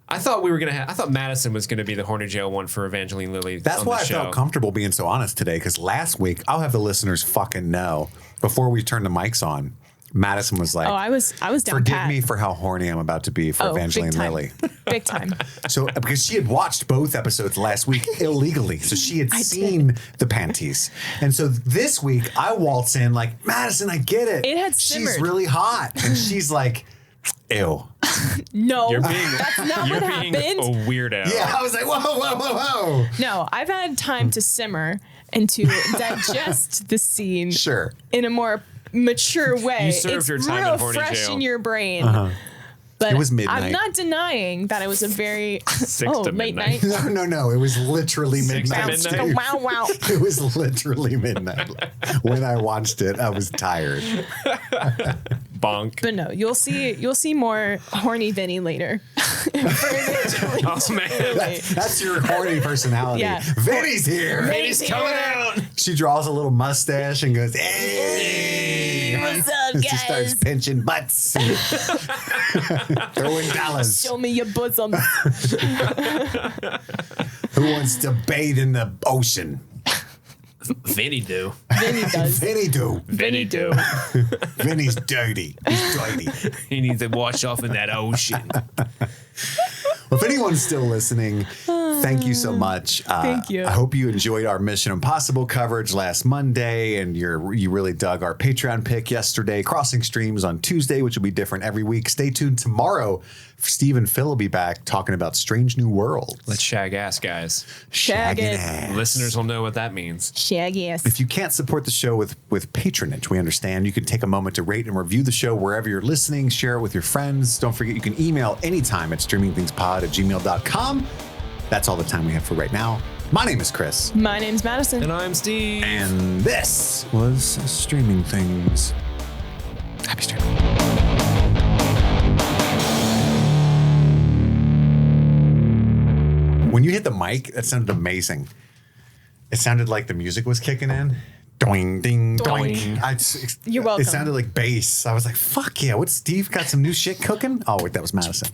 Speaker 3: I thought I thought Madison was gonna be the horny jail one for Evangeline Lilly.
Speaker 1: That's
Speaker 3: on
Speaker 1: why
Speaker 3: the
Speaker 1: I
Speaker 3: show.
Speaker 1: felt comfortable being so honest today, because last week, I'll have the listeners fucking know, before we turned the mics on, Madison was like,
Speaker 2: Oh, I was down
Speaker 1: forgive
Speaker 2: pat.
Speaker 1: me for how horny I'm about to be for Evangeline
Speaker 2: big time.
Speaker 1: Lilly.
Speaker 2: Big time.
Speaker 1: So, because she had watched both episodes last week illegally, so she had seen the panties. And so this week, I waltz in like, Madison, I get it.
Speaker 2: It had
Speaker 1: She's
Speaker 2: simmered.
Speaker 1: really hot. And she's like, ew.
Speaker 2: No,
Speaker 3: You're being
Speaker 2: that's not
Speaker 3: you're
Speaker 2: what
Speaker 3: being
Speaker 2: happened.
Speaker 3: a weirdo.
Speaker 1: Yeah, I was like, whoa, whoa, whoa, whoa.
Speaker 2: No, I've had time to simmer and to digest the scene
Speaker 1: Sure.
Speaker 2: in a more mature way.
Speaker 3: You served
Speaker 2: it's
Speaker 3: your time
Speaker 2: real
Speaker 3: in horny
Speaker 2: fresh
Speaker 3: jail.
Speaker 2: in your brain. But
Speaker 1: It was midnight.
Speaker 2: I'm not denying that it was a very
Speaker 3: to
Speaker 2: late
Speaker 3: midnight.
Speaker 2: night.
Speaker 1: No. It was literally
Speaker 3: Six to
Speaker 1: midnight.
Speaker 3: midnight.
Speaker 1: Steve.
Speaker 2: Wow, wow.
Speaker 1: It was literally midnight. When I watched it, I was tired.
Speaker 3: Bonk.
Speaker 2: But no, you'll see more horny Vinny later.
Speaker 3: Oh man.
Speaker 1: That's your horny personality.
Speaker 2: Yeah.
Speaker 1: Vinny's here.
Speaker 2: Vinny's coming
Speaker 3: out.
Speaker 1: She draws a little mustache and goes, hey.
Speaker 2: What's up,
Speaker 1: And she starts
Speaker 2: guys?
Speaker 1: pinching butts. Throwing dollars.
Speaker 2: Show me your bosom.
Speaker 1: Who wants to bathe in the ocean?
Speaker 3: Vinny do.
Speaker 2: Vinny does.
Speaker 1: Vinny do.
Speaker 3: Vinny do.
Speaker 1: Vinny's dirty. He's dirty.
Speaker 3: He needs to wash off in that ocean.
Speaker 1: Well, if anyone's still listening, thank you so much.
Speaker 2: Thank you.
Speaker 1: I hope you enjoyed our Mission Impossible coverage last Monday, and you really dug our Patreon pick yesterday. Crossing Streams on Tuesday, which will be different every week. Stay tuned tomorrow. Steve and Phil will be back talking about Strange New Worlds.
Speaker 3: Let's shag ass, guys.
Speaker 2: Shag it.
Speaker 1: ass.
Speaker 3: Listeners will know what that means.
Speaker 2: Shaggy ass.
Speaker 1: If you can't support the show with patronage, we understand. You can take a moment to rate and review the show wherever you're listening. Share it with your friends. Don't forget, you can email anytime at streamingthingspod@gmail.com. That's all the time we have for right now. My name is Chris.
Speaker 2: My name's Madison.
Speaker 3: And I'm Steve.
Speaker 1: And this was Streaming Things. Happy streaming. When you hit the mic, that sounded amazing. It sounded like the music was kicking in. Doing, ding, doing.
Speaker 2: You're welcome.
Speaker 1: It sounded like bass. I was like, fuck yeah, what, Steve got some new shit cooking? Oh, wait, that was Madison.